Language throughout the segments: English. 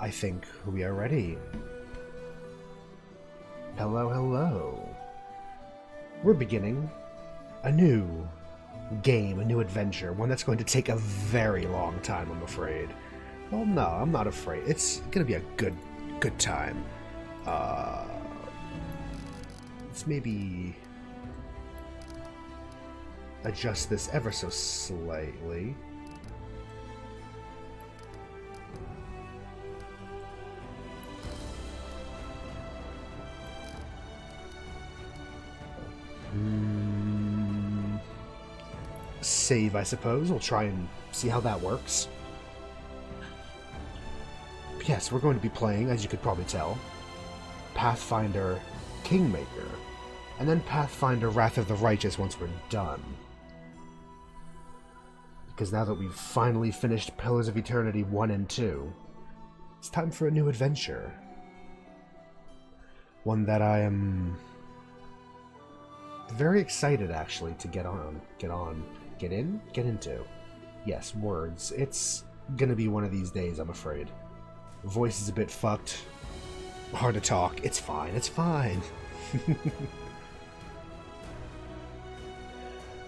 I think we are ready. Hello, hello. We're beginning a new game, a new adventure, one that's going to take a very long time, I'm afraid. Well, no, I'm not afraid. It's going to be a good time. Let's maybe adjust this ever so slightly. Save, I suppose. We'll try and see how that works. Yes, we're going to be playing, as you could probably tell, Pathfinder Kingmaker, and then Pathfinder Wrath of the Righteous once we're done. Because now that we've finally finished Pillars of Eternity 1 and 2, it's time for a new adventure. One that I am very excited, actually, to get into. Yes, words. It's gonna be one of these days, I'm afraid. Voice is a bit fucked. Hard to talk. It's fine. It's fine.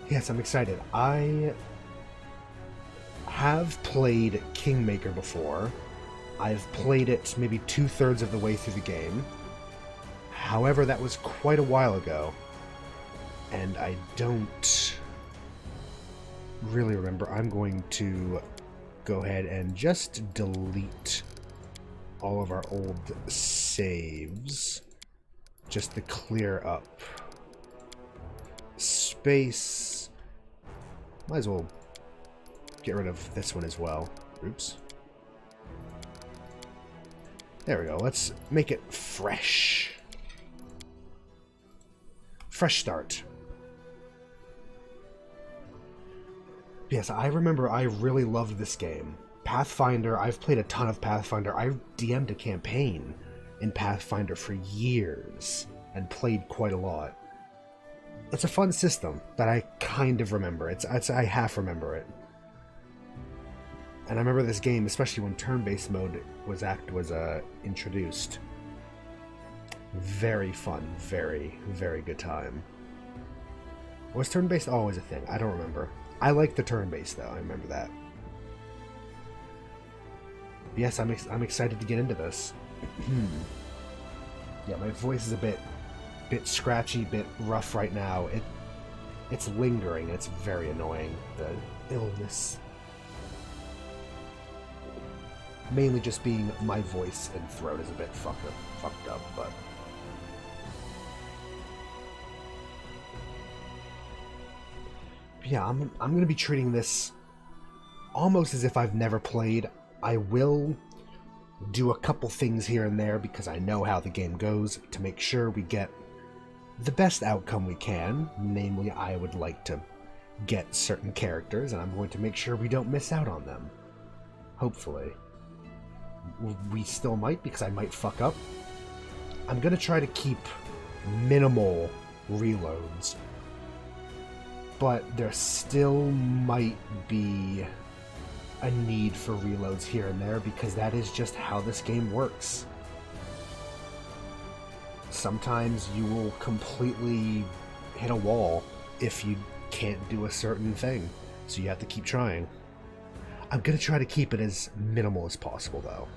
Yes, I'm excited. I have played Kingmaker before. I've played it maybe 2/3 of the way through the game. However, that was quite a while ago. And I don't really remember. I'm going to go ahead and just delete all of our old saves just to clear up space. Might as well get rid of this one as well. Oops. There we go. Let's make it fresh. Fresh start. Yes, I remember I really loved this game. Pathfinder, I've played a ton of Pathfinder. I DM'd a campaign in Pathfinder for years and played quite a lot. It's a fun system that I kind of remember. I half remember it. And I remember this game, especially when turn-based mode was introduced. Very fun, very, very good time. Was turn-based always a thing? I don't remember. I like the turn-based though, I remember that. Yes, I'm excited to get into this. Yeah, my voice is a bit scratchy, bit rough right now. It's lingering, it's very annoying, the illness. Mainly just being my voice and throat is a bit fucked up, but yeah, I'm going to be treating this almost as if I've never played. I will do a couple things here and there because I know how the game goes to make sure we get the best outcome we can. Namely, I would like to get certain characters, and I'm going to make sure we don't miss out on them. Hopefully. We still might, because I might fuck up. I'm going to try to keep minimal reloads. But there still might be a need for reloads here and there because that is just how this game works. Sometimes you will completely hit a wall if you can't do a certain thing, so you have to keep trying. I'm going to try to keep it as minimal as possible, though.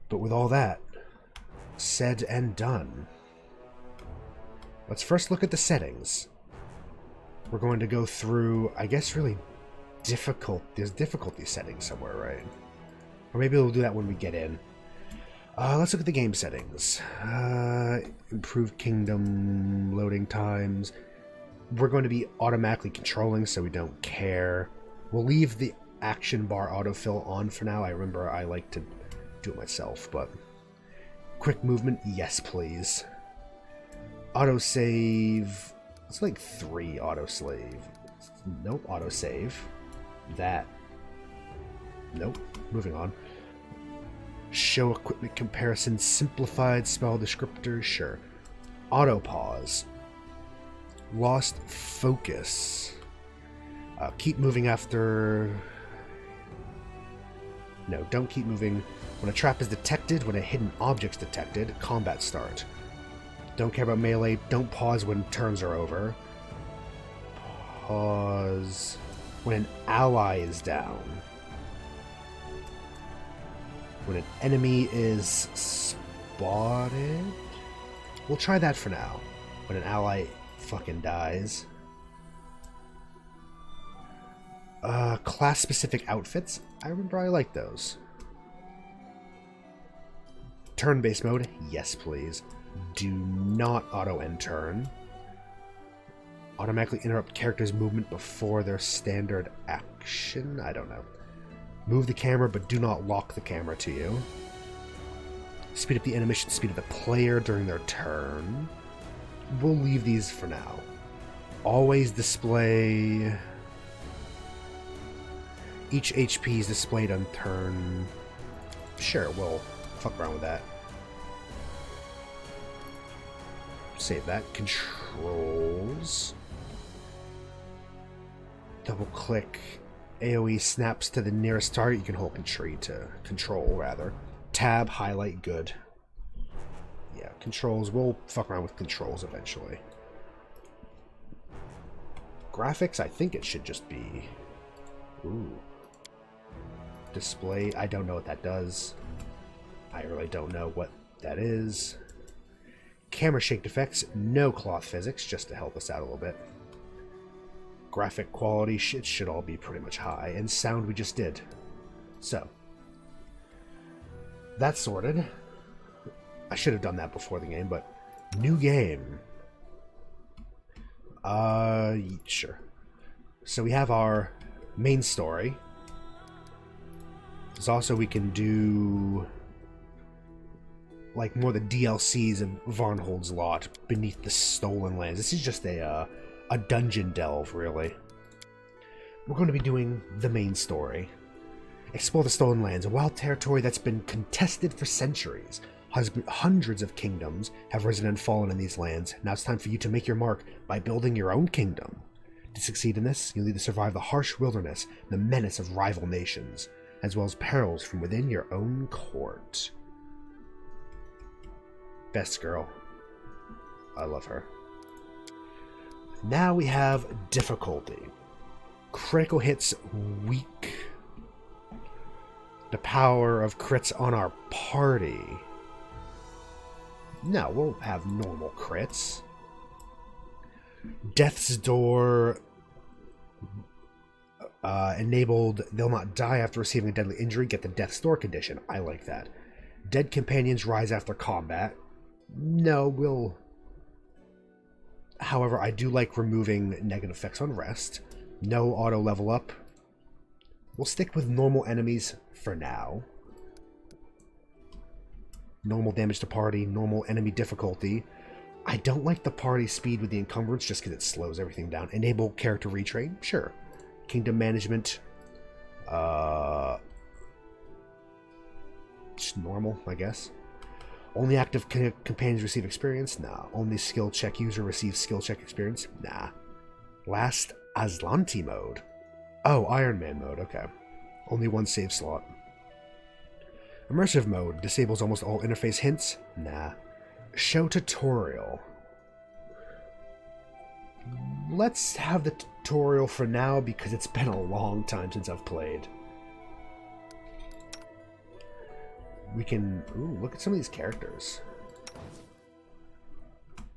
But with all that said and done, let's first look at the settings. We're going to go through, I guess, really there's difficulty settings somewhere, right? Or maybe we'll do that when we get in. Let's look at the game settings. Improved kingdom, loading times. We're going to be automatically controlling, so we don't care. We'll leave the action bar autofill on for now. I remember I like to do it myself, but quick movement, yes please. Autosave. It's like 3 autosave. Nope, autosave. That. Nope. Moving on. Show equipment comparison. Simplified spell descriptors. Sure. Autopause. Lost focus. Keep moving after No, don't keep moving. When a trap is detected, when a hidden object's detected, combat start. Don't care about melee. Don't pause when turns are over. Pause when an ally is down. When an enemy is spotted? We'll try that for now. When an ally fucking dies. Class-specific outfits. I remember I liked those. Turn-based mode. Yes, please. Do not auto-end turn. Automatically interrupt characters' movement before their standard action? I don't know. Move the camera, but do not lock the camera to you. Speed up the animation speed of the player during their turn. We'll leave these for now. Always display... Each HP is displayed on turn... Sure, we'll fuck around with that. Save that. Controls. Double click. AoE snaps to the nearest target. You can hold control, rather. Tab, highlight, good. Yeah, controls. We'll fuck around with controls eventually. Graphics, I think it should just be... Ooh. Display, I don't know what that does. I really don't know what that is. Camera shake effects, no cloth physics, just to help us out a little bit. Graphic quality, it should all be pretty much high. And sound we just did. So. That's sorted. I should have done that before the game, but... New game. Sure. So we have our main story. There's also we can do... like more the DLCs of Varnhold's Lot, Beneath the Stolen Lands. This is just a dungeon delve, really. We're going to be doing the main story. Explore the Stolen Lands, a wild territory that's been contested for centuries. Hundreds of kingdoms have risen and fallen in these lands. Now it's time for you to make your mark by building your own kingdom. To succeed in this, you'll need to survive the harsh wilderness, the menace of rival nations, as well as perils from within your own court. Best girl. I love her. Now we have difficulty. Critical hits weak. The power of crits on our party. No, we'll have normal crits. Death's Door enabled. They'll not die after receiving a deadly injury. Get the Death's Door condition. I like that. Dead companions rise after combat. No, we'll... However, I do like removing negative effects on rest. No auto level up. We'll stick with normal enemies for now. Normal damage to party, normal enemy difficulty. I don't like the party speed with the encumbrance just because it slows everything down. Enable character retrain? Sure. Kingdom management. Just normal, I guess. Only active companions receive experience? Nah. Only skill check user receives skill check experience? Nah. Last Aslanti mode. Oh, Iron Man mode, okay. Only one save slot. Immersive mode disables almost all interface hints? Nah. Show tutorial. Let's have the tutorial for now because it's been a long time since I've played. We can... Ooh, look at some of these characters.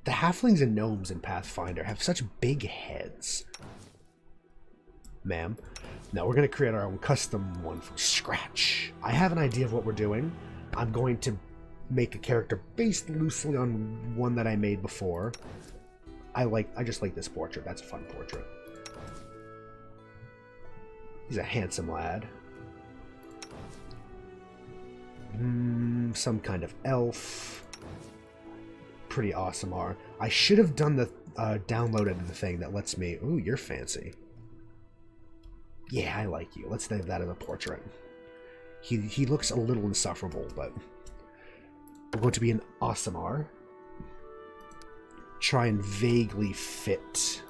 The halflings and gnomes in Pathfinder have such big heads. Ma'am. Now we're going to create our own custom one from scratch. I have an idea of what we're doing. I'm going to make a character based loosely on one that I made before. I just like this portrait. That's a fun portrait. He's a handsome lad. Some kind of elf. Pretty Aasimar. I should have done the downloaded the thing that lets me... Ooh, you're fancy. Yeah, I like you. Let's leave that as a portrait. He looks a little insufferable, but... We're going to be an Aasimar. Try and vaguely fit...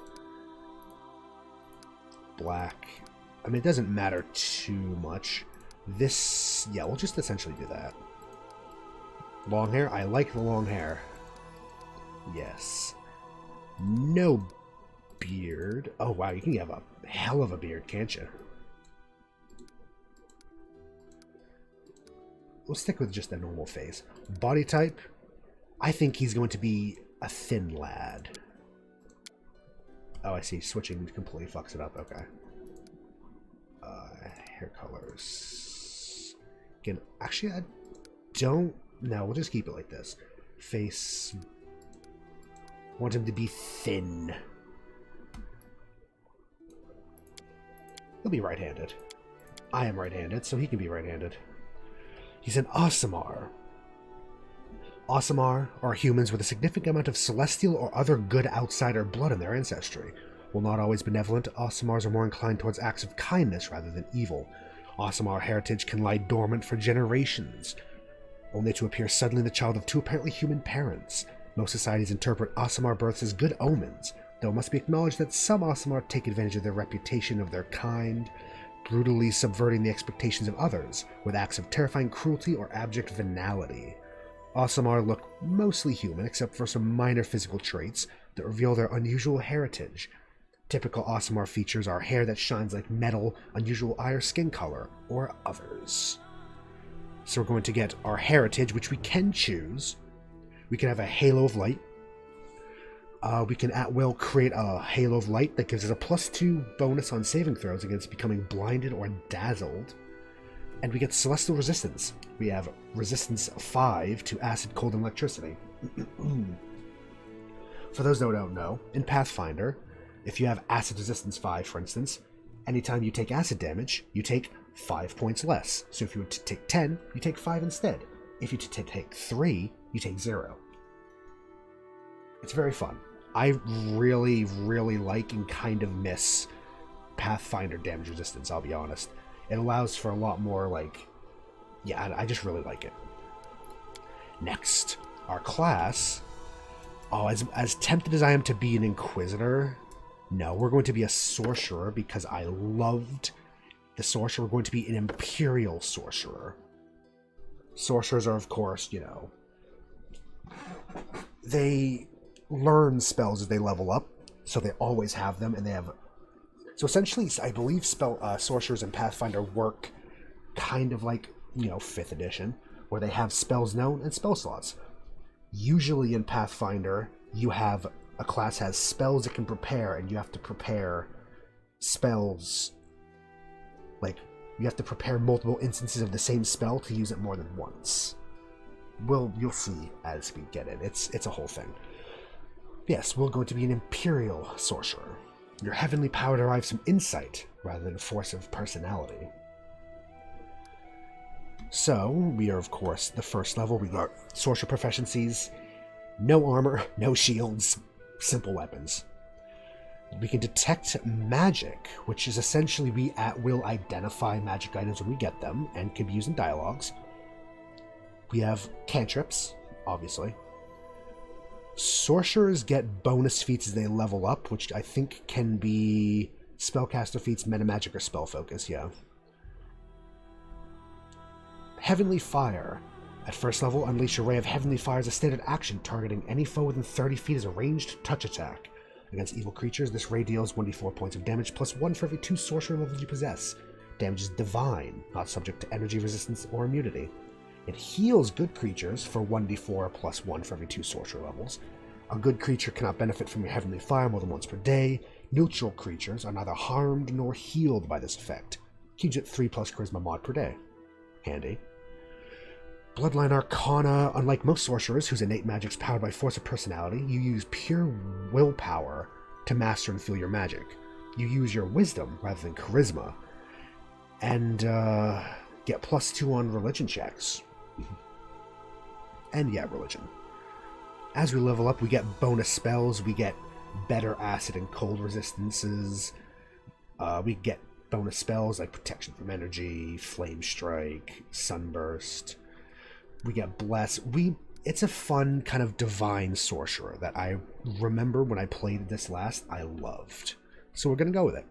black. I mean, it doesn't matter too much. This, yeah, we'll just essentially do that. Long hair? I like the long hair. Yes. No beard. Oh, wow, you can have a hell of a beard, can't you? We'll stick with just a normal face. Body type? I think he's going to be a thin lad. Oh, I see. Switching completely fucks it up. Okay. Hair colors. Again, actually, I don't... No, we'll just keep it like this. Face... Want him to be thin. He'll be right-handed. I am right-handed, so he can be right-handed. He's an Aasimar. Aasimar are humans with a significant amount of celestial or other good outsider blood in their ancestry. While not always benevolent, Aasimars are more inclined towards acts of kindness rather than evil. Aasimar heritage can lie dormant for generations, only to appear suddenly the child of two apparently human parents. Most societies interpret Aasimar births as good omens, though it must be acknowledged that some Aasimar take advantage of their reputation of their kind, brutally subverting the expectations of others, with acts of terrifying cruelty or abject venality. Aasimar look mostly human, except for some minor physical traits that reveal their unusual heritage. Typical Aasimar features are hair that shines like metal, unusual eye or skin color, or others. So we're going to get our heritage, which we can choose. We can have a halo of light. We can at will create a halo of light that gives us a +2 bonus on saving throws against becoming blinded or dazzled. And we get celestial resistance. We have resistance 5 to acid, cold, and electricity. For those that don't know, in Pathfinder, if you have acid resistance 5, for instance, anytime you take acid damage, you take 5 points less. So if you were to take 10, you take 5 instead. If you were to take 3, you take 0. It's very fun. I really, really like and kind of miss Pathfinder damage resistance, I'll be honest. It allows for a lot more, like... Yeah, I just really like it. Next, our class. Oh, as tempted as I am to be an Inquisitor, no, we're going to be a Sorcerer because I loved the Sorcerer. We're going to be an Imperial Sorcerer. Sorcerers are, of course, you know... They learn spells as they level up, so they always have them, and they have... So essentially, I believe sorcerers in Pathfinder work kind of like, you know, 5th edition, where they have spells known and spell slots. Usually in Pathfinder, you have a class has spells it can prepare, and you have to prepare spells, like, you have to prepare multiple instances of the same spell to use it more than once. Well, you'll see as we get it. It's a whole thing. Yes, we're going to be an Imperial Sorcerer. Your heavenly power derives from insight rather than force of personality. So, we are, of course, the first level. We got sorcerer proficiencies, no armor, no shields, simple weapons. We can detect magic, which is essentially we at will identify magic items when we get them and can be used in dialogues. We have cantrips, obviously. Sorcerers get bonus feats as they level up, which I think can be spellcaster feats, metamagic, or spell focus, yeah. Heavenly Fire. At first level, unleash a ray of Heavenly Fire as a standard action, targeting any foe within 30 feet as a ranged touch attack. Against evil creatures, this ray deals 1d4 points of damage, +1 for every 2 sorcerer levels you possess. Damage is divine, not subject to energy resistance or immunity. It heals good creatures for 1d4 +1 for every 2 sorcerer levels. A good creature cannot benefit from your Heavenly Fire more than once per day. Neutral creatures are neither harmed nor healed by this effect. Keeps it 3+ charisma mod per day. Handy. Bloodline Arcana. Unlike most sorcerers whose innate magic is powered by force of personality, you use pure willpower to master and feel your magic. You use your wisdom rather than charisma. And get +2 on religion checks. And yeah, religion. As we level up, we get bonus spells. We get better acid and cold resistances. We get bonus spells like protection from energy, flame strike, sunburst. We get bless. It's a fun kind of divine sorcerer that I remember when I played this last, I loved. So we're gonna go with it.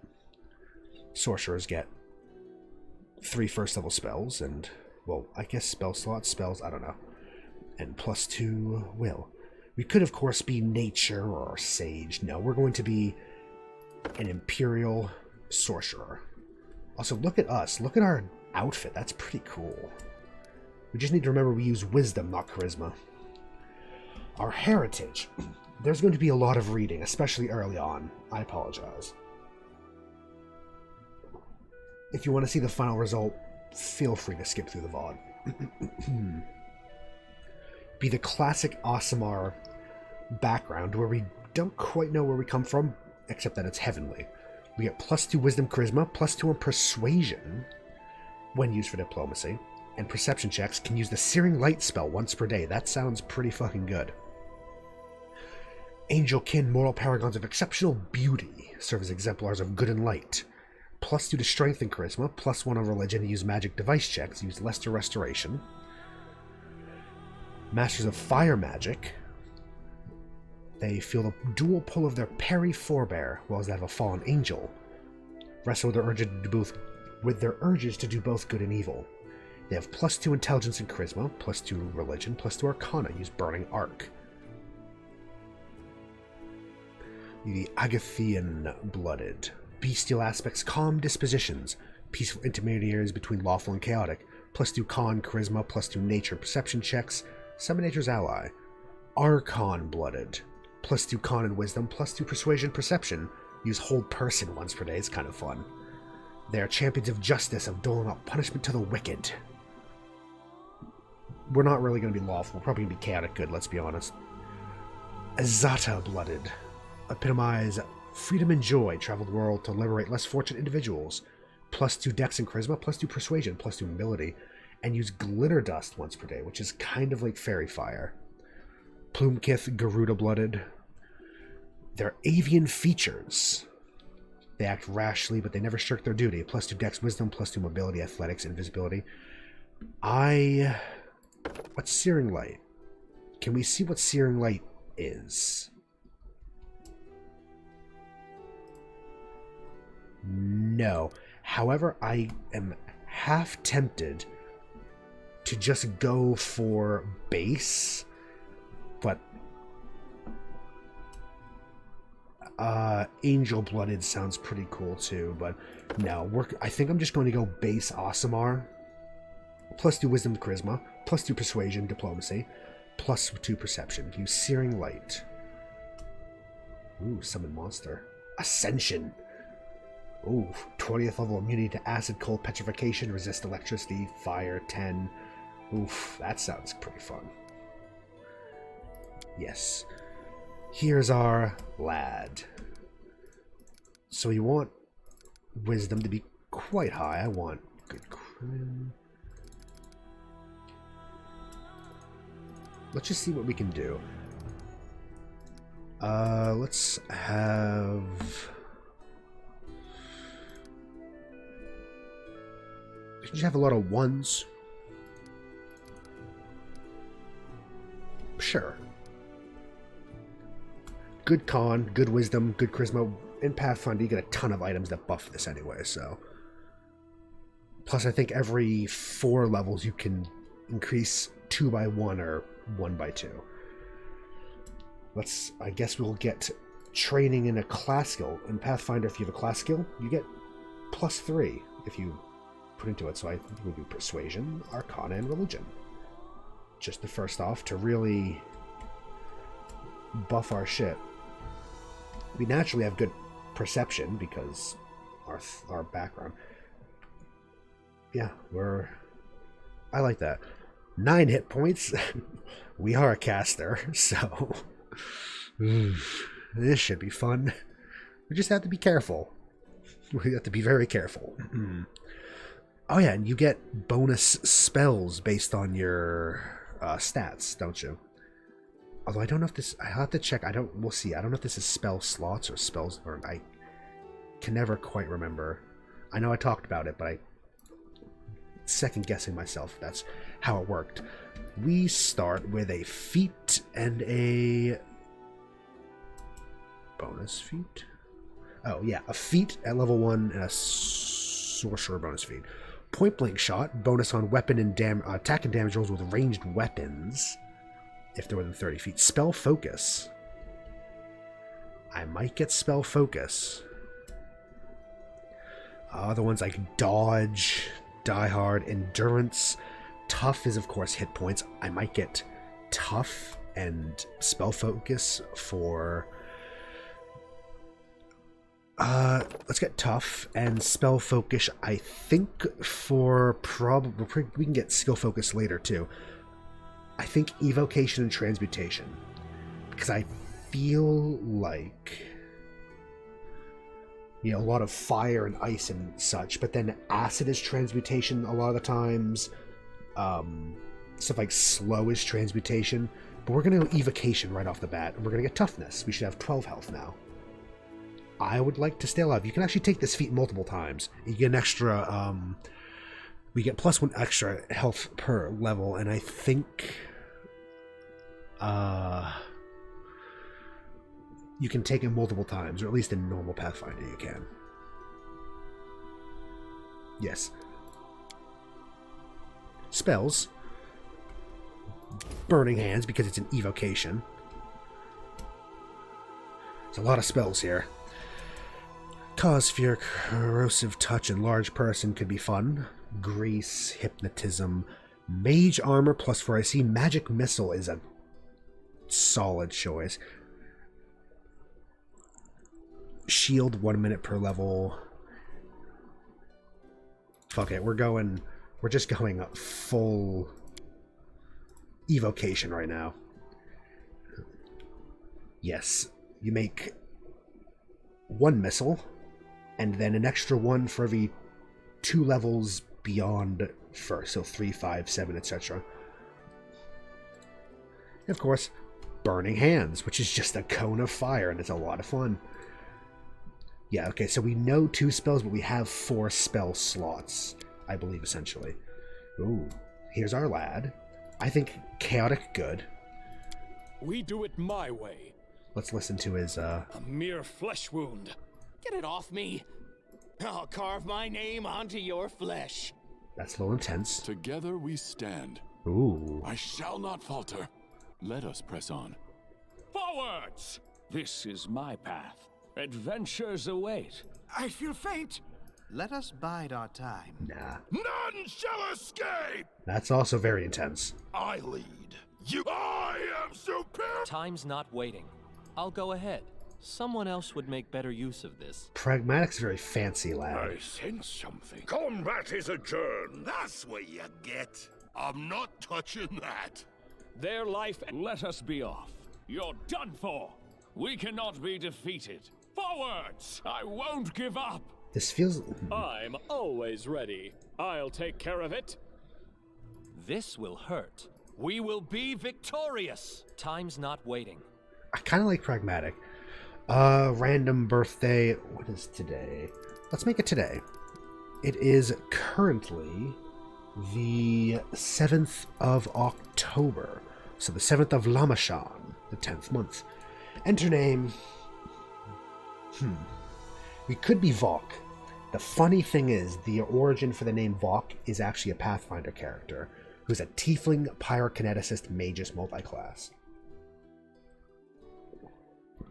Sorcerers get 3 first level spells, and, well, I guess spell slots, spells, I don't know. And +2 will. We could, of course, be nature or sage. No, we're going to be an Imperial Sorcerer. Also, look at us. Look at our outfit. That's pretty cool. We just need to remember we use wisdom, not charisma. Our heritage. There's going to be a lot of reading, especially early on. I apologize. If you want to see the final result, feel free to skip through the VOD. Be the classic Aasimar background where we don't quite know where we come from, except that it's heavenly. We get +2 wisdom charisma, +2 on persuasion when used for diplomacy, and perception checks can use the Searing Light spell once per day. That sounds pretty fucking good. Angelkin moral paragons of exceptional beauty serve as exemplars of good and light. +2 to strength and charisma, +1 on religion to use magic device checks, use lesser restoration. Masters of fire magic. They feel the dual pull of their parry forebear, while they have a fallen angel. Wrestle with their urges to do both good and evil. They have +2 intelligence and charisma, +2 religion, +2 arcana, use burning arc. The Agathian blooded. Bestial aspects, calm dispositions, peaceful intermediaries between lawful and chaotic, +2 con, charisma, +2 nature, perception checks, summon nature's ally. Archon blooded, +2 con and wisdom, +2 persuasion, perception, use hold person once per day, it's kind of fun. They are champions of justice, of doling out punishment to the wicked. We're not really going to be lawful, we're probably going to be chaotic good, let's be honest. Azata blooded, epitomize freedom and joy, travel the world to liberate less fortunate individuals, +2 dex and charisma, +2 persuasion, +2 mobility, and use glitter dust once per day, which is kind of like fairy fire. Plumkith Garuda blooded. Their avian features. They act rashly, but they never shirk their duty. +2 dex, wisdom, +2 mobility, athletics, invisibility. What's Searing Light? Can we see what Searing Light is? No. However, I am half tempted to just go for base, but Angel Blooded sounds pretty cool too, but no, I think I'm just going to go base Aasimar, +2 wisdom charisma, +2 persuasion, diplomacy, +2 perception. Use Searing Light. Ooh, summon monster. Ascension. Ooh, 20th level immunity to acid, cold, petrification, resist electricity, fire, 10. Oof, that sounds pretty fun. Yes. Here's our lad. So we want wisdom to be quite high. I want good crim. Let's just see what we can do. Let's have... We can just have a lot of ones. Sure. Good con, good wisdom, good charisma. In Pathfinder, you get a ton of items that buff this anyway, so... Plus, I think every 4 levels you can increase 2 by 1 or 1 by 2. I guess we'll get training in a class skill. In Pathfinder, if you have a class skill, you get +3 if you put into it. So I think we'll do Persuasion, Arcana, and Religion. Just the first off, to really buff our shit. We naturally have good perception because our background. Yeah, I like that. 9 hit points. We are a caster, so this should be fun. We just have to be careful. We have to be very careful. Oh yeah, and you get bonus spells based on your stats, don't you? Although I don't know if this... I'll have to check. We'll see. I don't know if this is spell slots or spells learned. I can never quite remember. I know I talked about it, but I... second guessing myself. That's how it worked. We start with a feat and a... bonus feat? Oh, yeah. A feat at level 1 and a sorcerer bonus feat. Point blank shot, bonus on weapon and attack and damage rolls with ranged weapons if they're within 30 feet. Spell focus. I might get spell focus. Other ones like dodge, die hard, endurance. Tough is of course hit points. I might get tough and spell focus for let's get tough and spell focus. I think for probably we can get skill focus later too. I think evocation and transmutation, because I feel like, you know, a lot of fire and ice and such, but then acid is transmutation a lot of the times. Stuff like slow is transmutation, but we're going to go evocation right off the bat, and we're going to get toughness. We should have 12 health now. I would like to stay alive. You can actually take this feat multiple times. You get an extra, we get +1 extra health per level, and I think, you can take it multiple times, or at least in normal Pathfinder you can. Yes. Spells. Burning Hands, because it's an evocation. There's a lot of spells here. Cause fear, corrosive touch, and large person could be fun. Grease, hypnotism, mage armor +4. I see magic missile is a solid choice. Shield 1 minute per level. Fuck it, we're just going full evocation right now. Yes, you make 1 missile, and then an extra 1 for every 2 levels beyond first, so 3, 5, 7, etc. Of course, Burning Hands, which is just a cone of fire, and it's a lot of fun. Yeah, okay, so we know 2 spells, but we have 4 spell slots, I believe, essentially. Ooh, here's our lad. I think chaotic good. We do it my way. Let's listen to his, A mere flesh wound. Get it off me. I'll carve my name onto your flesh. That's a little intense. Together we stand. Ooh. I shall not falter. Let us press on. Forwards! This is my path. Adventures await. I feel faint. Let us bide our time. Nah. None shall escape! That's also very intense. I lead. I am superior! Time's not waiting. I'll go ahead. Someone else would make better use of this. Pragmatic's very fancy, lad. I sense something. Combat is adjourned. That's what you get. I'm not touching that. Their life, let us be off. You're done for. We cannot be defeated. Forwards! I won't give up. This feels... I'm always ready. I'll take care of it. This will hurt. We will be victorious. Time's not waiting. I kind of like Pragmatic. Random birthday. What is today? Let's make it today. It is currently the 7th of October. So the 7th of Lamachan, the 10th month. Enter name. We could be Vok. The funny thing is, the origin for the name Vok is actually a Pathfinder character who's a tiefling pyrokineticist magus multiclass.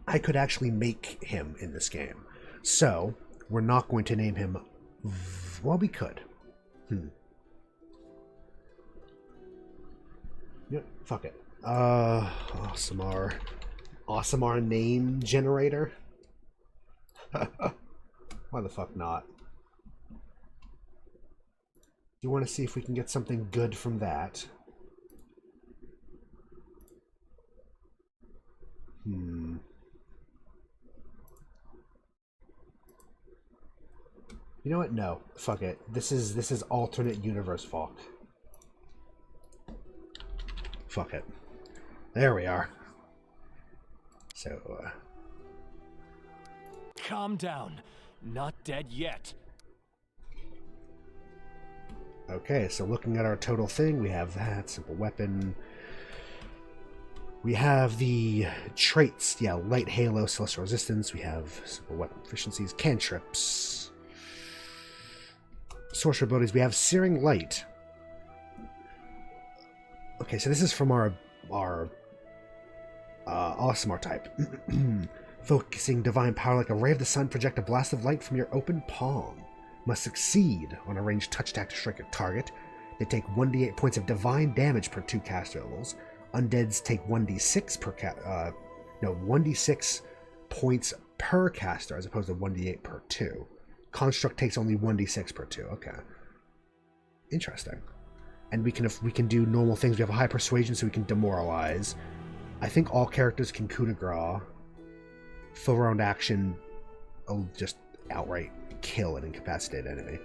I could actually make him in this game. So, we're not going to name him... Well, we could. Yep, fuck it. Aasimar. Aasimar name generator? Why the fuck not? Do you want to see if we can get something good from that? You know what? No. Fuck it. This is alternate universe Vok. Fuck it. There we are. So, Calm down. Not dead yet. okay, so looking at our total thing, we have that, simple weapon. We have the traits, yeah, light halo, celestial resistance. We have simple weapon efficiencies, cantrips. sorcerer abilities, we have Searing Light. Okay, so this is from our Aasimar type. Focusing divine power like a ray of the sun, project a blast of light from your open palm. Must succeed on a ranged touch attack to strike a target. They take 1d8 points of divine damage per 2 caster levels. Undeads take 1d6 per 1d6 points per caster as opposed to 1d8 per 2. Construct takes only 1d6 per 2. Okay. Interesting. And we can do normal things. We have a high persuasion, so we can demoralize. I think all characters can coup de grace. Full round action, will just outright kill an incapacitated enemy.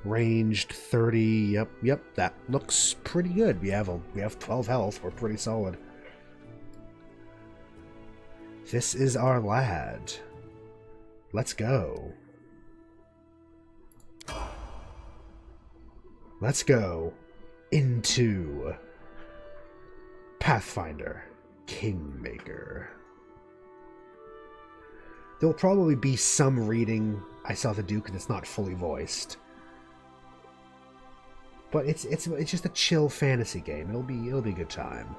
Ranged 30. Yep. That looks pretty good. We have 12 health. We're pretty solid. This is our lad. Let's go. Let's go into Pathfinder Kingmaker. There will probably be some reading I still have to do because it's not fully voiced. But it's just a chill fantasy game. It'll be a good time.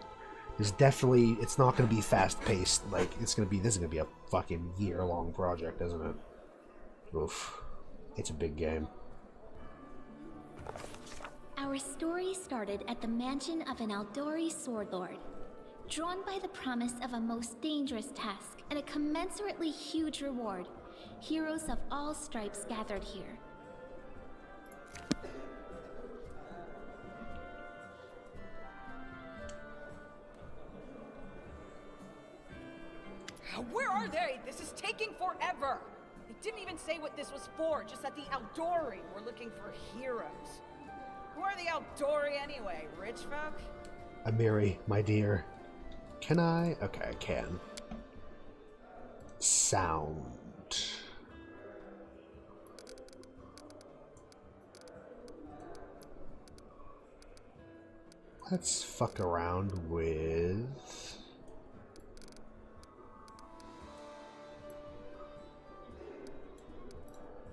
There's definitely, it's not going to be fast paced. Like this is going to be a fucking year-long project, isn't it? Oof. It's a big game. Our story started at the mansion of an Aldori sword lord. Drawn by the promise of a most dangerous task and a commensurately huge reward, heroes of all stripes gathered here. Where are they? This is taking forever! They didn't even say what this was for, just that the Aldori were looking for heroes. Who are the Aldori anyway? Rich folk? Amiri, my dear. Can I? Okay, I can. Sound. Let's fuck around with...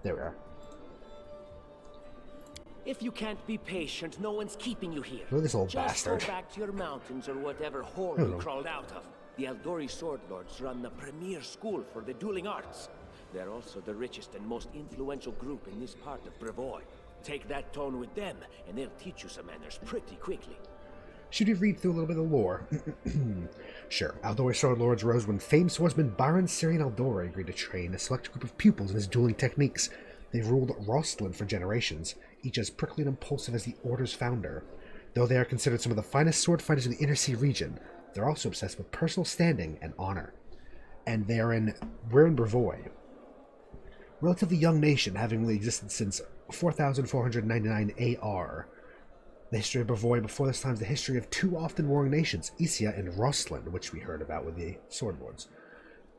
There we are. If you can't be patient, no one's keeping you here. Look at this old Just bastard. go back to your mountains or whatever hole Hello. you crawled out of. The Aldori Sword Lords run the premier school for the dueling arts. They're also the richest and most influential group in this part of Brevoy. Take that tone with them, and they'll teach you some manners pretty quickly. Should we read through a little bit of the lore? Sure. Aldori Sword Lords rose when famed swordsman Baron Syrian Aldori agreed to train a select group of pupils in his dueling techniques. They've ruled Rostland for generations, each as prickly and impulsive as the Order's founder. Though they are considered some of the finest sword fighters in the Inner Sea region, they're also obsessed with personal standing and honor. And we're in Brevoy. Relatively young nation, having only existed since 4499 AR. The history of Brevoy before this time is the history of two often warring nations, Isia and Rostland, which we heard about with the Sword Lords.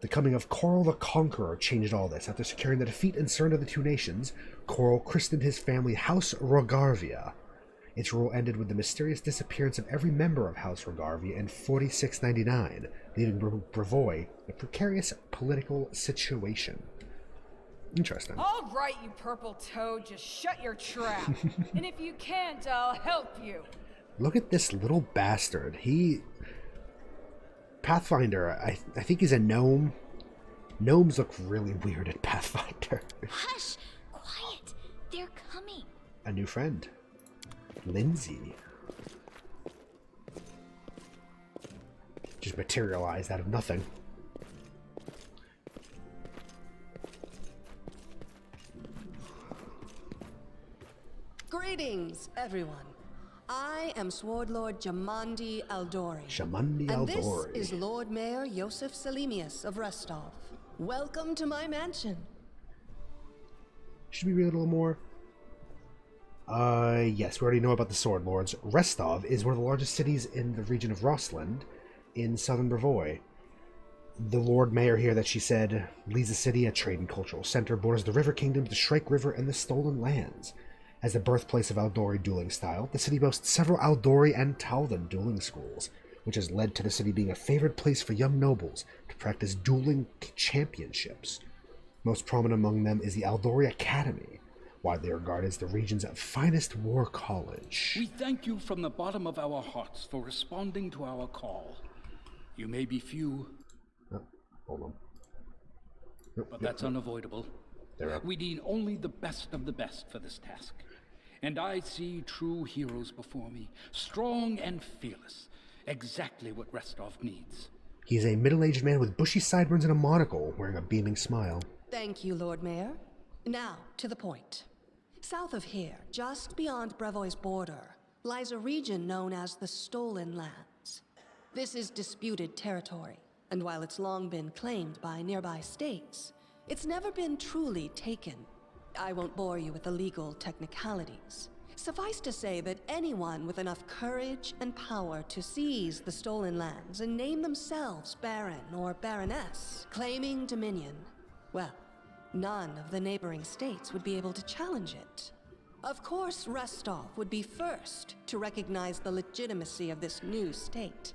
The coming of Coral the Conqueror changed all this. After securing the defeat and surrender of the two nations, Coral christened his family House Rogarvia. Its rule ended with the mysterious disappearance of every member of House Rogarvia in 4699, leaving Brevoy in a precarious political situation. Interesting. All right, you purple toad, just shut your trap. And if you can't, I'll help you. Look at this little bastard. Pathfinder, I think he's a gnome. Gnomes look really weird at Pathfinder. Hush! Quiet! They're coming! A new friend. Lindsay. Just materialized out of nothing. Greetings, everyone. I am Sword Lord Jamandi Aldori. Jamandi And Aldori. this is Lord Mayor Yosef Salimius of Restov. Welcome to my mansion. Should we read a little more? Yes, we already know about the Sword Lords. Restov is one of the largest cities in the region of Rostland, in southern Brevoy. The Lord Mayor here that she said leads the city, a trade and cultural center, borders the River Kingdoms, the Shrike River, and the Stolen Lands. As the birthplace of Aldori dueling style, the city boasts several Aldori and Taldan dueling schools, which has led to the city being a favored place for young nobles to practice dueling championships. Most prominent among them is the Aldori Academy, widely regarded as the region's finest war college. We thank you from the bottom of our hearts for responding to our call. You may be few, Hold on. but that's unavoidable. We need only the best of the best for this task. And I see true heroes before me, strong and fearless, exactly what Restov needs. He's a middle-aged man with bushy sideburns and a monocle, wearing a beaming smile. Thank you, Lord Mayor. Now, to the point. South of here, just beyond Brevoy's border, lies a region known as the Stolen Lands. This is disputed territory, and while it's long been claimed by nearby states, it's never been truly taken. I won't bore you with the legal technicalities. Suffice to say that anyone with enough courage and power to seize the stolen lands and name themselves Baron or Baroness, claiming dominion, well, none of the neighboring states would be able to challenge it. Of course, Restov would be first to recognize the legitimacy of this new state,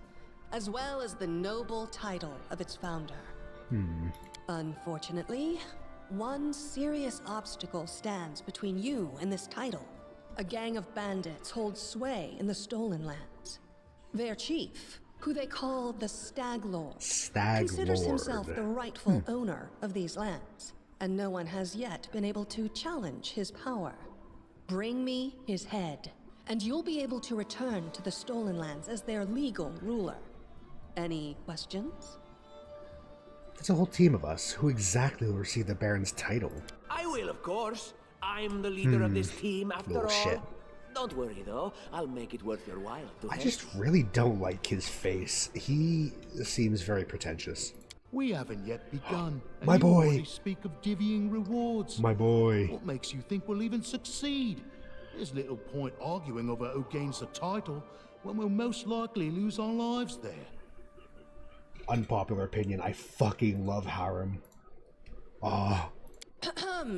as well as the noble title of its founder. Unfortunately, one serious obstacle stands between you and this title. A gang of bandits holds sway in the Stolen Lands. Their chief, who they call the Stag Lord, considers himself the rightful owner of these lands, and no one has yet been able to challenge his power. Bring me his head, and you'll be able to return to the Stolen Lands as their legal ruler. Any questions? That's a whole team of us. Who exactly will receive the Baron's title? I will, of course. I'm the leader of this team, after all. Shit. Don't worry, though. I'll make it worth your while to I help. just really don't like his face. He seems very pretentious. We haven't yet begun. And My you boy. already speak of divvying rewards. My boy. What makes you think we'll even succeed? There's little point arguing over who gains the title when we'll most likely lose our lives there. Unpopular opinion, I fucking love Harem. Ah.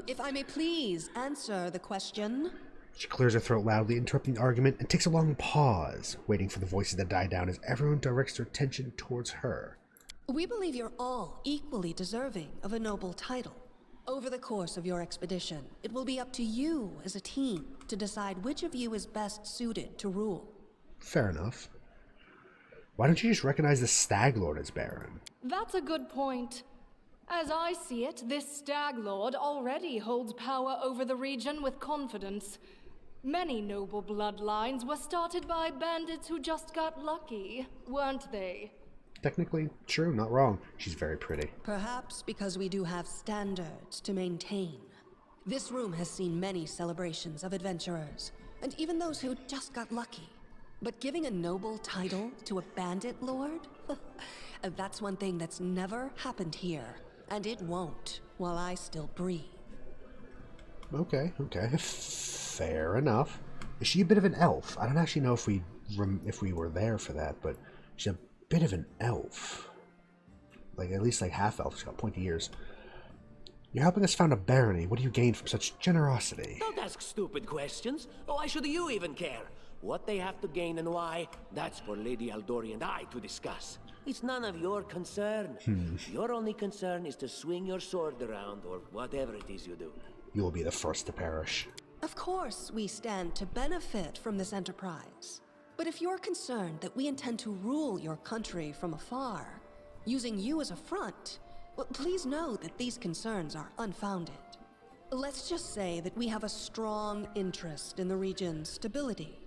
If I may please answer the question. She clears her throat loudly, interrupting the argument, and takes a long pause, waiting for the voices to die down as everyone directs their attention towards her. We believe you're all equally deserving of a noble title. Over the course of your expedition, it will be up to you as a team to decide which of you is best suited to rule. Fair enough. Why don't you just recognize the Stag Lord as Baron? That's a good point. As I see it, this Stag Lord already holds power over the region with confidence. Many noble bloodlines were started by bandits who just got lucky, weren't they? Technically, true, not wrong. She's very pretty. Perhaps because we do have standards to maintain. This room has seen many celebrations of adventurers, and even those who just got lucky. But giving a noble title to a bandit lord? That's one thing that's never happened here, and it won't while I still breathe. Okay. Fair enough. Is she a bit of an elf? I don't actually know if we were there for that, but she's a bit of an elf. Like, at least like half-elf. She's got pointy ears. You're helping us found a barony. What do you gain from such generosity? Don't ask stupid questions. Why should you even care? What they have to gain and why, that's for Lady Aldori and I to discuss. It's none of your concern. Your only concern is to swing your sword around, or whatever it is you do. You will be the first to perish. Of course, we stand to benefit from this enterprise. But if you're concerned that we intend to rule your country from afar, using you as a front, well, please know that these concerns are unfounded. Let's just say that we have a strong interest in the region's stability.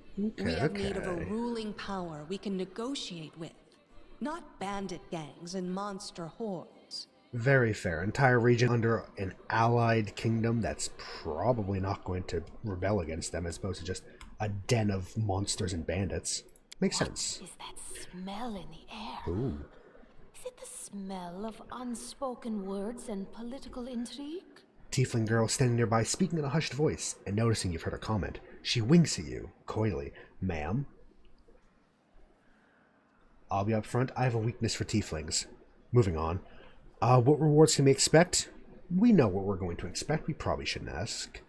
We have need of a ruling power we can negotiate with, not bandit gangs and monster hordes. Very fair. Entire region under an allied kingdom that's probably not going to rebel against them, as opposed to just a den of monsters and bandits. Makes sense. What is that smell in the air? Ooh. Is it the smell of unspoken words and political intrigue? Tiefling girl standing nearby, speaking in a hushed voice, and noticing you've heard her comment. She winks at you, coyly. Ma'am? I'll be up front. I have a weakness for tieflings. Moving on. What rewards can we expect? We know what we're going to expect. We probably shouldn't ask.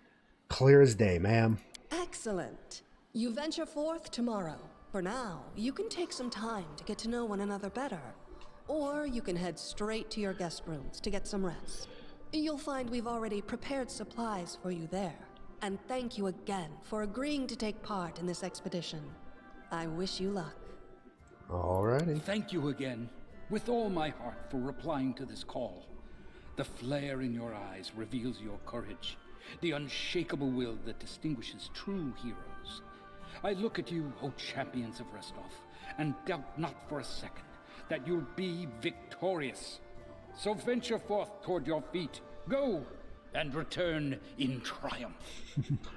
Clear as day, ma'am. Excellent. You venture forth tomorrow. For now, you can take some time to get to know one another better. Or you can head straight to your guest rooms to get some rest. You'll find we've already prepared supplies for you there. And thank you again for agreeing to take part in this expedition. I wish you luck. Alrighty. Thank you again, with all my heart, for replying to this call. The flare in your eyes reveals your courage, the unshakable will that distinguishes true heroes. I look at you, O champions of Restov, and doubt not for a second that you'll be victorious. So venture forth toward your feet. Go, and return in triumph.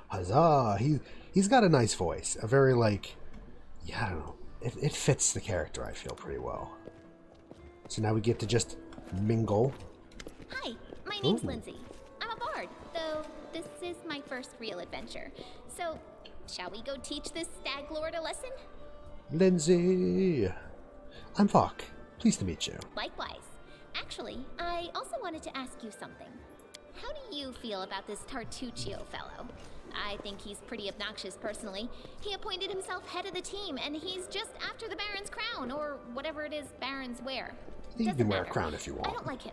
Huzzah! He's got a nice voice. A very, like, yeah, I don't know. It fits the character, I feel, pretty well. So now we get to just mingle. Hi, my name's Lindsay. I'm a bard, though this is my first real adventure. So, shall we go teach this stag lord a lesson? Lindsay! I'm Vok. Pleased to meet you. Likewise. Actually, I also wanted to ask you something. How do you feel about this Tartuccio fellow? I think he's pretty obnoxious personally. He appointed himself head of the team, and he's just after the Baron's crown, or whatever it is barons wear. You can wear a crown if you want. I don't like him.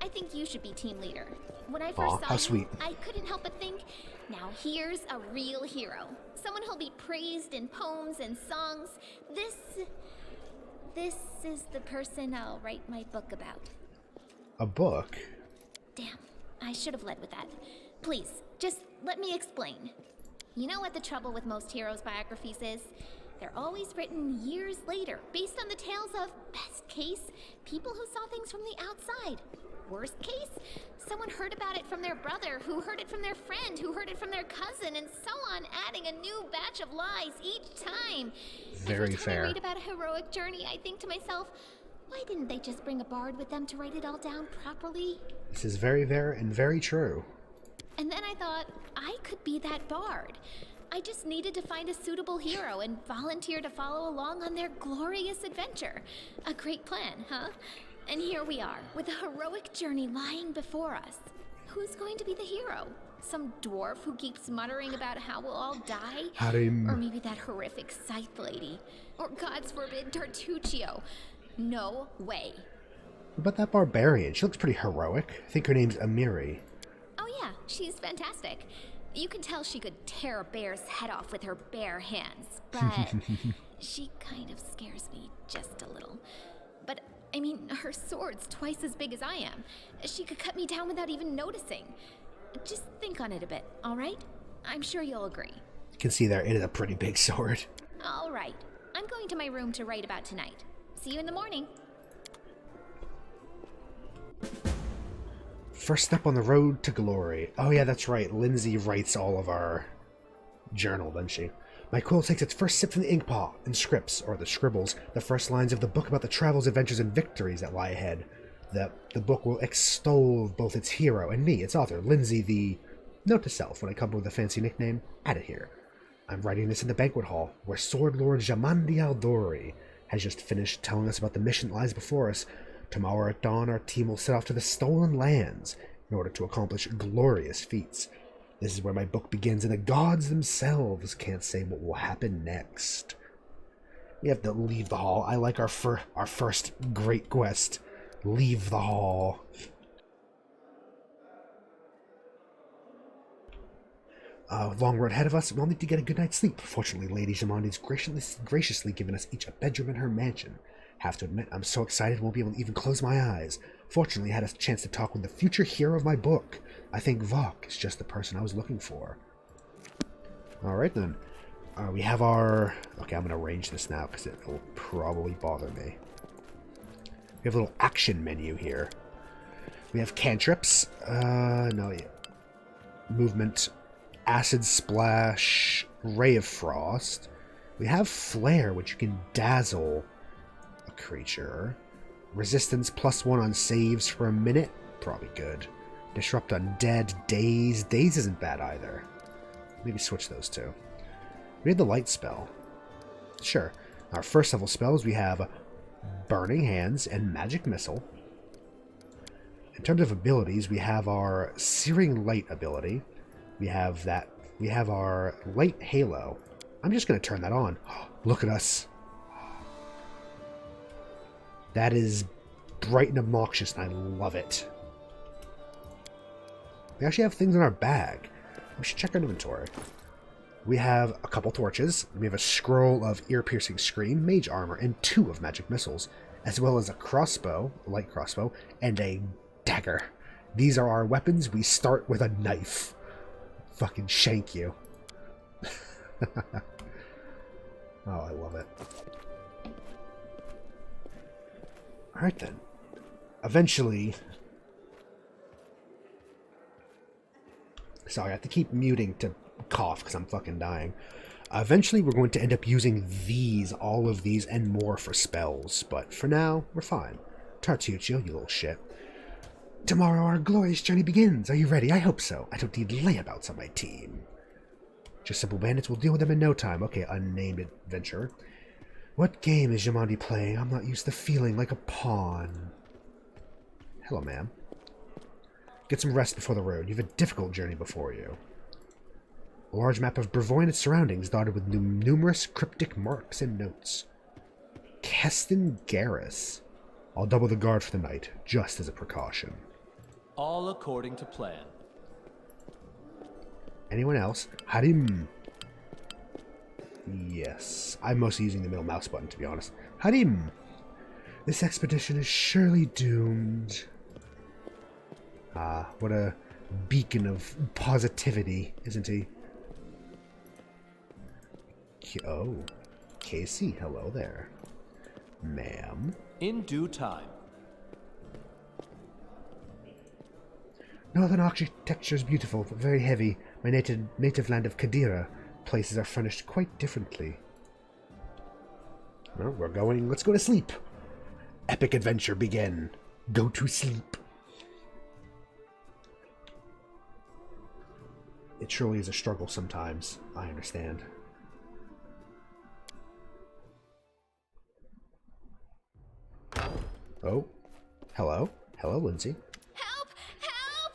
I think you should be team leader. When I first saw you, I couldn't help but think, now here's a real hero. Someone who'll be praised in poems and songs. This is the person I'll write my book about. A book? Damn, I should have led with that. Please, just let me explain. You know what the trouble with most heroes' biographies is? They're always written years later, based on the tales of, best case, people who saw things from the outside. Worst case, someone heard about it from their brother, who heard it from their friend, who heard it from their cousin, and so on, adding a new batch of lies each time. Very fair. Every time I read about a heroic journey, I think to myself, why didn't they just bring a bard with them to write it all down properly? This is very fair and very true. And then I thought, I could be that bard. I just needed to find a suitable hero and volunteer to follow along on their glorious adventure. A great plan, huh? And here we are, with a heroic journey lying before us. Who's going to be the hero? Some dwarf who keeps muttering about how we'll all die? Or maybe that horrific scythe lady? Or, God's forbid, Tartuccio? No way. What about that barbarian? She looks pretty heroic. I think her name's Amiri. Oh yeah, she's fantastic. You can tell she could tear a bear's head off with her bare hands, but she kind of scares me just a little. But, I mean, her sword's twice as big as I am. She could cut me down without even noticing. Just think on it a bit, all right? I'm sure you'll agree. You can see there, it is a pretty big sword. All right. I'm going to my room to write about tonight. See you in the morning. First step on the road to glory. Oh yeah, that's right. Lindsay writes all of our journal, doesn't she? My quill takes its first sip from the inkpot and scripts, or the scribbles, the first lines of the book about the travels, adventures, and victories that lie ahead. The book will extol both its hero and me, its author, Lindsay the... Note to self, when I come up with a fancy nickname, add it here. I'm writing this in the banquet hall, where Sword Lord Jamandi Aldori has just finished telling us about the mission that lies before us. Tomorrow at dawn, our team will set off to the Stolen Lands in order to accomplish glorious feats. This is where my book begins, and the gods themselves can't say what will happen next. We have to leave the hall. I like our first great quest. Leave the hall. Long road ahead of us. We'll need to get a good night's sleep. Fortunately, Lady Jamandi's graciously given us each a bedroom in her mansion. Have to admit, I'm so excited I won't be able to even close my eyes. Fortunately, I had a chance to talk with the future hero of my book. I think Vok is just the person I was looking for. Alright then. We have our... Okay, I'm going to arrange this now because it will probably bother me. We have a little action menu here. We have cantrips. No, yeah. Movement. Acid Splash. Ray of Frost. We have Flare, which you can dazzle a creature. Resistance +1 on saves for a minute. Probably good. Disrupt Undead. Daze. Daze isn't bad either. Maybe switch those two. We have the light spell. Sure. Our first level spells, we have Burning Hands and Magic Missile. In terms of abilities, we have our Searing Light ability. We have our Light Halo. I'm just going to turn that on. Look at us. That is bright and obnoxious, and I love it. We actually have things in our bag. we should check our inventory. We have a couple torches. We have a scroll of ear-piercing scream, mage armor, and 2 of magic missiles, as well as a crossbow, a light crossbow, and a dagger. These are our weapons. We start with a knife. Fucking shank you. Oh, I love it. Alright then. Eventually... Sorry, I have to keep muting to cough because I'm fucking dying. Eventually we're going to end up using these, all of these, and more for spells. But for now, we're fine. Tartuccio, you little shit. Tomorrow our glorious journey begins. Are you ready? I hope so. I don't need layabouts on my team. Just simple bandits. We'll deal with them in no time. Okay, unnamed adventurer. What game is Jamandi playing? I'm not used to feeling like a pawn. Hello, ma'am. Get some rest before the road. You have a difficult journey before you. A large map of Brevoy and its surroundings, dotted with numerous cryptic marks and notes. Keston Garrus. I'll double the guard for the night, just as a precaution. All according to plan. Anyone else? Harim. Yes. I'm mostly using the middle mouse button, to be honest. Harim. This expedition is surely doomed. Ah, what a beacon of positivity, isn't he? Oh, Casey, hello there. Ma'am? In due time. Northern architecture is beautiful, but very heavy. My native land of Kadira. Places are furnished quite differently. Well, we're going... Let's go to sleep. Epic adventure begin. Go to sleep. It truly is a struggle sometimes. I understand. Oh. Hello? Hello, Lindsay. Help! Help!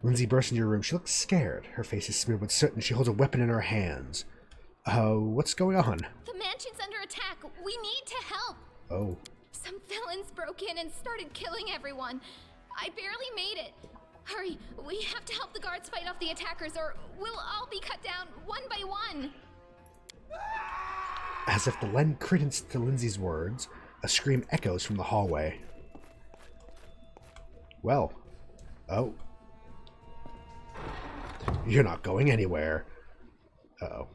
Lindsay bursts into your room. She looks scared. Her face is smeared with soot and she holds a weapon in her hands. What's going on? The mansion's under attack. We need to help. Oh. Some villains broke in and started killing everyone. I barely made it. Hurry, we have to help the guards fight off the attackers or we'll all be cut down one by one. As if to lend credence to Lindsay's words, a scream echoes from the hallway. Well. Oh. You're not going anywhere. Uh-oh.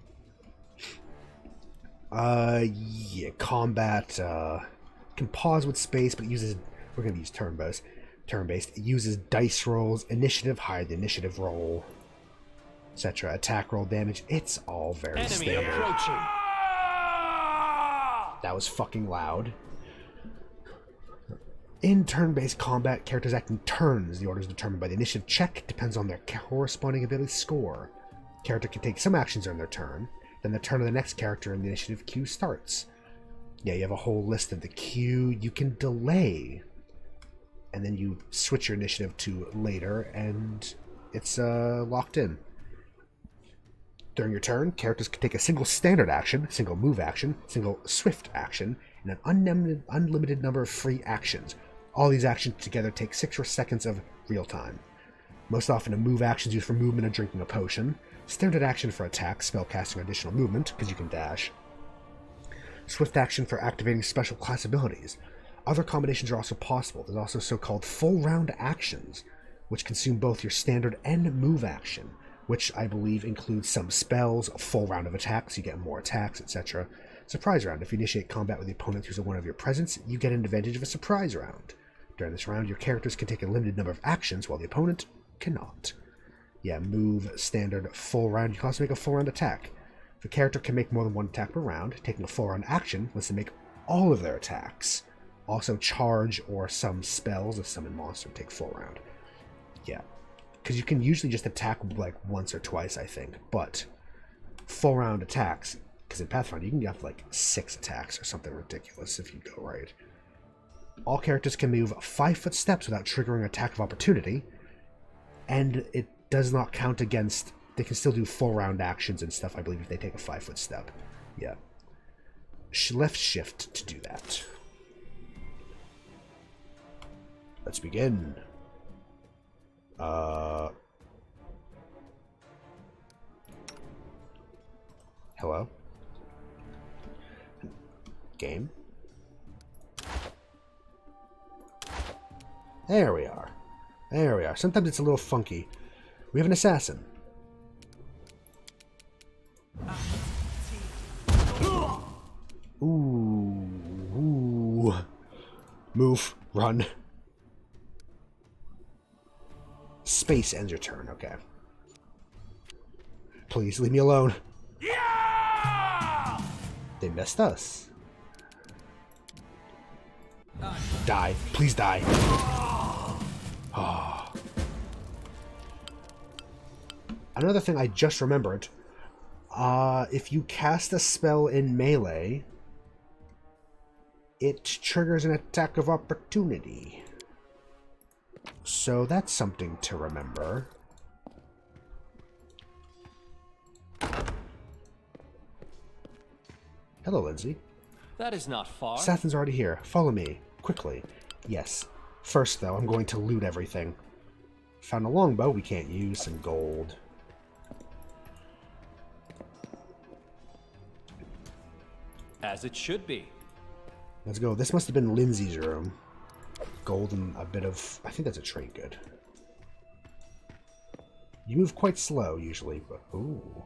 Yeah, combat, can pause with space, but it uses... We're gonna use turn-based. It uses dice rolls, initiative, higher the initiative roll, etc. Attack roll damage. It's all very Enemy standard. approaching. That was fucking loud. In turn-based combat, characters act in turns. The order is determined by the initiative check. Depends on their corresponding ability score. Character can take some actions during their turn. Then the turn of the next character in the initiative queue starts. Yeah, you have a whole list of the queue. You can delay. And then you switch your initiative to later, and it's locked in. During your turn, characters can take a single standard action, single move action, single swift action, and an unlimited number of free actions. All these actions together take 6 seconds of real time. Most often a move action is used for movement or drinking a potion. Standard action for attack, spellcasting, or additional movement, because you can dash. Swift action for activating special class abilities. Other combinations are also possible. There's also so-called full round actions, which consume both your standard and move action, which I believe includes some spells, a full round of attacks, you get more attacks, etc. Surprise round. If you initiate combat with the opponent using one of your presents, you get an advantage of a surprise round. During this round, your characters can take a limited number of actions, while the opponent cannot. Yeah, move, standard, full round. You can also make a full round attack. If a character can make more than one attack per round, taking a full round action lets them make all of their attacks. Also charge or some spells of summon monster take full round. Yeah. Because you can usually just attack like once or twice, I think. But full round attacks, because in Pathfinder you can get like 6 attacks or something ridiculous if you go right. All characters can move 5-foot steps without triggering attack of opportunity. And it does not count against... They can still do full round actions and stuff, I believe, if they take a 5-foot step. Yeah. Left shift to do that. Let's begin. Hello? Game? There we are. There we are. Sometimes it's a little funky. We have an assassin. Ooh. Ooh. Move. Run. Space ends your turn. Okay. Please leave me alone. Yeah! They missed us. Die. Please die. Oh. Another thing I just remembered. If you cast a spell in melee, it triggers an attack of opportunity. So that's something to remember. Hello, Lindsay. That is not far. Sathan's already here. Follow me. Quickly. Yes. First, though, I'm going to loot everything. Found a longbow we can't use. Some gold. As it should be. Let's go. This must have been Lindsay's room. Gold and a bit of... I think that's a trait good. You move quite slow, usually, but... Ooh.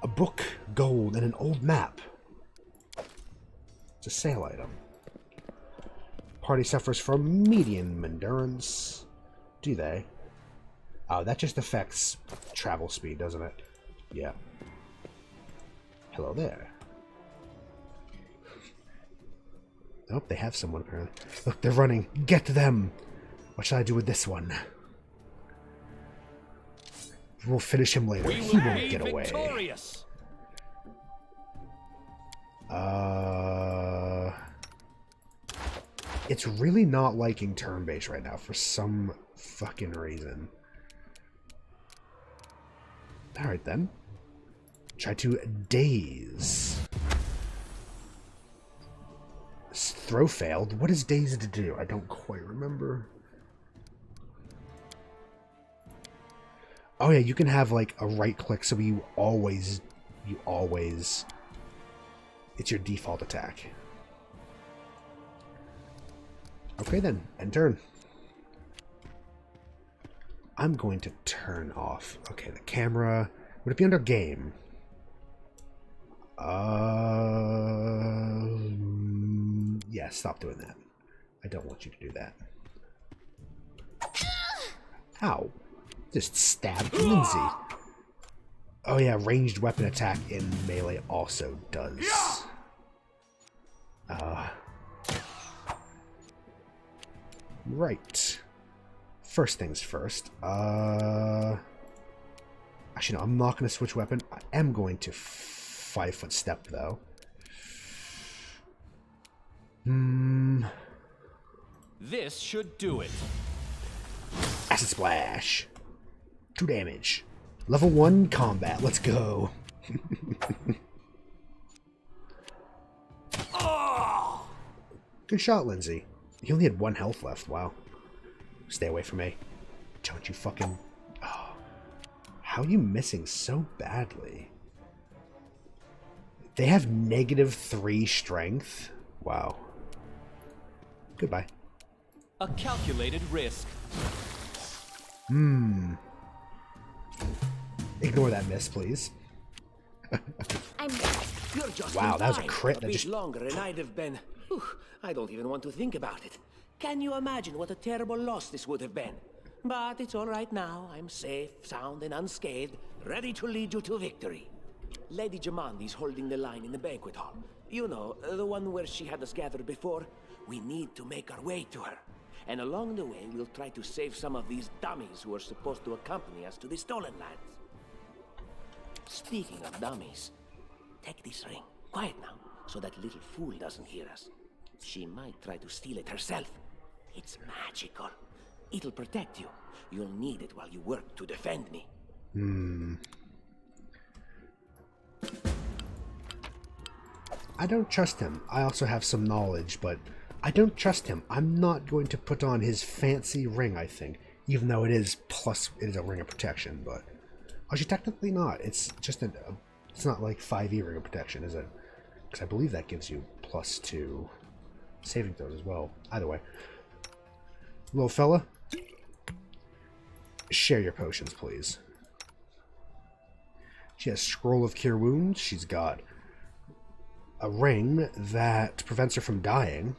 A book, gold, and an old map. It's a sale item. Party suffers from medium endurance. Do they? Oh, that just affects travel speed, doesn't it? Yeah. Hello there. Oh, they have someone apparently. Look, they're running. Get them! What should I do with this one? We'll finish him later. He won't get away. Victorious. It's really not liking turn-based right now for some fucking reason. Alright then. Try to daze. Throw failed. What is daze to do? I don't quite remember. Oh yeah, you can have like a right click so you always it's your default attack. Okay then, end turn. I'm going to turn off. Okay, the camera. Would it be under game? Yeah, stop doing that. I don't want you to do that. Ow. Just stabbed Lindsay. Oh yeah, ranged weapon attack in melee also does. Right. First things first. Actually, no, I'm not going to switch weapon. I am going to 5-foot step, though. This should do it. Acid Splash. 2 damage. Level 1 combat. Let's go. Good shot, Lindsay. He only had 1 health left. Wow. Stay away from me. Don't you fucking... Oh. How are you missing so badly? They have -3 strength. Wow. Goodbye. A calculated risk. Ignore that miss, please. You're just wow, that was a crit. A That bit just... longer and I'd have been... Whew, I don't even want to think about it. Can you imagine what a terrible loss this would have been? But it's all right now. I'm safe, sound, and unscathed, ready to lead you to victory. Lady Jamandi's holding the line in the banquet hall. You know, the one where she had us gathered before. We need to make our way to her. And along the way, we'll try to save some of these dummies who are supposed to accompany us to the Stolen Lands. Speaking of dummies, take this ring. Quiet now, so that little fool doesn't hear us. She might try to steal it herself. It's magical. It'll protect you. You'll need it while you work to defend me. I don't trust him. I also have some knowledge, but I don't trust him. I'm not going to put on his fancy ring, I think. Even though it is a ring of protection, but... Actually, technically not. It's just a It's not like 5e ring of protection, is it? Because I believe that gives you +2 saving throws as well. Either way. Little fella, share your potions, please. She has Scroll of Cure Wounds. She's got a ring that prevents her from dying.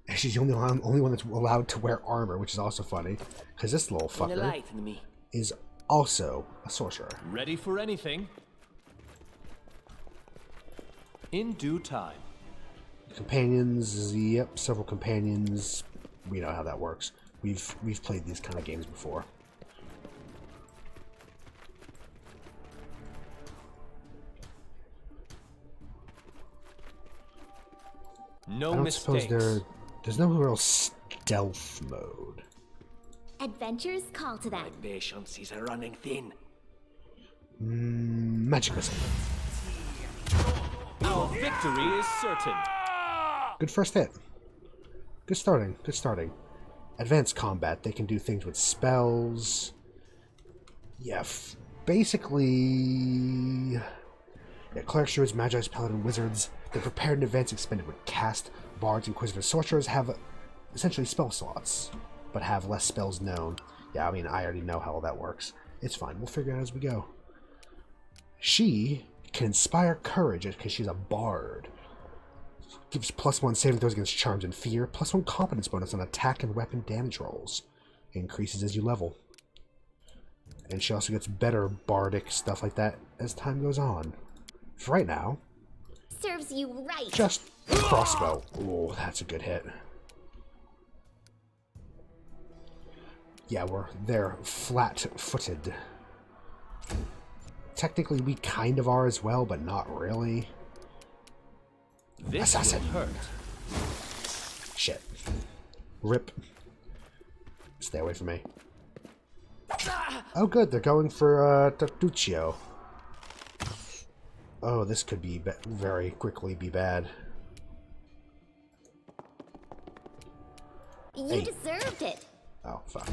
And she's the only one that's allowed to wear armor, which is also funny. Because this little fucker is also a sorcerer. Ready for anything? In due time. Companions, yep, several companions. We know how that works. We've played these kind of games before. No I don't mistakes. suppose there's no real stealth mode. Adventures call to them. My patience is running thin. Magic missile. Our victory is certain. Good first hit. Good starting. Good starting. Advanced combat. They can do things with spells. Yeah, basically... Yeah, clerics, druids, magi's, paladin, wizards. They're prepared in advance, expended with cast. Bards, inquisitive sorcerers have essentially spell slots, but have less spells known. Yeah, I mean, I already know how all that works. It's fine. We'll figure it out as we go. She can inspire courage because she's a bard. Gives +1 saving throws against charms and fear, +1 competence bonus on attack and weapon damage rolls. It increases as you level. And she also gets better bardic stuff like that as time goes on. For right now, serves you right. Just crossbow. Oh, that's a good hit. Yeah, they're flat-footed. Technically, we kind of are as well, but not really. This Assassin. will hurt. Shit. Rip. Stay away from me. Oh, good. They're going for Tartuccio. Oh, this could be very quickly be bad. You deserved it. Oh, fuck.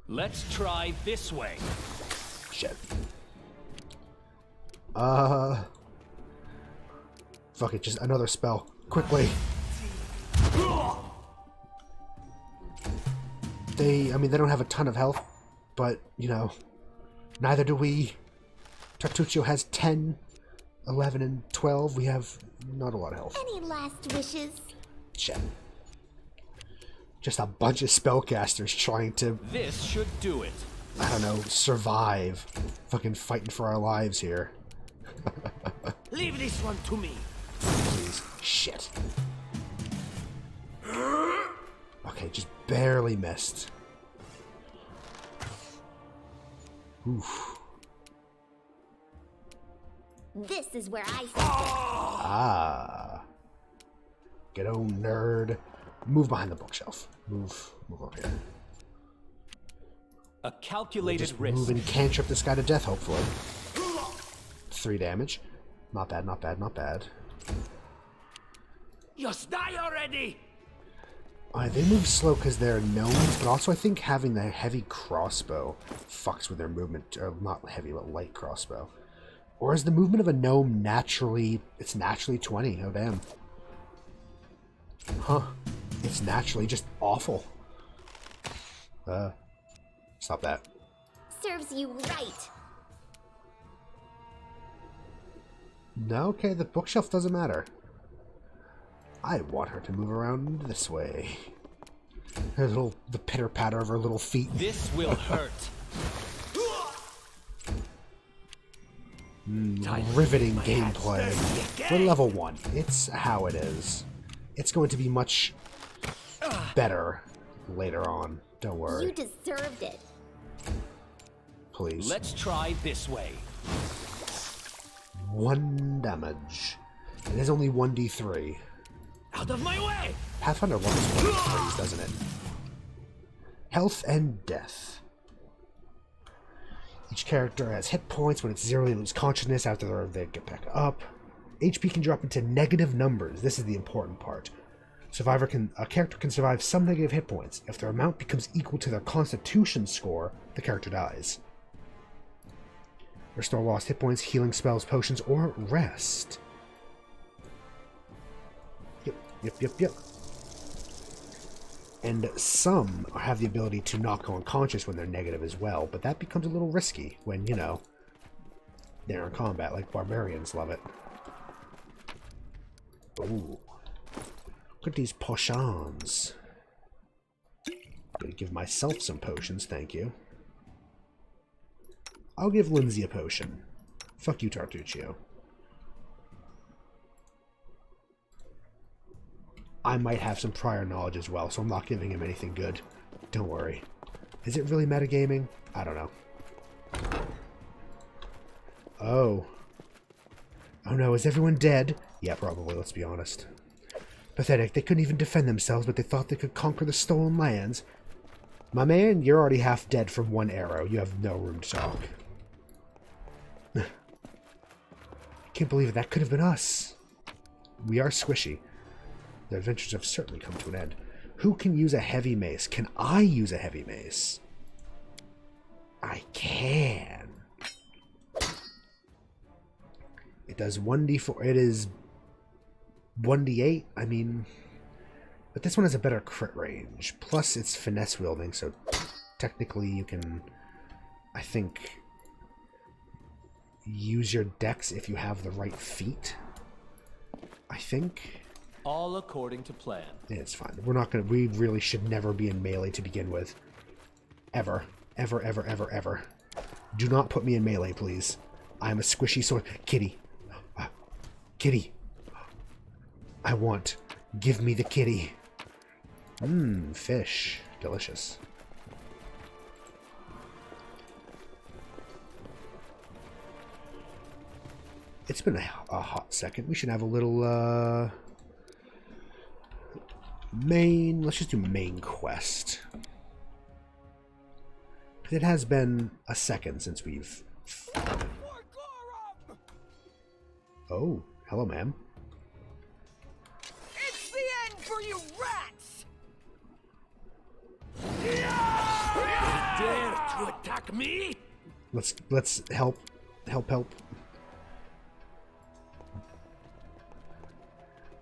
Let's try this way. Shit. Fuck it, just another spell. Quickly. They don't have a ton of health, but, you know, neither do we. Tartuccio has 10, 11, and 12. We have not a lot of health. Any last wishes? Shit. Just a bunch of spellcasters trying to... This should do it. I don't know, survive. Fucking fighting for our lives here. Leave this one to me. Please. Shit. Okay, just barely missed. Oof. This is where I stand. Ah. Get on, nerd. Move behind the bookshelf. Move up here. A calculated just risk. Move and cantrip this guy to death, hopefully. 3 damage. Not bad, not bad, not bad. Just die already! They move slow because they're gnomes, but also I think having the heavy crossbow fucks with their movement. Or not heavy, but light crossbow. Or is the movement of a gnome naturally... It's naturally 20. Oh, damn. Huh. It's naturally just awful. Stop that. Serves you right. No, okay, the bookshelf doesn't matter. I want her to move around this way. The pitter-patter of her little feet. This will hurt. Riveting gameplay. For level 1. It's how it is. It's going to be much better later on. Don't worry. You deserved it. Please. Let's try this way. 1 damage. It is only 1d3. Out of my way! Pathfinder loves 1d3s, doesn't it? Health and death. Each character has hit points. When it's 0, they lose consciousness. After they get back up. HP can drop into negative numbers. This is the important part. A character can survive some negative hit points. If their amount becomes equal to their Constitution score, the character dies. Restore lost hit points, healing spells, potions, or rest. Yep. And some have the ability to not go unconscious when they're negative as well, but that becomes a little risky when, you know, they're in combat, like barbarians love it. Ooh. Look at these potions. Gonna give myself some potions, thank you. I'll give Lindsay a potion. Fuck you, Tartuccio. I might have some prior knowledge as well, so I'm not giving him anything good. Don't worry. Is it really metagaming? I don't know. Oh. Oh no, is everyone dead? Yeah, probably, let's be honest. Pathetic, they couldn't even defend themselves, but they thought they could conquer the stolen lands. My man, you're already half dead from one arrow. You have no room to talk. I can't believe it. That could have been us. We are squishy. Their adventures have certainly come to an end. Who can use a heavy mace? Can I use a heavy mace? I can. It does 1d4. It is 1d8. I mean, but this one has a better crit range. Plus, it's finesse wielding, so technically you can, I think, use your dex if you have the right feat. I think. All according to plan. Yeah, it's fine. We're not gonna. We really should never be in melee to begin with. Ever. Ever, ever, ever, ever. Do not put me in melee, please. I am a squishy sword. Kitty. Kitty. I want. Give me the kitty. Mmm, fish. Delicious. It's been a hot second. We should have a little, main... Let's just do main quest. It has been a second since we've... Oh, hello, ma'am. It's the end for you rats! You dare to attack me? Let's help.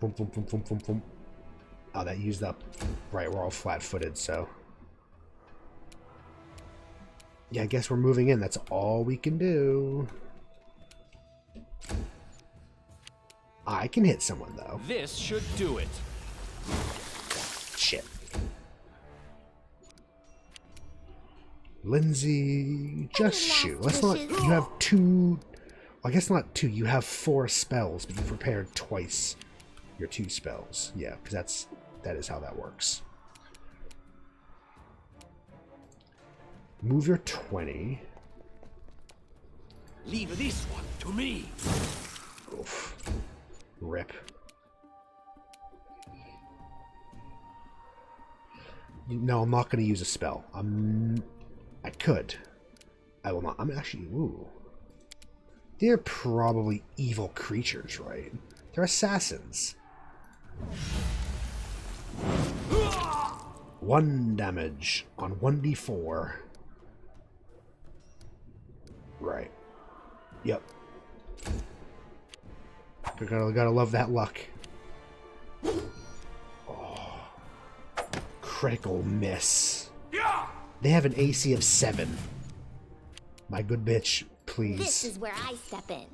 Boom, boom, boom, boom, boom, boom. Oh, that used up. Right, we're all flat-footed, so... Yeah, I guess we're moving in. That's all we can do. I can hit someone, though. This should do it. Shit. Lindsay, just shoot. Let's not... You have 2... Well, I guess not 2. You have 4 spells, but you prepared twice your 2 spells. Yeah, because that is how that works. Move your 20. Leave this one to me. Oof. Rip. No, I'm not going to use a spell. I could. I will not. I'm actually... Ooh. They're probably evil creatures, right? They're assassins. 1 damage on 1d4. Right. Yep. Gotta love that luck. Oh. Critical miss. They have an AC of 7. My good bitch, please. This is where I step in.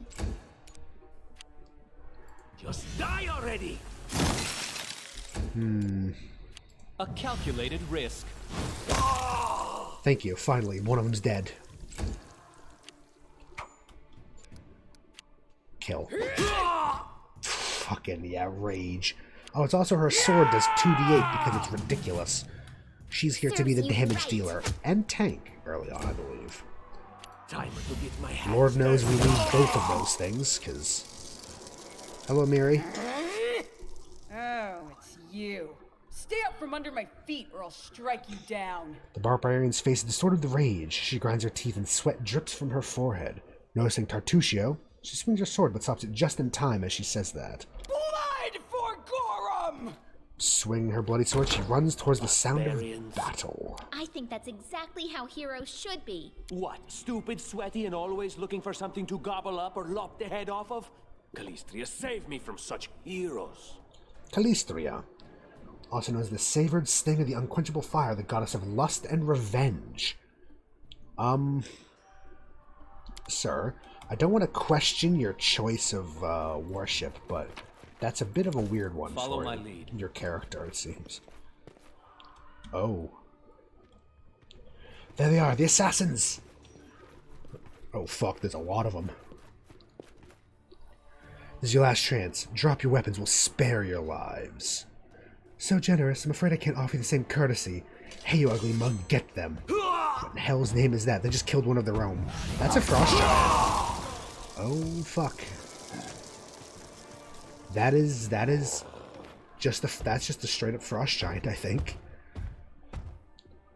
Just die already. A calculated risk. Thank you. Finally, one of them's dead. Kill. Fucking, yeah, rage. Oh, it's also her sword does 2d8 because it's ridiculous. She's here to be the damage dealer and tank early on, I believe. Time to get my hands Lord knows we dirty. need both of those things, because... Hello, Miri. Oh, it's you. Stay up from under my feet or I'll strike you down. The barbarian's face distorted with rage. She grinds her teeth and sweat drips from her forehead. Noticing Tartuccio, she swings her sword but stops it just in time as she says that. Blood for Gorum! Swinging her bloody sword, she runs towards the sound of battle. I think that's exactly how heroes should be. What? Stupid, sweaty, and always looking for something to gobble up or lop the head off of? Calistria, save me from such heroes. Calistria, also known as the savored sting of the unquenchable fire, the goddess of lust and revenge. Sir, I don't want to question your choice of worship, but that's a bit of a weird one. Follow for my lead. Your character, it seems. Oh. There they are, the assassins! Oh fuck, there's a lot of them. This is your last chance. Drop your weapons, we'll spare your lives. So generous, I'm afraid I can't offer you the same courtesy. Hey, you ugly mug, get them. What in hell's name is that? They just killed one of their own. That's a frost giant. Oh, fuck. That's just a straight up frost giant, I think.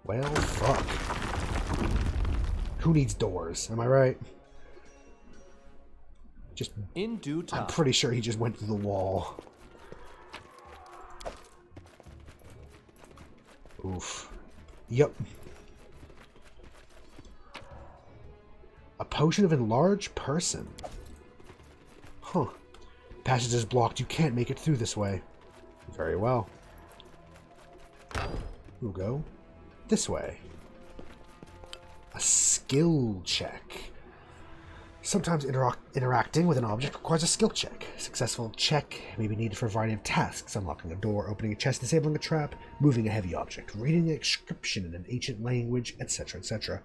Well, fuck. Who needs doors? Am I right? Just in due time. I'm pretty sure he just went through the wall. Oof. Yep. A potion of enlarged person. Huh. Passage is blocked. You can't make it through this way. Very well. We'll go this way. A skill check. Sometimes interacting with an object requires a skill check. A successful check may be needed for a variety of tasks: unlocking a door, opening a chest, disabling a trap, moving a heavy object, reading an inscription in an ancient language, etc., etc.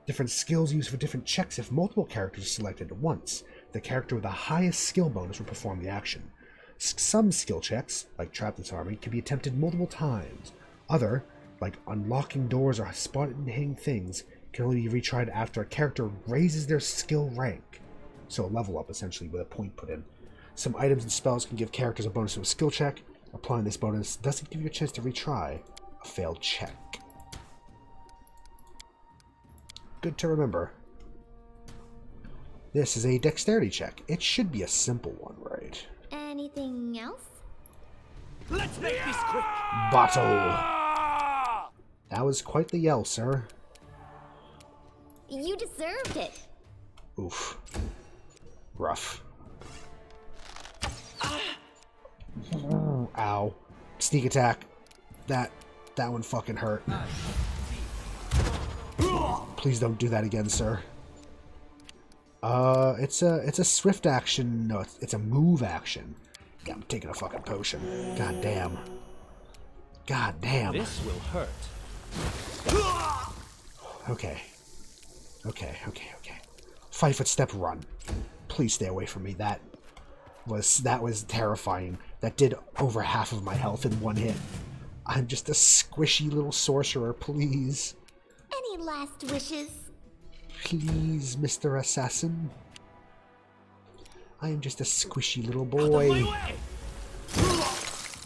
Different skills used for different checks. If multiple characters are selected at once, the character with the highest skill bonus will perform the action. Some skill checks, like trap disarming, can be attempted multiple times. Other, like unlocking doors or spotting hidden things, can only be retried after a character raises their skill rank. So a level up, essentially, with a point put in. Some items and spells can give characters a bonus to a skill check. Applying this bonus doesn't give you a chance to retry a failed check. Good to remember. This is a dexterity check. It should be a simple one, right? Anything else? Let's make this quick! Battle! That was quite the yell, sir. You deserved it. Oof. Rough. Ow. Sneak attack. That one fucking hurt. Please don't do that again, sir. It's a swift action. No, it's a move action. Yeah, I'm taking a fucking potion. God damn. God damn. This will hurt. Okay. Okay. 5 foot step run. Please stay away from me. That was terrifying. That did over half of my health in one hit. I'm just a squishy little sorcerer, please. Any last wishes? Please, Mr. Assassin. I am just a squishy little boy.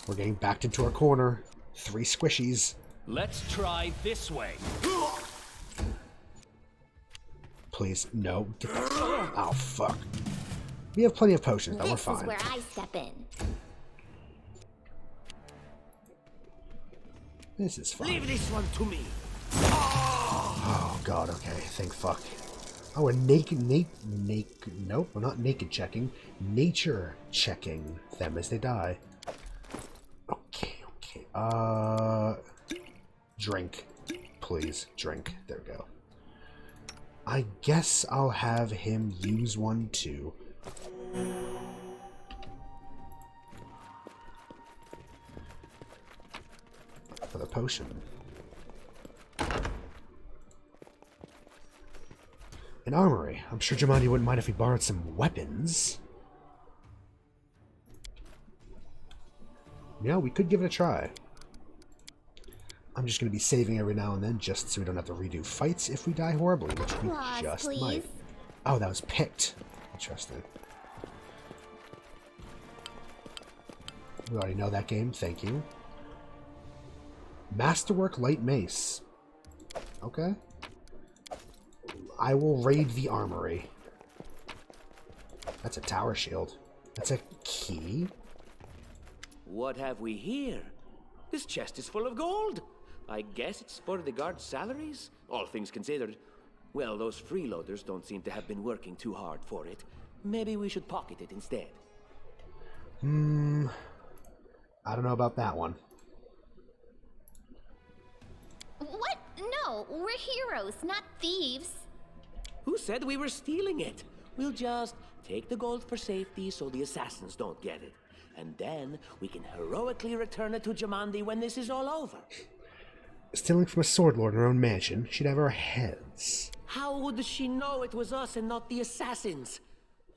We're getting backed into our corner. 3 squishies. Let's try this way. Please, no. Oh, fuck. We have plenty of potions, but we're fine. This is where I step in. This is fine. Leave this one to me. Oh, God, okay. Thank fuck. Oh, and nope, we're not naked checking. Nature checking them as they die. Okay. Drink. Please, drink. There we go. I guess I'll have him use one too. For the potion. An armory. I'm sure Jumanji wouldn't mind if we borrowed some weapons. Yeah, we could give it a try. I'm just going to be saving every now and then just so we don't have to redo fights if we die horribly, which we just might. Oh, that was picked. Interesting. We already know that game. Thank you. Masterwork Light Mace. Okay. I will raid the armory. That's a tower shield. That's a key. What have we here? This chest is full of gold. I guess it's for the guards' salaries, all things considered. Well, those freeloaders don't seem to have been working too hard for it. Maybe we should pocket it instead. I don't know about that one. What? No, we're heroes, not thieves. Who said we were stealing it? We'll just take the gold for safety so the assassins don't get it. And then we can heroically return it to Jamandi when this is all over. Stealing from a sword lord in her own mansion, she'd have our heads. How would she know it was us and not the assassins?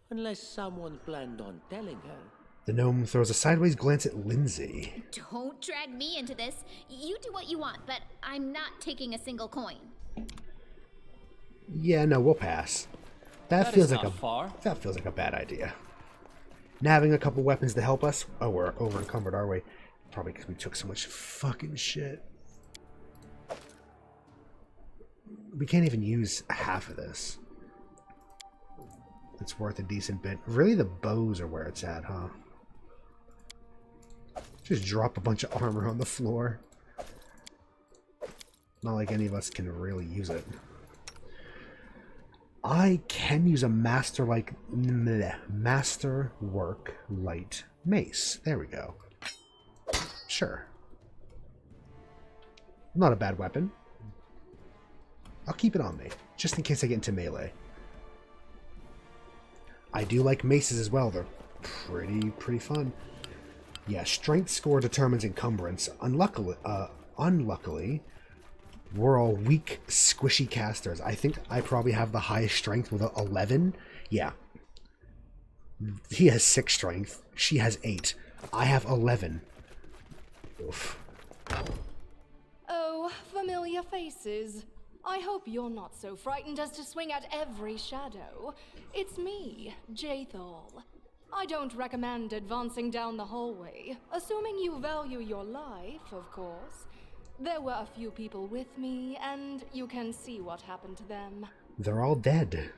Unless someone planned on telling her. The gnome throws a sideways glance at Lindsay. Don't drag me into this. You do what you want, but I'm not taking a single coin. Yeah, no, we'll pass. That feels like a bad idea. And having a couple weapons to help us. Oh, we're over encumbered, are we? Probably because we took so much fucking shit. We can't even use half of this. It's worth a decent bit. Really, the bows are where it's at, huh? Just drop a bunch of armor on the floor. Not like any of us can really use it. I can use a masterwork light mace. There we go. Sure. Not a bad weapon. I'll keep it on me, just in case I get into melee. I do like maces as well. They're pretty fun. Yeah, strength score determines encumbrance. Unluckily, we're all weak, squishy casters. I think I probably have the highest strength with 11. Yeah. He has 6 strength. She has 8. I have 11. Oof. Oh, familiar faces. I hope you're not so frightened as to swing at every shadow. It's me, Jaethal. I don't recommend advancing down the hallway, assuming you value your life, of course. There were a few people with me, and you can see what happened to them. They're all dead.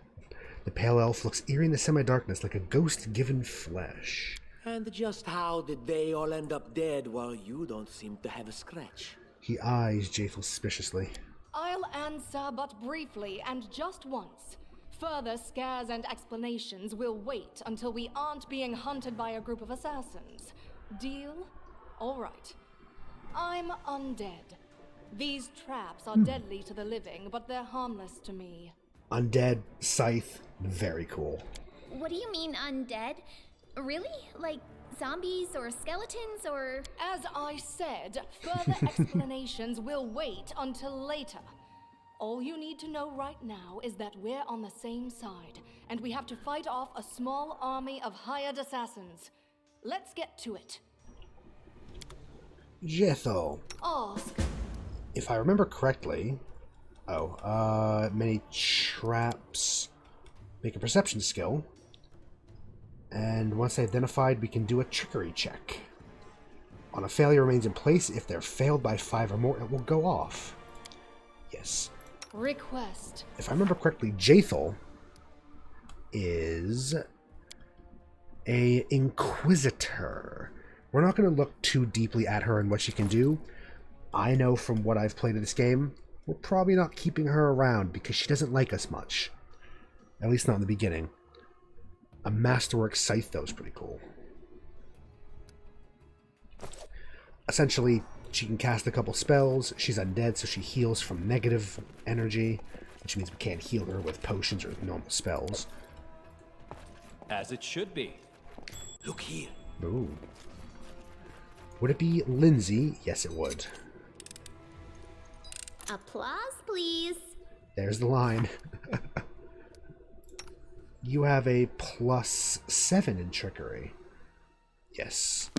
The pale elf looks eerie in the semi-darkness, like a ghost given flesh. And just how did they all end up dead while you don't seem to have a scratch? He eyes Jaethal suspiciously. I'll answer but briefly and just once. Further scares and explanations will wait until we aren't being hunted by a group of assassins. Deal? All right. I'm undead. These traps are deadly to the living, but they're harmless to me. Undead, scythe, very cool. What do you mean undead? Really? Like zombies or skeletons or... As I said, further explanations will wait until later. All you need to know right now is that we're on the same side, and we have to fight off a small army of hired assassins. Let's get to it. Jaethal. Ask. If I remember correctly... many traps. Make a perception skill. And once identified, we can do a trickery check. On a failure remains in place. If they're failed by 5 or more, it will go off. Yes. Request. If I remember correctly, Jaethal is a Inquisitor. We're not going to look too deeply at her and what she can do. I know from what I've played of this game, we're probably not keeping her around because she doesn't like us much. At least not in the beginning. A Masterwork Scythe, though, is pretty cool. Essentially, she can cast a couple spells. She's undead, so she heals from negative energy, which means we can't heal her with potions or normal spells. As it should be. Look here. Ooh. Would it be Lindsay? Yes, it would. Applause, please. There's the line. You have a +7 in trickery. Yes.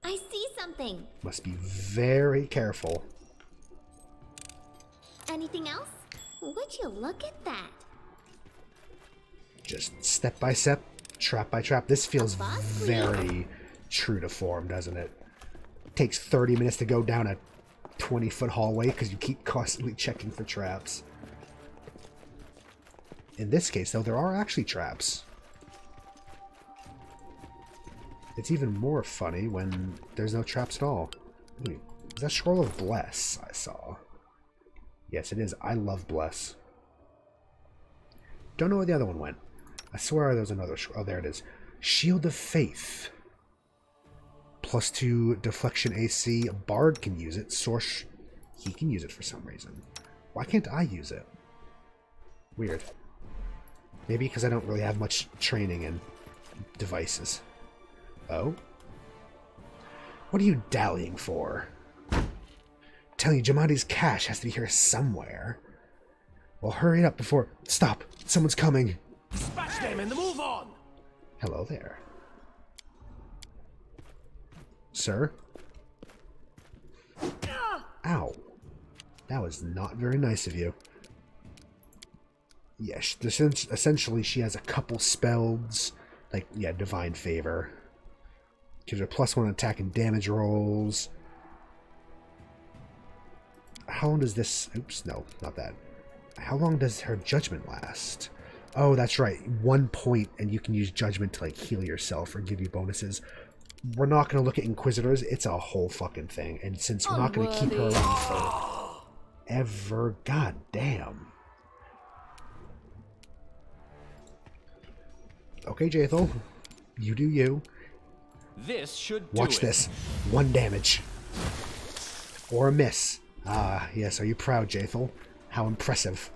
I see something. Must be very careful. Anything else? Would you look at that? Just step by step, trap by trap. This feels very true to form, doesn't it? It takes 30 minutes to go down a 20-foot hallway because you keep constantly checking for traps. In this case, though, there are actually traps. It's even more funny when there's no traps at all. Wait, is that Scroll of Bless I saw? Yes, it is. I love Bless. Don't know where the other one went. I swear there was another... Oh, there it is. Shield of Faith. +2 deflection AC. Bard can use it. Source... He can use it for some reason. Why can't I use it? Weird. Maybe because I don't really have much training in devices. Oh? What are you dallying for? Telling you Jamadi's cache has to be here somewhere. Well, hurry up before... Stop! Someone's coming! Dispatch them and move on! Hello there. Sir? Ow. That was not very nice of you. Yes, essentially she has a couple spells. Like, yeah, Divine Favor. Gives her +1 attack and damage rolls. How long does this... Oops, no, not that. How long does her Judgment last? Oh, that's right. 1 point, and you can use Judgment to, like, heal yourself or give you bonuses. We're not going to look at Inquisitors. It's a whole fucking thing. And since we're not going to keep her around for ever... God damn. Okay, Jaethel. You do you. This should do Watch this. 1 damage. Or a miss. Ah, yes. Are you proud, Jaethel? How impressive.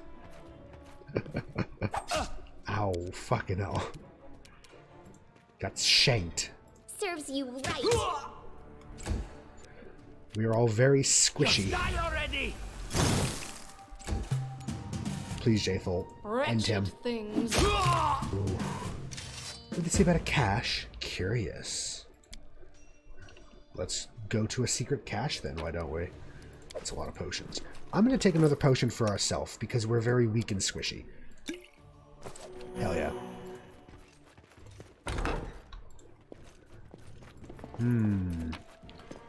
Ow, fucking hell. Got shanked. Serves you right. We are all very squishy. Die already! Please, Jaethel, end him. Things. Ooh. What did they say about a cache? Curious. Let's go to a secret cache then, why don't we? That's a lot of potions. I'm going to take another potion for ourselves because we're very weak and squishy. Hell yeah.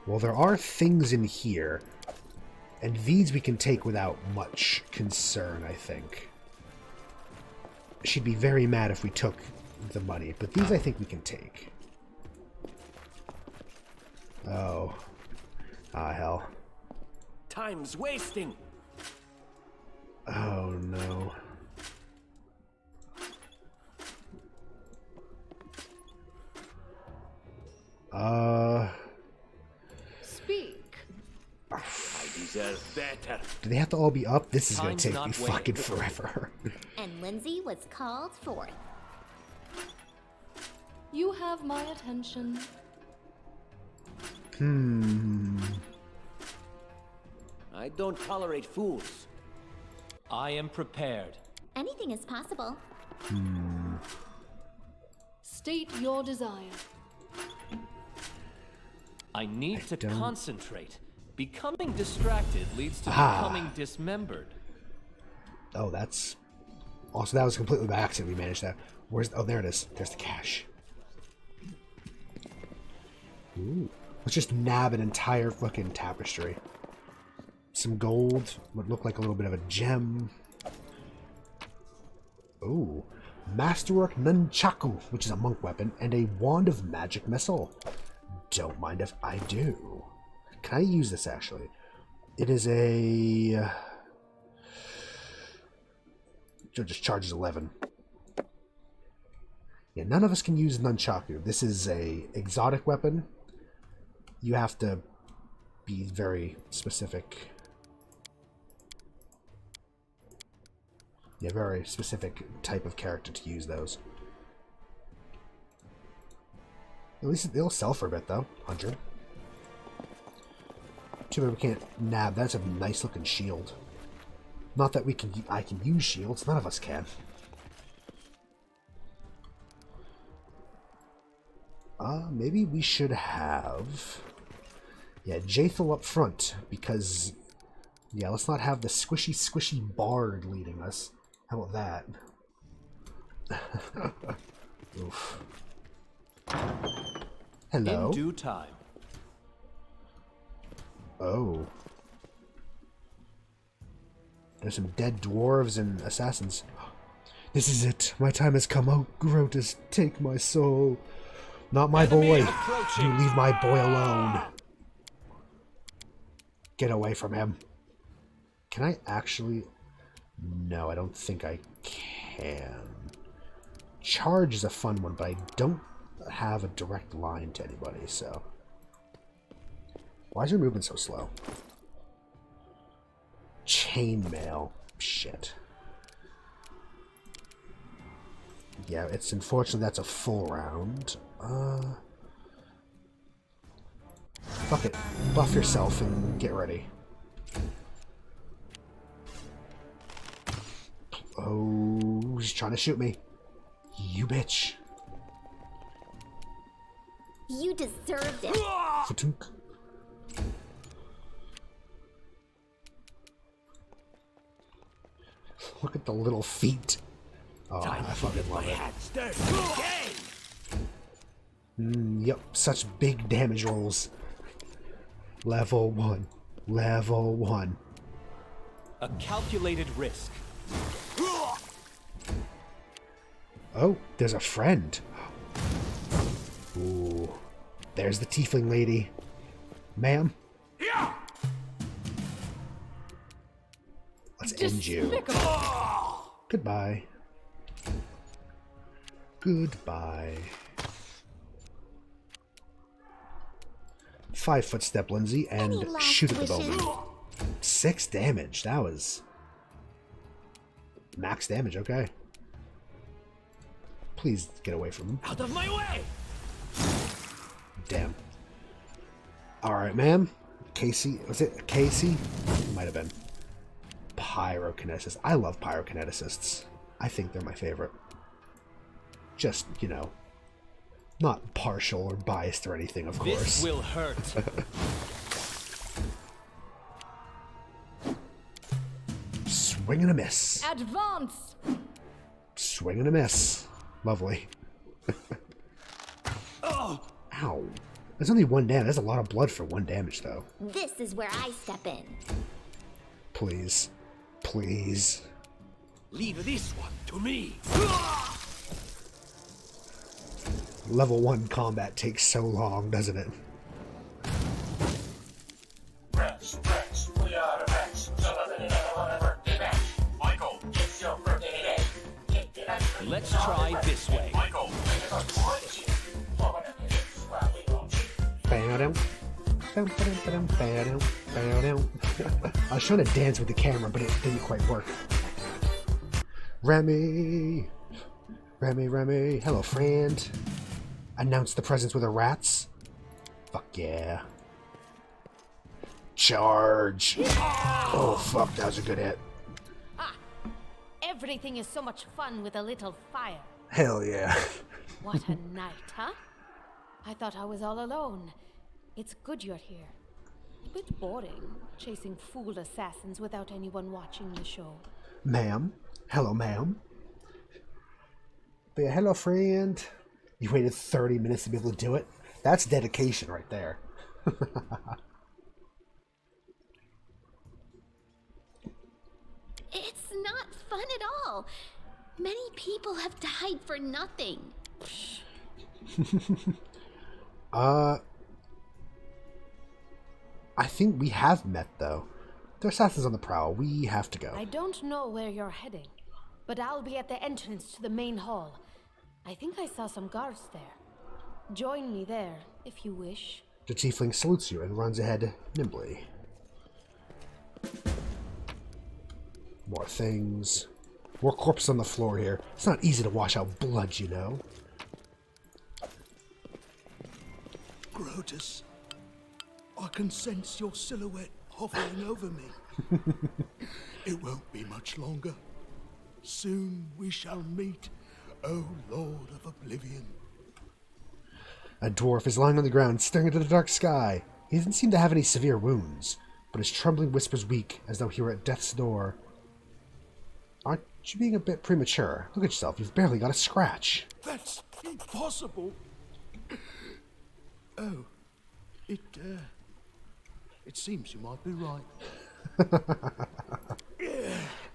Well, there are things in here, and these we can take without much concern, I think. She'd be very mad if we took the money, but these I think we can take. Oh. Ah, hell. Time's wasting. Oh, no. Speak. I deserve better. Do they have to all be up? This is going to take me fucking forever. And Lindsay was called forth. You have my attention. I don't tolerate fools. I am prepared. Anything is possible. State your desire. I need to concentrate. Becoming distracted leads to becoming dismembered. Oh, that's... Also, that was completely by accident we managed that. Where's... Oh, there it is. There's the cache. Ooh. Let's just nab an entire fucking tapestry. Some gold. What looked like a little bit of a gem. Ooh. Masterwork Nunchaku, which is a monk weapon, and a Wand of Magic Missile. Don't mind if I do. Can I use this, actually? It is a... It just charges 11. Yeah, none of us can use Nunchaku. This is a exotic weapon. You have to be very specific. Yeah, very specific type of character to use those. At least they'll sell for a bit, though. 100. Too bad we can't nab. That's a nice looking shield. Not that we can. I can use shields. None of us can. Maybe we should have... Yeah, Jaethel up front, because... Yeah, let's not have the squishy bard leading us. How about that? Oof. Hello? In due time. Oh. There's some dead dwarves and assassins. This is it. My time has come. Oh, Grotus, take my soul. Not my boy. You leave my boy alone. Get away from him. Can I actually... No, I don't think I can. Charge is a fun one, but I don't have a direct line to anybody, so... Why is your movement so slow? Chainmail. Shit. Yeah, it's unfortunate that's a full round. Fuck it. Buff yourself and get ready. Oh, he's trying to shoot me. You bitch. You deserved it. Fatunk. Look at the little feet. Oh, I fucking love it. Yep, such big damage rolls. Level 1. Level 1. A calculated risk. Oh, there's a friend. Ooh. There's the tiefling lady. Ma'am? Let's end you. Goodbye. Goodbye. 5 footstep, Lindsay, and shoot at the bowman. 6 damage. That was max damage. Okay. Please get away from him. Out of my way! Damn. Alright, ma'am. Casey. Was it Casey? Might have been. Pyrokineticist. I love pyrokineticists. I think they're my favorite. Just, you know, not partial or biased or anything, of course. This will hurt. Swing and a miss. Advance! Swing and a miss. Lovely. Oh! Ow. There's only 1 damage. That's a lot of blood for 1 damage, though. This is where I step in. Please. Please. Leave this one to me. Level 1 combat takes so long, doesn't it? Rex, we are Rex. Michael, it's your birthday today. Let's try this way. Michael, I was trying to dance with the camera, but it didn't quite work. Remy! Remy! Hello, friend. Announce the presence with the rats? Fuck yeah. Charge! Oh, fuck, that was a good hit. Ah, everything is so much fun with a little fire. Hell yeah. What a night, huh? I thought I was all alone. It's good you're here. A bit boring, chasing fool assassins without anyone watching the show. Ma'am? Hello, ma'am? But yeah, hello, friend. You waited 30 minutes to be able to do it? That's dedication right there. It's not fun at all. Many people have died for nothing. I think we have met, though. There are assassins on the prowl. We have to go. I don't know where you're heading, but I'll be at the entrance to the main hall. I think I saw some guards there. Join me there, if you wish. The tiefling salutes you and runs ahead nimbly. More things. More corpses on the floor here. It's not easy to wash out blood, you know. Grotus, I can sense your silhouette hovering over me. It won't be much longer. Soon we shall meet, O Lord of Oblivion. A dwarf is lying on the ground, staring into the dark sky. He doesn't seem to have any severe wounds, but his trembling whispers weak, as though he were at death's door. Aren't you being a bit premature? Look at yourself, you've barely got a scratch. That's impossible. Oh, it seems you might be right.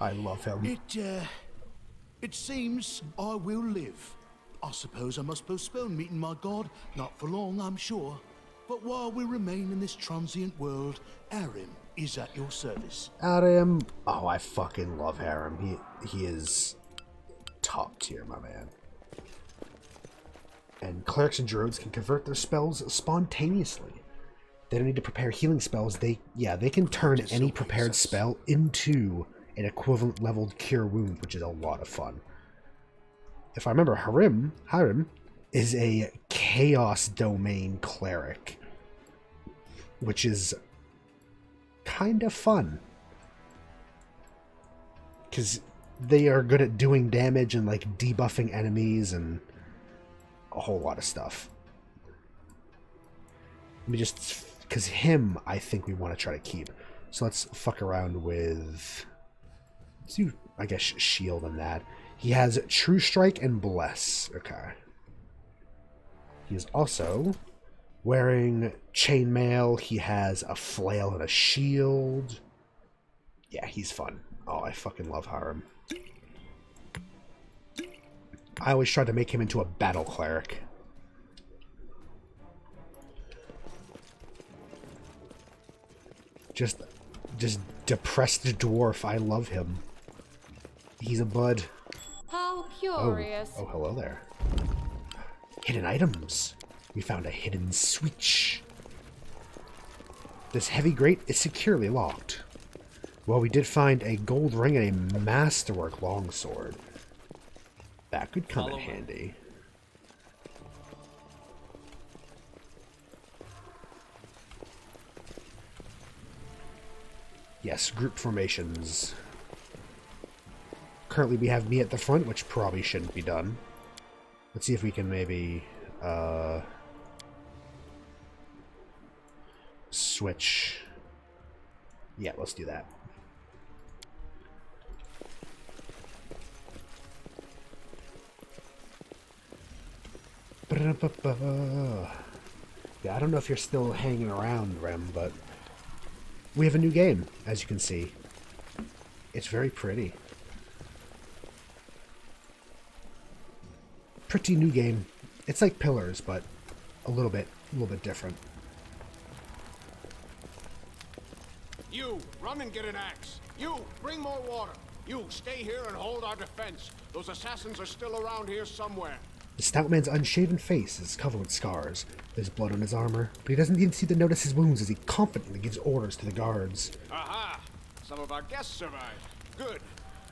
I love him. It seems I will live. I suppose I must postpone meeting my god. Not for long, I'm sure. But while we remain in this transient world, Arim is at your service. Arim? Oh, I fucking love Arim. He is top tier, my man. And clerics and druids can convert their spells spontaneously. They don't need to prepare healing spells. They can turn any prepared spell into an equivalent leveled cure wound, which is a lot of fun. If I remember, Hiram is a Chaos Domain cleric, which is kind of fun. Because they are good at doing damage and like debuffing enemies and a whole lot of stuff. Let me just... Because him, I think we want to try to keep. So let's fuck around with... Let's do, I guess, shield and that. He has True Strike and Bless. Okay. He is also wearing Chainmail. He has a flail and a shield. Yeah, he's fun. Oh, I fucking love Hiram. I always tried to make him into a battle cleric. Just depressed dwarf. I love him. He's a bud. How curious. Oh, hello there. Hidden items. We found a hidden switch. This heavy grate is securely locked. Well, we did find a gold ring and a masterwork longsword. That could come in handy. Yes, group formations. Currently we have me at the front, which probably shouldn't be done. Let's see if we can maybe switch. Yeah, let's do that. Yeah, I don't know if you're still hanging around, Rem, but we have a new game, as you can see. It's very pretty. Pretty new game. It's like Pillars, but a little bit different. You, run and get an axe. You, bring more water. You, stay here and hold our defense. Those assassins are still around here somewhere. The stout man's unshaven face is covered with scars. There's blood on his armor, but he doesn't even seem to notice his wounds as he confidently gives orders to the guards. Aha! Some of our guests survived. Good.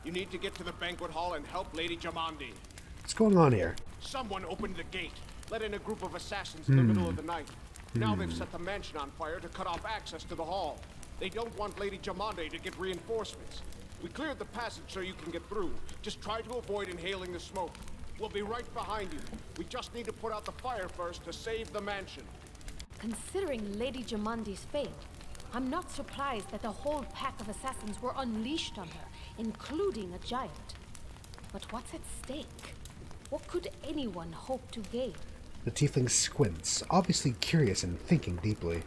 You need to get to the banquet hall and help Lady Jamandi. What's going on here? Someone opened the gate, let in a group of assassins in the middle of the night. Now they've set the mansion on fire to cut off access to the hall. They don't want Lady Jamandi to get reinforcements. We cleared the passage so you can get through. Just try to avoid inhaling the smoke. We'll be right behind you. We just need to put out the fire first to save the mansion. Considering Lady Jamandi's fate, I'm not surprised that the whole pack of assassins were unleashed on her, including a giant. But what's at stake? What could anyone hope to gain? The tiefling squints, obviously curious and thinking deeply.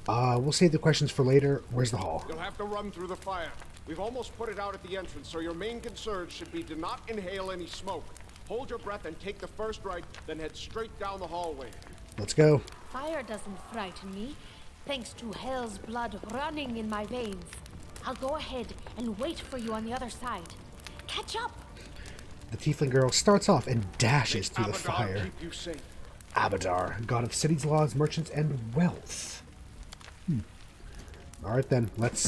We'll save the questions for later. Where's the hall? You'll have to run through the fire. We've almost put it out at the entrance, so your main concern should be to not inhale any smoke. Hold your breath and take the first right, then head straight down the hallway. Let's go. Fire doesn't frighten me, thanks to hell's blood running in my veins. I'll go ahead and wait for you on the other side. Catch up! The tiefling girl starts off and dashes through the Abadar fire. keep you safe. Abadar, god of cities, laws, merchants, and wealth. Alright then, let's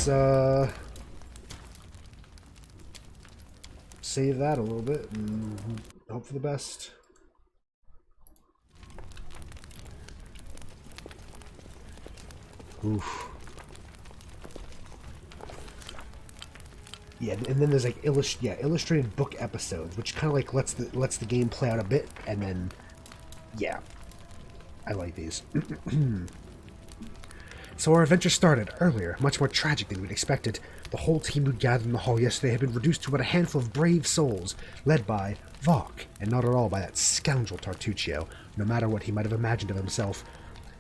save that a little bit and hope for the best. Oof. Yeah, and then there's like illustrated book episodes, which kind of like lets the game play out a bit, and then yeah, I like these. So our adventure started earlier, much more tragic than we'd expected. The whole team who'd gathered in the hall yesterday had been reduced to but a handful of brave souls, led by Vok, and not at all by that scoundrel Tartuccio, no matter what he might have imagined of himself.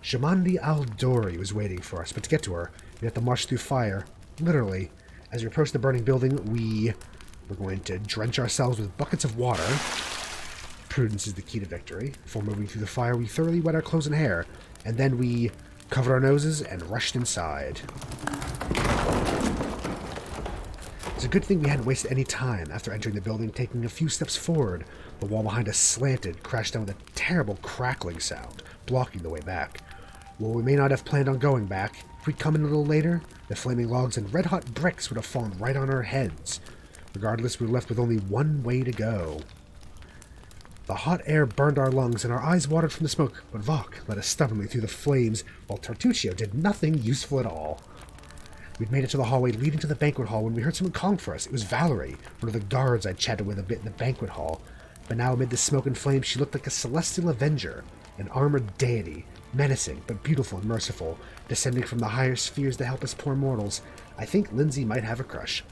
Jamandi Aldori was waiting for us, but to get to her, we had to march through fire, literally. As we approached the burning building, we were going to drench ourselves with buckets of water, Prudence is the key to victory. Before moving through the fire, we thoroughly wet our clothes and hair, and then we covered our noses and rushed inside. It's a good thing we hadn't wasted any time. After entering the building, taking a few steps forward, the wall behind us slanted, crashed down with a terrible crackling sound, blocking the way back. Well, we may not have planned on going back. If we'd come in a little later, the flaming logs and red-hot bricks would have fallen right on our heads. Regardless, we were left with only one way to go. The hot air burned our lungs and our eyes watered from the smoke, but Vok led us stubbornly through the flames, while Tartuccio did nothing useful at all. We'd made it to the hallway leading to the banquet hall when we heard someone calling for us. It was Valerie, one of the guards I'd chatted with a bit in the banquet hall. But now amid the smoke and flames, she looked like a celestial avenger, an armored deity, menacing but beautiful and merciful, descending from the higher spheres to help us poor mortals. I think Lindsay might have a crush.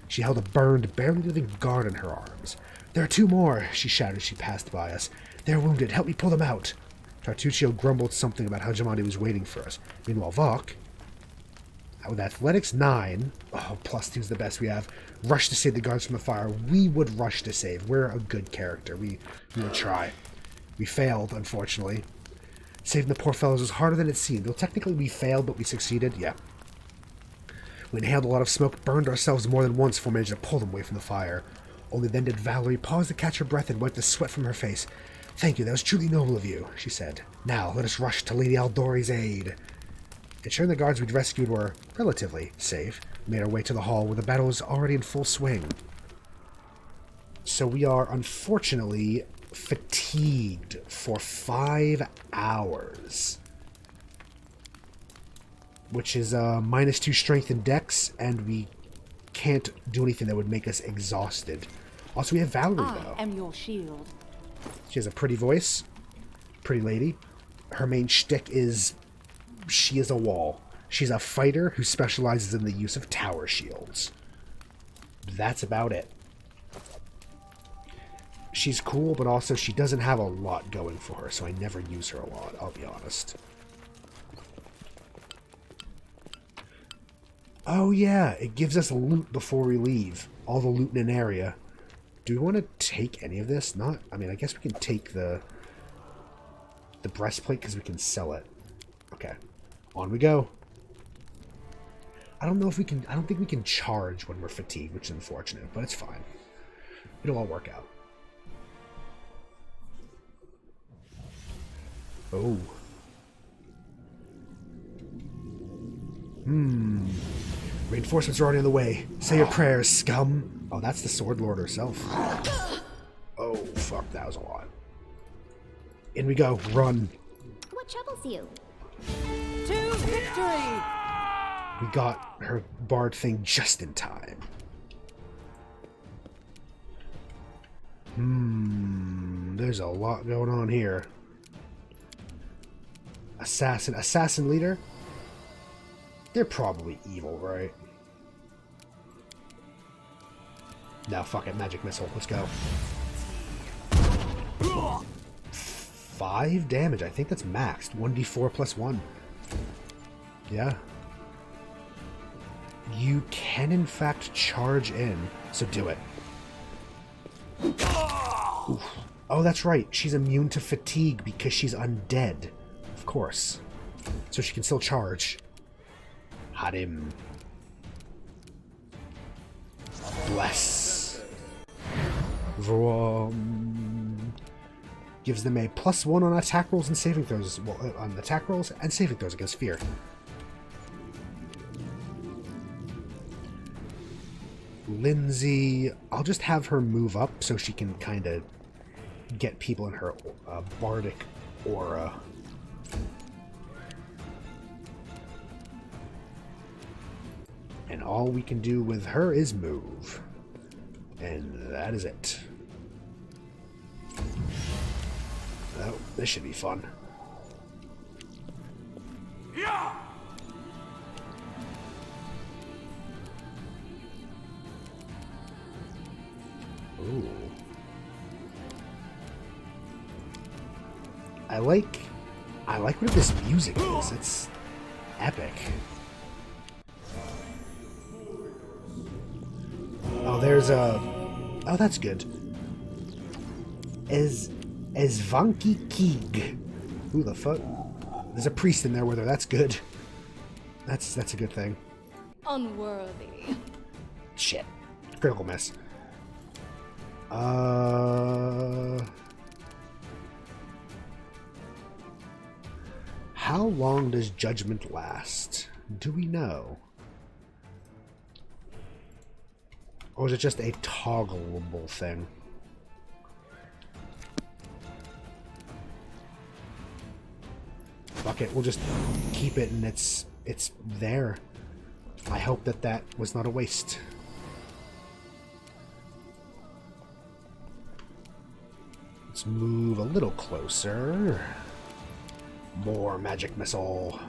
She held a burned, barely living guard in her arms. "There are 2 more, she shouted as she passed by us. "They're wounded. Help me pull them out." Tartuccio grumbled something about how Jamandi was waiting for us. Meanwhile, Vok, with athletics 9, +2's the best we have, rushed to save the guards from the fire. We would rush to save. We're a good character. We would try. We failed, unfortunately. Saving the poor fellows was harder than it seemed. Though technically we failed, but we succeeded, yeah. We inhaled a lot of smoke, burned ourselves more than once before managing to pull them away from the fire. Only then did Valerie pause to catch her breath and wipe the sweat from her face. "Thank you, that was truly noble of you," she said. "Now, let us rush to Lady Aldori's aid." Ensuring the guards we'd rescued were relatively safe, we made our way to the hall where the battle was already in full swing. So we are, unfortunately, fatigued for 5 hours. Which is -2 strength and dex, and we can't do anything that would make us exhausted. Also, we have Valerie, though. I am your shield. She has a pretty voice. Pretty lady. Her main shtick is she is a wall. She's a fighter who specializes in the use of tower shields. That's about it. She's cool, but also she doesn't have a lot going for her, so I never use her a lot, I'll be honest. Oh yeah, it gives us loot before we leave. All the loot in an area. Do we want to take any of this? Not, I mean, I guess we can take the breastplate because we can sell it. Okay. On we go. I don't know if we can, I don't think we can charge when we're fatigued, which is unfortunate, but it's fine. It'll all work out. Oh. Reinforcements are already on the way. Say your prayers, scum. Oh, that's the Sword Lord herself. Oh, fuck, that was a lot. In we go. Run. What troubles you? To victory! We got her bard thing just in time. There's a lot going on here. Assassin leader? They're probably evil, right? No, fuck it, magic missile. Let's go. 5 damage. I think that's maxed. 1d4 plus 1. Yeah. You can, in fact, charge in. So do it. Oof. Oh, that's right. She's immune to fatigue because she's undead. Of course. So she can still charge. Had him. Bless. Vroom. Gives them a +1 on attack rolls and saving throws. Well, on attack rolls and saving throws against fear. Lindsay, I'll just have her move up so she can kind of get people in her bardic aura. And all we can do with her is move. And that is it. Oh, this should be fun. Yeah! Ooh. I like what this music is. It's epic. Oh, there's a... Oh, that's good. Esvanki Keeg. Who the fuck? There's a priest in there with her. That's good. That's a good thing. Unworthy. Shit. Critical miss. How long does judgment last? Do we know? Or is it just a toggleable thing? Fuck it, we'll just keep it and it's there. I hope that was not a waste. Let's move a little closer. More magic missile.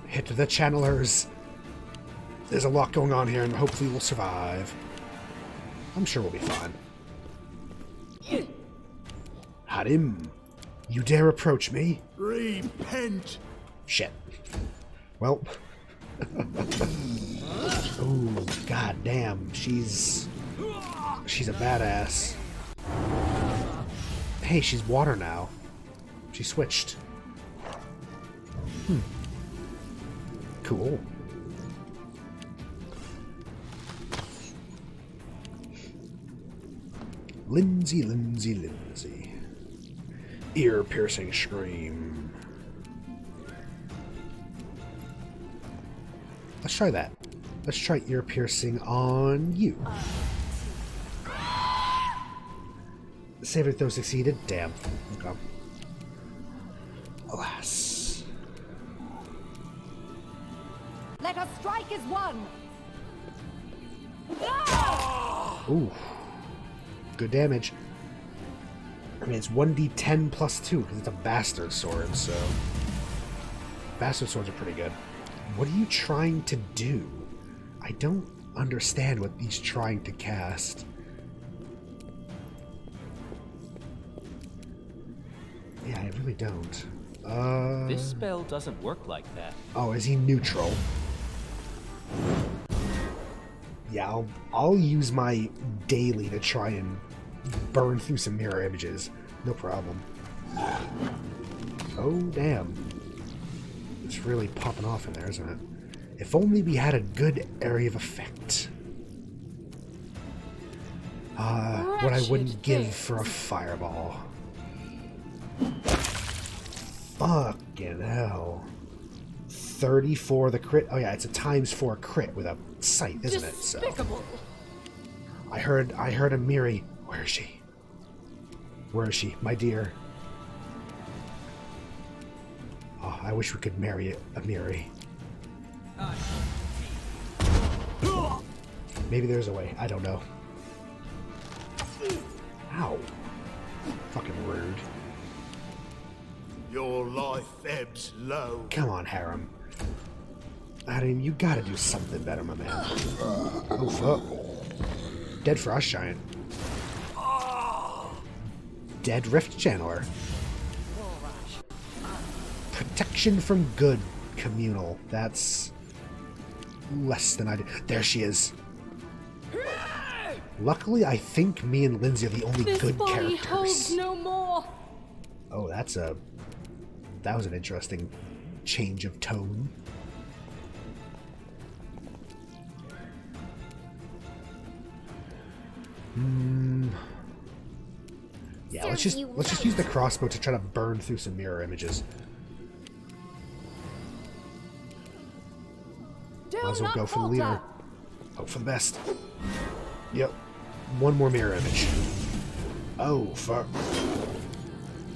Hit the channelers. There's a lot going on here and hopefully we'll survive. I'm sure we'll be fine. Had him. You dare approach me? Repent. Shit. Well. Oh, god damn. She's a badass. Hey, she's water now. She switched. Cool. Lindsay, Lindsay, Lindsay. Ear-piercing scream. Let's try that. Let's try ear-piercing on you. Saving throw succeeded. Damn. Okay. Alas. Let us strike as one. Ooh. Good damage. I mean, it's 1d10 plus 2 because it's a bastard sword, so... Bastard swords are pretty good. What are you trying to do? I don't understand what he's trying to cast. Yeah, I really don't. This spell doesn't work like that. Oh, is he neutral? Yeah, I'll use my daily to try and burn through some mirror images. No problem. Oh, damn. It's really popping off in there, isn't it? If only we had a good area of effect. What I wouldn't give for a fireball. Fucking hell. 34 the crit. Oh yeah, it's a ×4 crit with a sight, isn't it? So I heard a Miri. Where is she? Where is she? My dear. Oh, I wish we could marry a Miri. Maybe there's a way. I don't know. Ow. Fucking rude. Your life ebbs low. Come on, Harem. Adam, you gotta do something better, my man. Oh, fuck. Dead Frost Giant. Dead Rift Channeler. Protection from good communal. That's less than I did. There she is. Luckily, I think me and Lindsay are the only good characters. Holds no more. Oh, that was an interesting change of tone. Yeah, let's just use the crossbow to try to burn through some mirror images. Might as well go for the leader. Hope for the best. Yep. One more mirror image. Oh, fuck.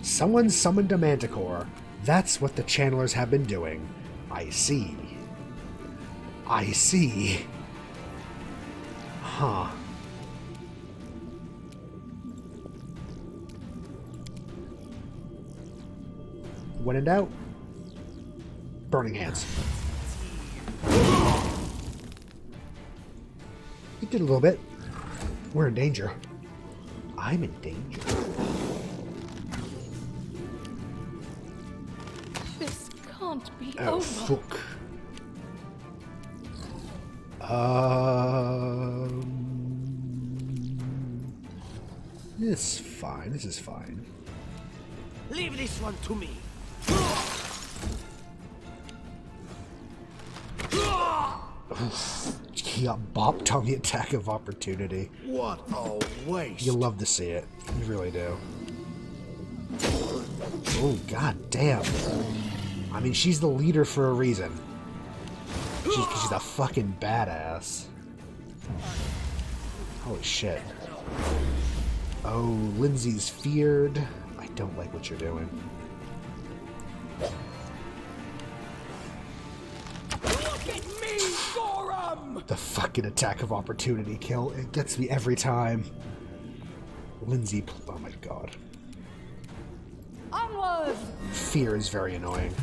Someone summoned a manticore. That's what the channelers have been doing. I see. I see. Huh. When in doubt, burning hands. We did a little bit. We're in danger. I'm in danger. This can't be Oh, over. fuck. It's fine. This is fine. Leave this one to me. He got bopped on the attack of opportunity. What a waste. You love to see it. You really do. Oh, god damn. I mean, she's the leader for a reason. She's a fucking badass. Holy shit. Oh, Lindsay's feared. I don't like what you're doing. Look at me, Gorham! The fucking attack of opportunity kill. It gets me every time. Lindsay, oh my god. Onwards! Fear is very annoying.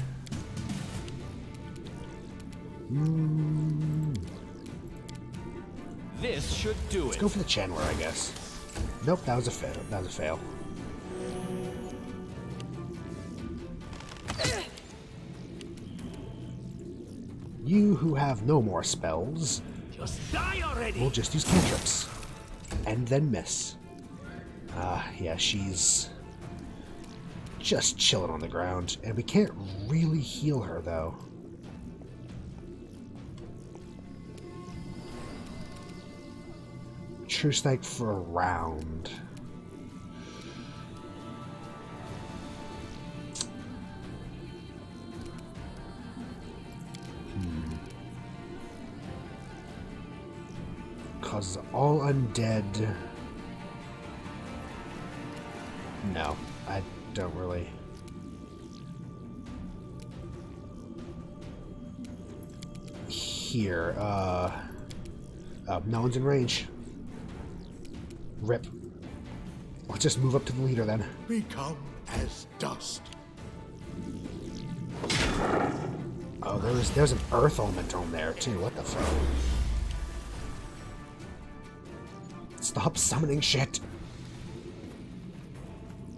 This should do Let's it. go for the Chandler, I guess. Nope, that was a fail. That was a fail. You who have no more spells, Just die already. will just use cantrips. And then miss. Yeah, she's just chilling on the ground. And we can't really heal her, though. True Strike for a round. Causes all undead. No, I don't really. Here, no one's in range. Rip. Let's just move up to the leader then. Become as dust. Oh, there's an earth element on there too. What the fuck? Stop summoning shit.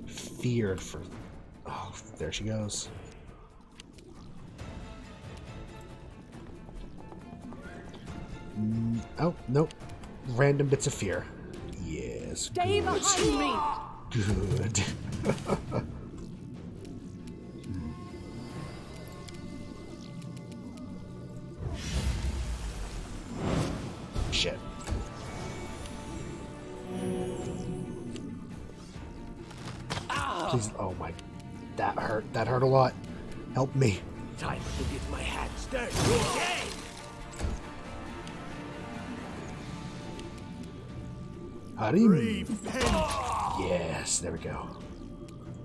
Feared for. Oh, there she goes. Oh, nope. Random bits of fear. Yes. Stay behind me! Good. Shit. Please, oh my, that hurt. That hurt a lot. Help me. Time to get my hands dirty. Okay. Harim. Repent. Yes, there we go.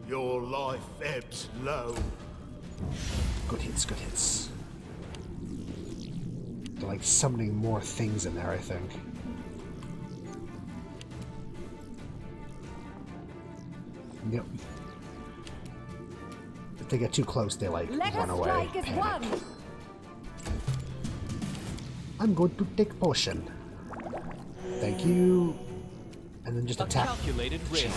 Your life ebbs low. Good hits, good hits. They're like summoning more things in there, I think. Yep. If they get too close, they like run away. Panic. I'm going to take potion. Thank you. And then just attack. Calculated risk.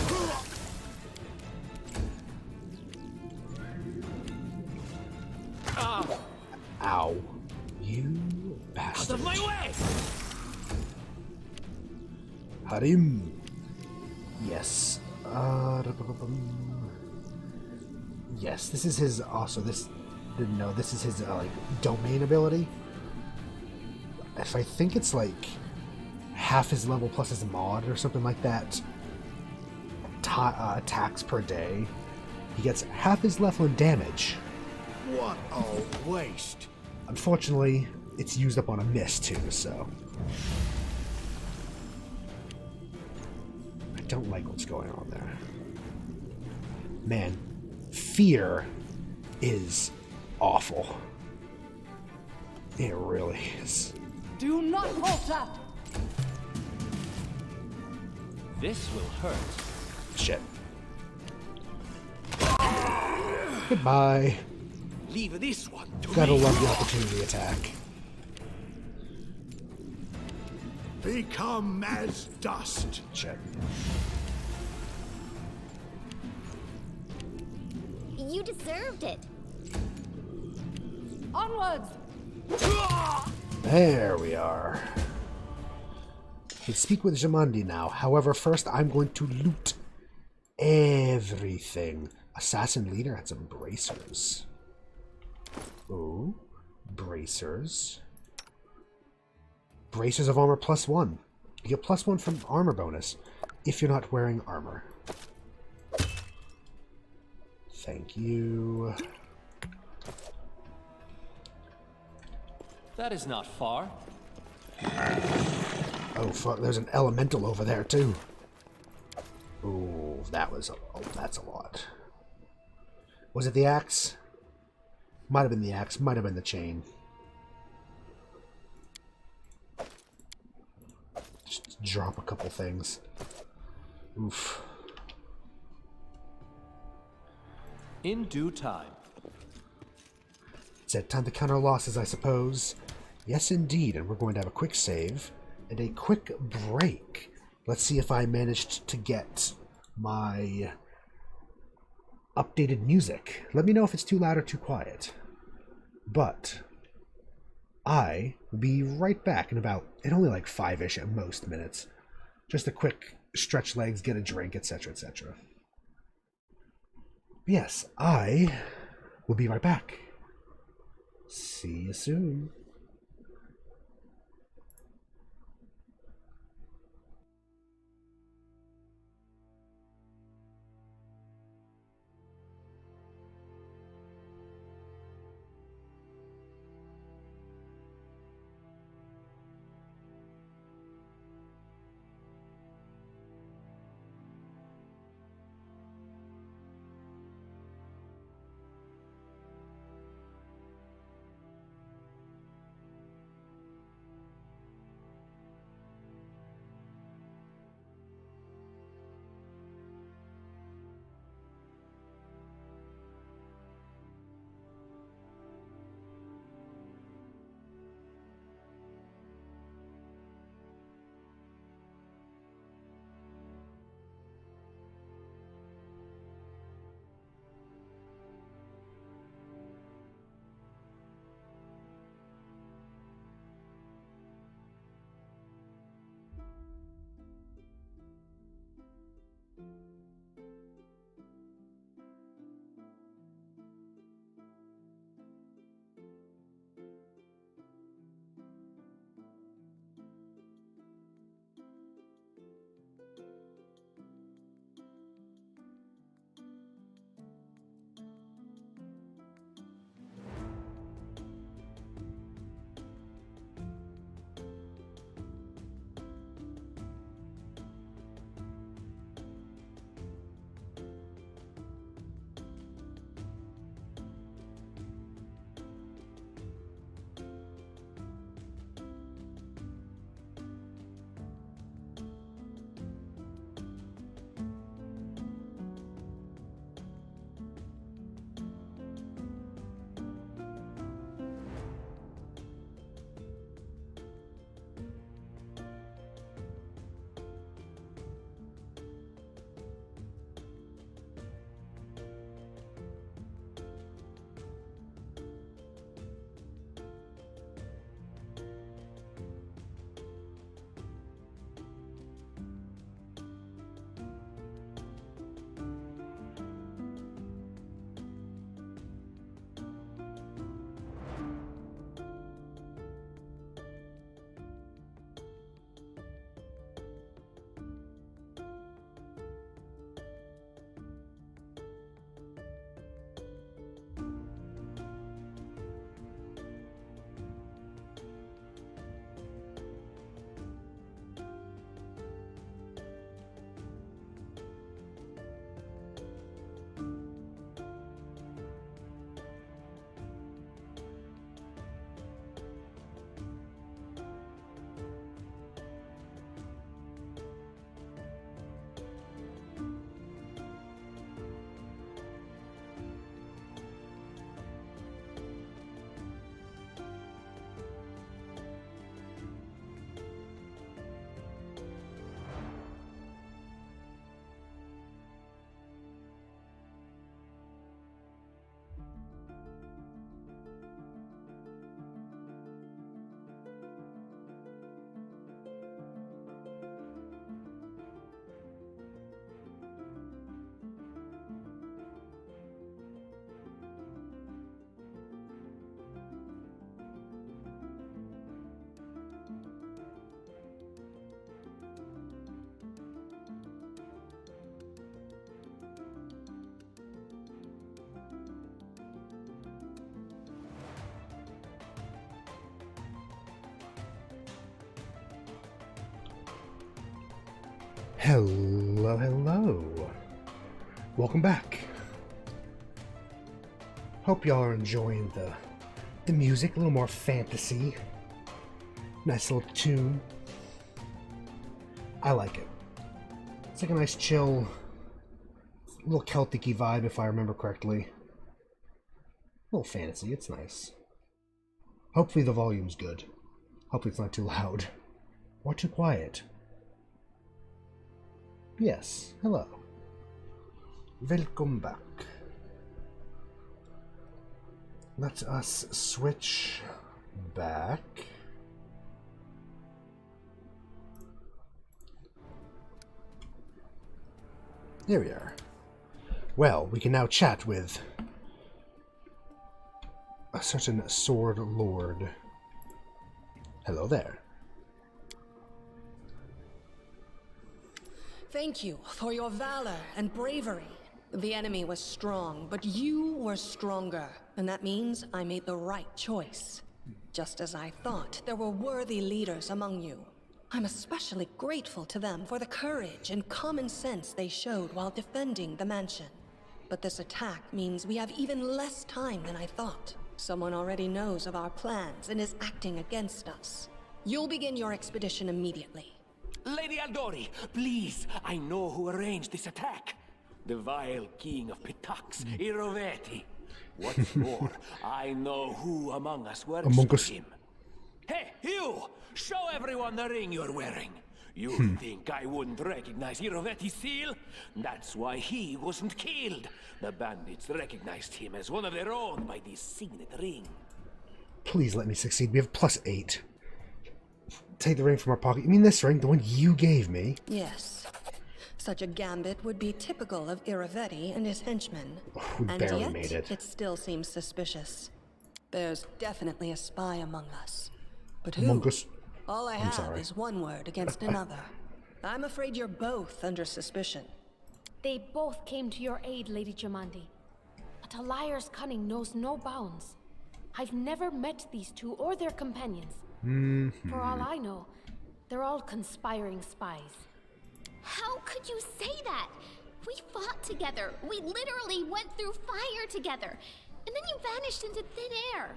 Ow. You bastard. Out of my way! Harim. Yes. Yes, this is his. Also, this. No, this is his like domain ability. If I think it's like half his level plus his mod or something like that. Attacks per day. He gets half his level in damage. What a waste. Unfortunately, it's used up on a miss too, so. I don't like what's going on there. Man, fear is awful. It really is. Do not falter! This will hurt. Shit. Goodbye. Leave this one to Gotta me. love the opportunity attack. Become as dust. Shit. You deserved it. Onwards! There we are. Okay, speak with Jamandi now. However, first I'm going to loot everything. Assassin leader had some bracers. Ooh, bracers. Bracers of armor +1. You get +1 from armor bonus if you're not wearing armor. Thank you. That is not far. Oh fuck, there's an elemental over there too. Ooh, that's a lot. Was it the axe? Might have been the axe, might have been the chain. Just drop a couple things. Oof. In due time. It's that time to count our losses, I suppose. Yes, indeed, and we're going to have a quick save and a quick break. Let's see if I managed to get my updated music. Let me know if it's too loud or too quiet. But I will be right back in only like 5-ish at most minutes. Just a quick stretch legs, get a drink, etc., etc. Yes, I will be right back. See you soon. Hello, hello. Welcome back. Hope y'all are enjoying the music, a little more fantasy. Nice little tune. I like it. It's like a nice chill, little Celtic-y vibe if I remember correctly. A little fantasy, it's nice. Hopefully the volume's good. Hopefully it's not too loud. Or too quiet. Yes, hello. Welcome back. Let us switch back. There we are. Well, we can now chat with a certain Sword Lord. Hello there. Thank you for your valor and bravery. The enemy was strong, but you were stronger, and that means I made the right choice. Just as I thought, there were worthy leaders among you. I'm especially grateful to them for the courage and common sense they showed while defending the mansion. But this attack means we have even less time than I thought. Someone already knows of our plans and is acting against us. You'll begin your expedition immediately. Lady Aldori, please, I know who arranged this attack. The vile king of Pitax, Iroveti. What's more, I know who among us works for him. Hey, you! Show everyone the ring you're wearing. You think I wouldn't recognize Iroveti's seal? That's why he wasn't killed. The bandits recognized him as one of their own by this signet ring. Please let me succeed. We have +8. Take the ring from our pocket. You mean this ring? The one you gave me? Yes. Such a gambit would be typical of Iroveti and his henchmen. We And barely yet, made it. it still seems suspicious. There's definitely a spy among us. But who? Among us? All I have is one word against another. I'm afraid you're both under suspicion. They both came to your aid, Lady Jamandi. But a liar's cunning knows no bounds. I've never met these two or their companions. For all I know, they're all conspiring spies. How could you say that? We fought together. We literally went through fire together. And then you vanished into thin air.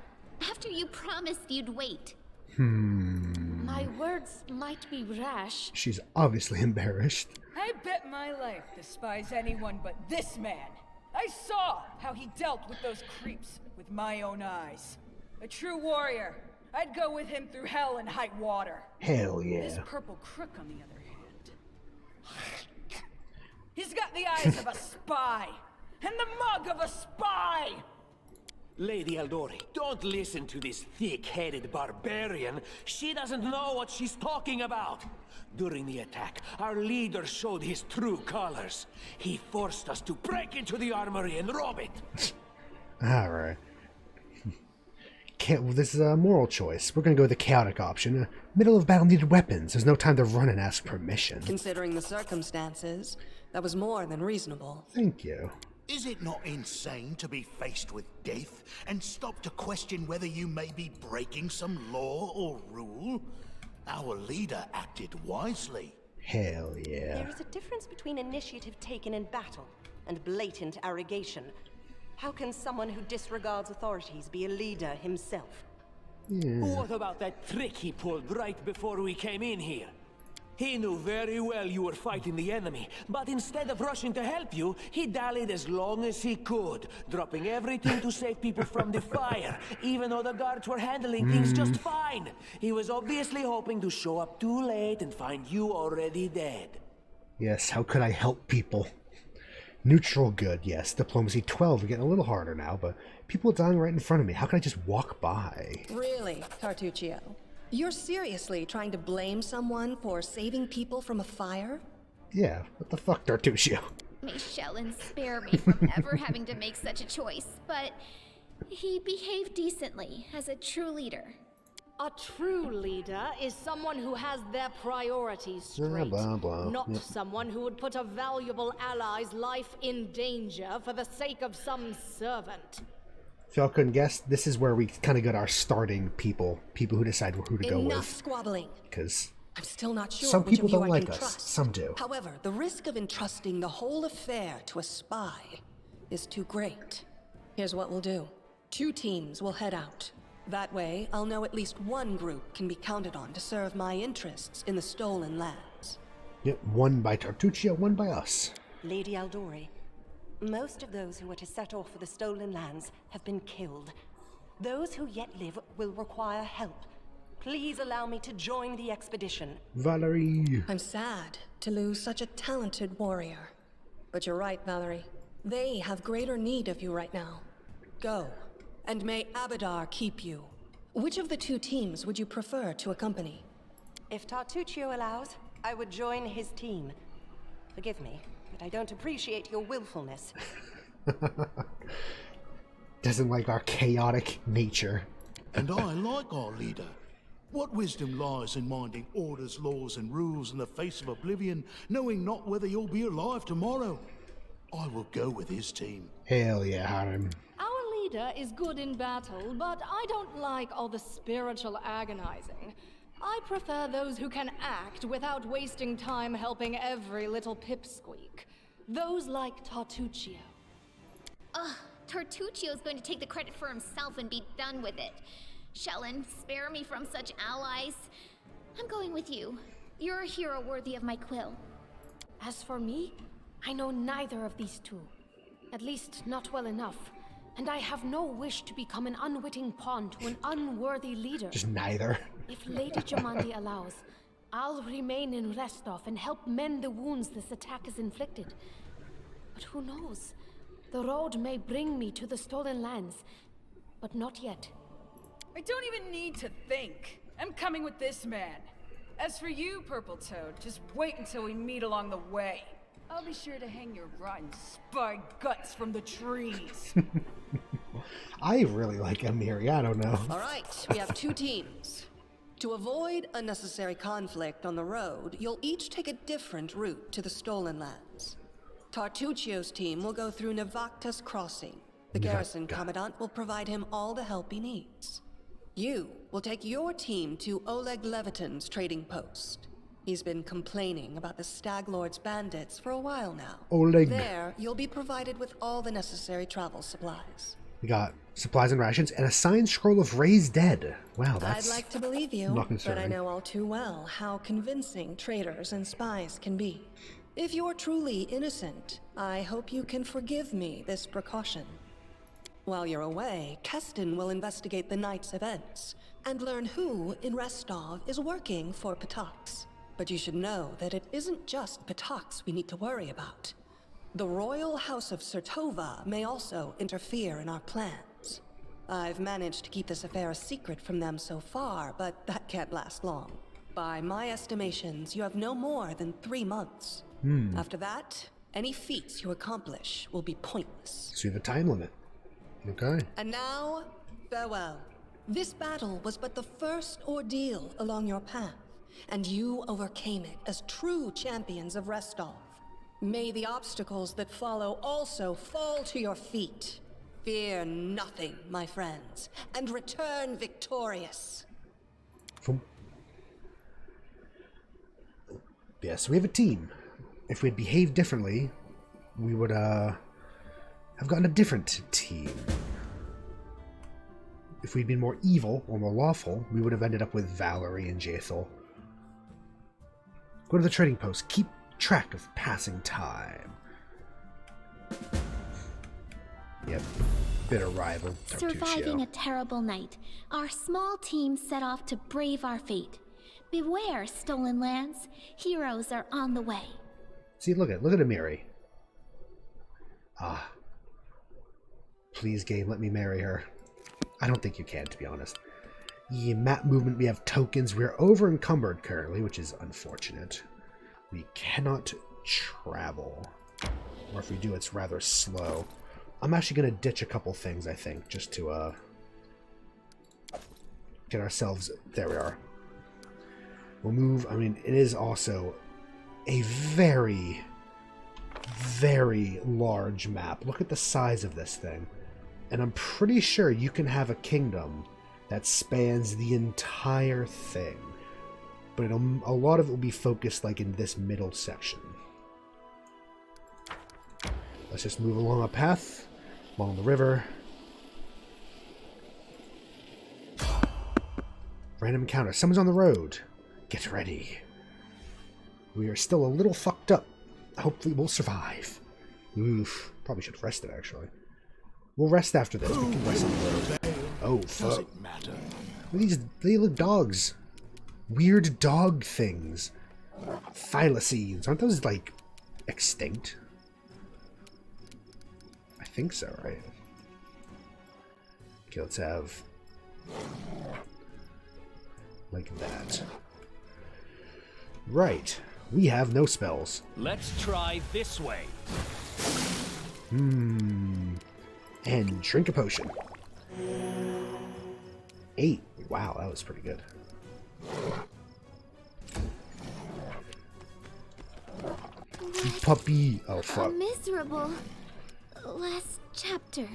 After you promised you'd wait. My words might be rash. She's obviously embarrassed. I bet my life despise anyone but this man. I saw how he dealt with those creeps with my own eyes. A true warrior. I'd go with him through hell and high water. Hell yeah. This purple crook, on the other hand. He's got the eyes of a spy. And the mug of a spy! Lady Aldori, don't listen to this thick-headed barbarian. She doesn't know what she's talking about. During the attack, our leader showed his true colors. He forced us to break into the armory and rob it. Alright. This is a moral choice. We're gonna go with the chaotic option. Middle of battle needed weapons. There's no time to run and ask permission. Considering the circumstances, that was more than reasonable. Thank you. Is it not insane to be faced with death and stop to question whether you may be breaking some law or rule? Our leader acted wisely. Hell yeah. There is a difference between initiative taken in battle and blatant arrogation. How can someone who disregards authorities be a leader himself? What about that trick he pulled right before we came in here? He knew very well you were fighting the enemy, but instead of rushing to help you, he dallied as long as he could, dropping everything to save people from the fire, even though the guards were handling things just fine. He was obviously hoping to show up too late and find you already dead. Yes, how could I help people? Neutral good, yes. Diplomacy 12, we're getting a little harder now, but people dying right in front of me. How can I just walk by? Really, Tartuccio? You're seriously trying to blame someone for saving people from a fire? Yeah, what the fuck, Tartuccio? May Shellen spare me from ever having to make such a choice, but he behaved decently as a true leader. A true leader is someone who has their priorities straight, Blah, blah, blah. not someone who would put a valuable ally's life in danger for the sake of some servant. If y'all couldn't guess, this is where we kind of got our starting people who decide who to go with. Enough squabbling. Because I'm still not sure Some which people of you don't I like can us. trust. Some do. However, the risk of entrusting the whole affair to a spy is too great. Here's what we'll do. 2 teams will head out. That way, I'll know at least one group can be counted on to serve my interests in the stolen lands. Yep, one by Tartuccio, one by us. Lady Aldori, most of those who are to set off for the stolen lands have been killed. Those who yet live will require help. Please allow me to join the expedition. Valerie. I'm sad to lose such a talented warrior. But you're right, Valerie. They have greater need of you right now. Go, and may Abadar keep you. Which of the 2 teams would you prefer to accompany? If Tartuccio allows, I would join his team. Forgive me, but I don't appreciate your willfulness. Doesn't like our chaotic nature. And I like our leader. What wisdom lies in minding orders, laws, and rules in the face of oblivion, knowing not whether you'll be alive tomorrow? I will go with his team. Hell yeah, Harem. Our leader is good in battle, but I don't like all the spiritual agonizing. I prefer those who can act without wasting time helping every little pipsqueak. Those like Tartuccio. Ugh, Tartuccio's going to take the credit for himself and be done with it. Shellen, spare me from such allies. I'm going with you. You're a hero worthy of my quill. As for me, I know neither of these 2. At least not well enough. And I have no wish to become an unwitting pawn to an unworthy leader. Just neither. If Lady Jamandi allows, I'll remain in Restov and help mend the wounds this attack has inflicted. But who knows? The road may bring me to the stolen lands, but not yet. I don't even need to think. I'm coming with this man. As for you, Purple Toad, just wait until we meet along the way. I'll be sure to hang your rotten spy guts from the trees. I really like Emiri, I don't know. All right, we have 2 teams. To avoid unnecessary conflict on the road, you'll each take a different route to the stolen lands. Tartuccio's team will go through Navakta's crossing. The garrison commandant will provide him all the help he needs. You will take your team to Oleg Leviton's trading post. He's been complaining about the Stag Lord's bandits for a while now. Oleg. There, you'll be provided with all the necessary travel supplies. We got supplies and rations and a signed scroll of raised dead. Wow, that's I'd like to believe you, not but concerning. I know all too well how convincing traitors and spies can be. If you're truly innocent, I hope you can forgive me this precaution. While you're away, Keston will investigate the night's events and learn who in Restov is working for Patox. But you should know that it isn't just Patox we need to worry about. The Royal House of Sertova may also interfere in our plans. I've managed to keep this affair a secret from them so far, but that can't last long. By my estimations, you have no more than 3 months. After that, any feats you accomplish will be pointless. So you have a time limit. Okay. And now, farewell. This battle was but the first ordeal along your path, and you overcame it as true champions of Restov. May the obstacles that follow also fall to your feet. Fear nothing, my friends, and return victorious. Yes, we have a team. If we'd behaved differently, we would have gotten a different team. If we'd been more evil or more lawful, we would have ended up with Valerie and Jaethel. Go to the trading post. Keep track of passing time. Yep. Bitter rival, Surviving a Tartuccio. terrible night, our small team set off to brave our fate. Beware, stolen lands. Heroes are on the way. See, look at Amiri. Ah. Please, game, let me marry her. I don't think you can, to be honest. Yeah, map movement, we have tokens. We're over encumbered currently, which is unfortunate. We cannot travel. Or if we do, it's rather slow. I'm actually going to ditch a couple things, I think, just to get ourselves... There we are. We'll move... I mean, it is also a very, very large map. Look at the size of this thing. And I'm pretty sure you can have a kingdom that spans the entire thing. but a lot of it will be focused like in this middle section. Let's just move along a path, along the river. Random encounter. Someone's on the road. Get ready. We are still a little fucked up. Hopefully we'll survive. Oof. Probably should have rested, actually. We'll rest after this. We can rest on the road. Oh, fuck. Does it matter? They look dogs. Weird dog things. Thylacines. Aren't those, like, extinct? I think so, right? Okay, let's have... like that. Right. We have no spells. Let's try this way. And drink a potion. 8. Wow, that was pretty good. Puppy. Oh, fuck. A miserable last chapter.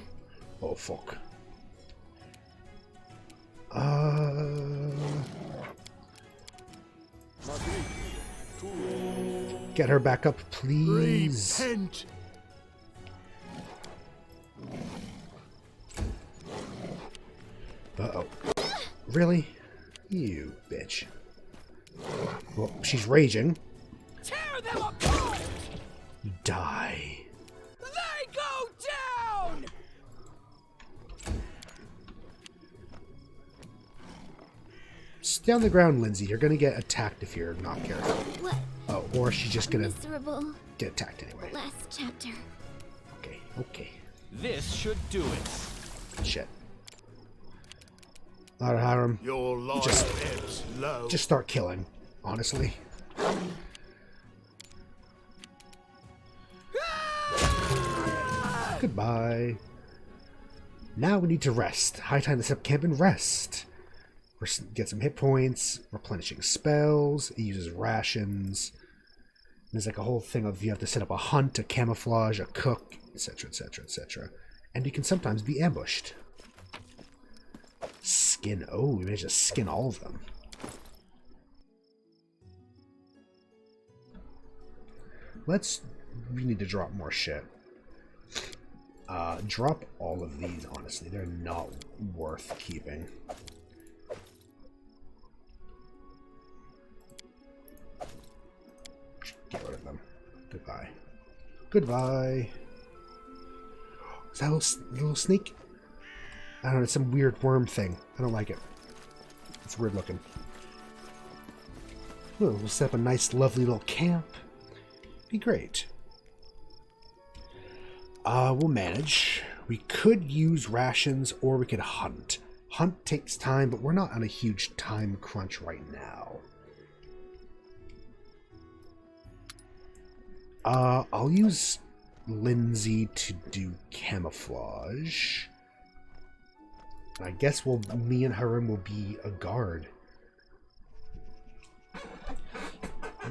Oh, fuck. Get her back up, please. Repent. Uh-oh. Really? You bitch. Well, she's raging. Tear them apart! Die. They go down! Stay on the ground, Lindsay. You're gonna get attacked if you're not careful. What? Oh, or she's just gonna Miserable get attacked anyway. last chapter. Okay, okay. This should do it. Shit. Alright, Hiram. Your life ebbs low. Just start killing, honestly. Goodbye. Now we need to rest. High time to set up camp and rest. Get some hit points, replenishing spells, it uses rations. There's like a whole thing of you have to set up a hunt, a camouflage, a cook, etc, etc, etc. And you can sometimes be ambushed. Skin. Oh, we managed to skin all of them. We need to drop more shit. Drop all of these, honestly. They're not worth keeping. Get rid of them. Goodbye. Goodbye. Is that a little snake? I don't know, it's some weird worm thing. I don't like it. It's weird looking. Oh, we'll set up a nice, lovely little camp. Be great. We'll manage. We could use rations or we could hunt. Hunt takes time, but we're not on a huge time crunch right now. I'll use Lindsay to do camouflage. I guess me and Hiram will be a guard.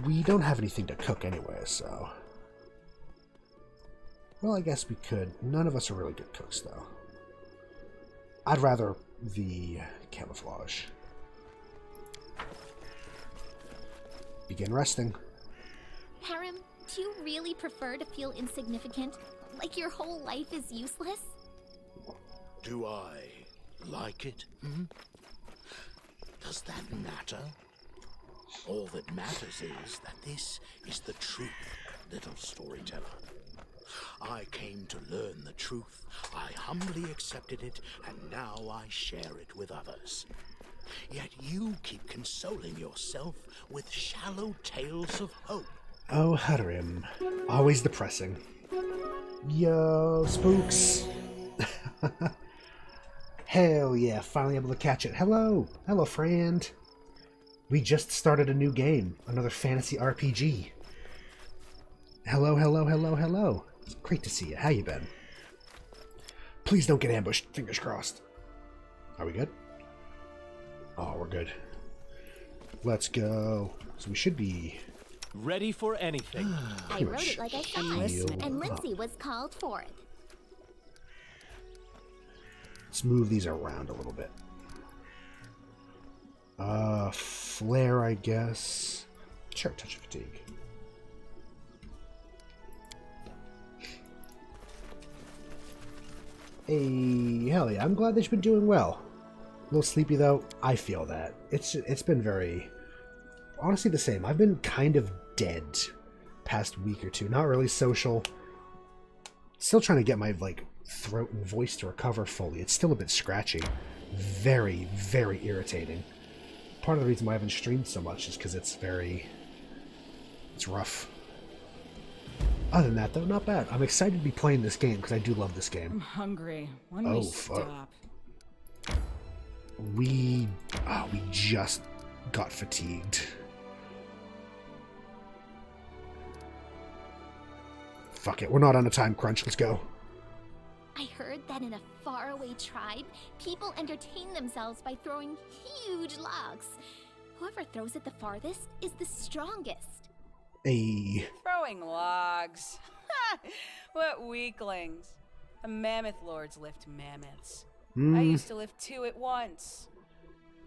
We don't have anything to cook anyway, so... Well, I guess we could. None of us are really good cooks, though. I'd rather the camouflage. Begin resting. Hiram, do you really prefer to feel insignificant? Like your whole life is useless? Do I like it? Does that matter? All that matters is that this is the truth, little storyteller. I came to learn the truth. I humbly accepted it, and now I share it with others. Yet you keep consoling yourself with shallow tales of hope. Oh, Hiram. Always depressing. Yo, spooks. Hell yeah, finally able to catch it. Hello. Hello, friend. We just started a new game. Another fantasy RPG. Hello, hello, hello, hello. It's great to see you. How you been? Please don't get ambushed. Fingers crossed. Are we good? Oh, we're good. Let's go. So we should be... ready for anything. I wrote it like I saw it, and Lindsay was called forth. Let's move these around a little bit. Flare, I guess. Sure, touch of fatigue. Hey, hell yeah, I'm glad that you've been doing well. A little sleepy though, I feel that. It's been very... honestly the same. I've been kind of dead past week or two. Not really social. Still trying to get my, like, throat and voice to recover fully. It's still a bit scratchy. Very, very irritating. Part of the reason why I haven't streamed so much is because it's rough. Other than that, though, not bad. I'm excited to be playing this game because I do love this game. I'm hungry. When we stop? We just got fatigued. Fuck it, we're not on a time crunch. Let's go. I heard that in a faraway tribe, people entertain themselves by throwing huge logs. Whoever throws it the farthest is the strongest. Hey. Throwing logs. What weaklings. The mammoth lords lift mammoths. I used to lift 2 at once.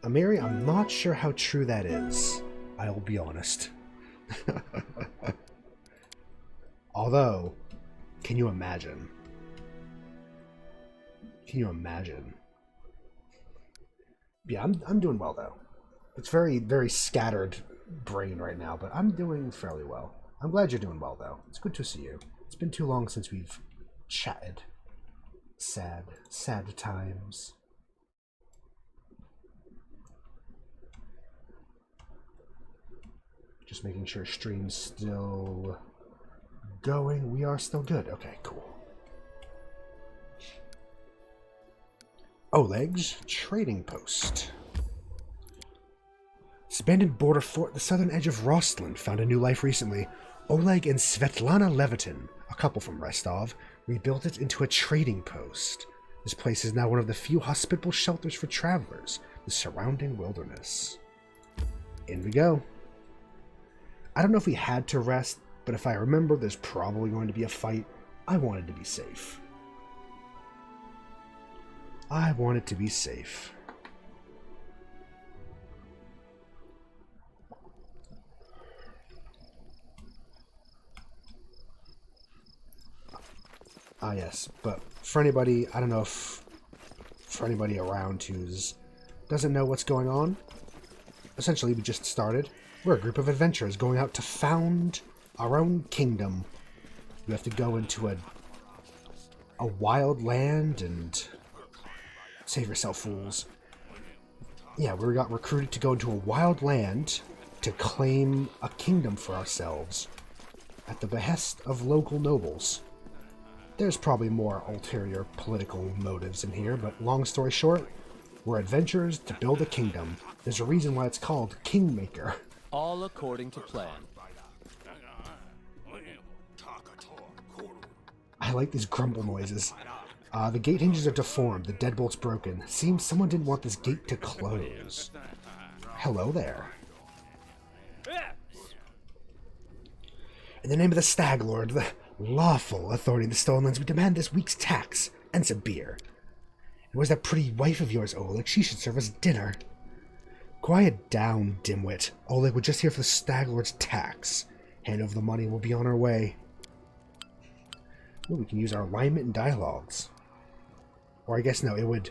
Amiri, I'm not sure how true that is. I'll be honest. Although, can you imagine? Can you imagine? Yeah, I'm doing well though. It's very, very scattered brain right now, but I'm doing fairly well. I'm glad you're doing well though. It's good to see you. It's been too long since we've chatted. Sad times. Just making sure stream's still going. We are still good. Okay, cool. Oleg's trading post. This abandoned border fort at the southern edge of Rostland found a new life recently. Oleg and Svetlana Levitin, a couple from Rostov, rebuilt it into a trading post. This place is now one of the few hospitable shelters for travelers in the surrounding wilderness. In we go. I don't know if we had to rest, but if I remember, there's probably going to be a fight. I wanted to be safe. I wanted to be safe. Ah, yes, but for anybody, I don't know if for anybody around who's doesn't know what's going on, essentially we just started. We're a group of adventurers going out to found our own kingdom. You have to go into a wild land and save yourself, fools. Yeah, we got recruited to go into a wild land to claim a kingdom for ourselves at the behest of local nobles. There's probably more ulterior political motives in here, but long story short, we're adventurers to build a kingdom. There's a reason why it's called Kingmaker. All according to plan. I like these grumble noises. The gate hinges are deformed, the deadbolt's broken. Seems someone didn't want this gate to close. Hello there. In the name of the Stag Lord, the lawful authority of the Stolen Lands, we demand this week's tax and some beer. And where's that pretty wife of yours, Oleg? She should serve us dinner. Quiet down, dimwit. Oleg, we're just here for the Stag Lord's tax. Hand over the money and we'll be on our way. Ooh, we can use our alignment and dialogues. Or I guess no, it would...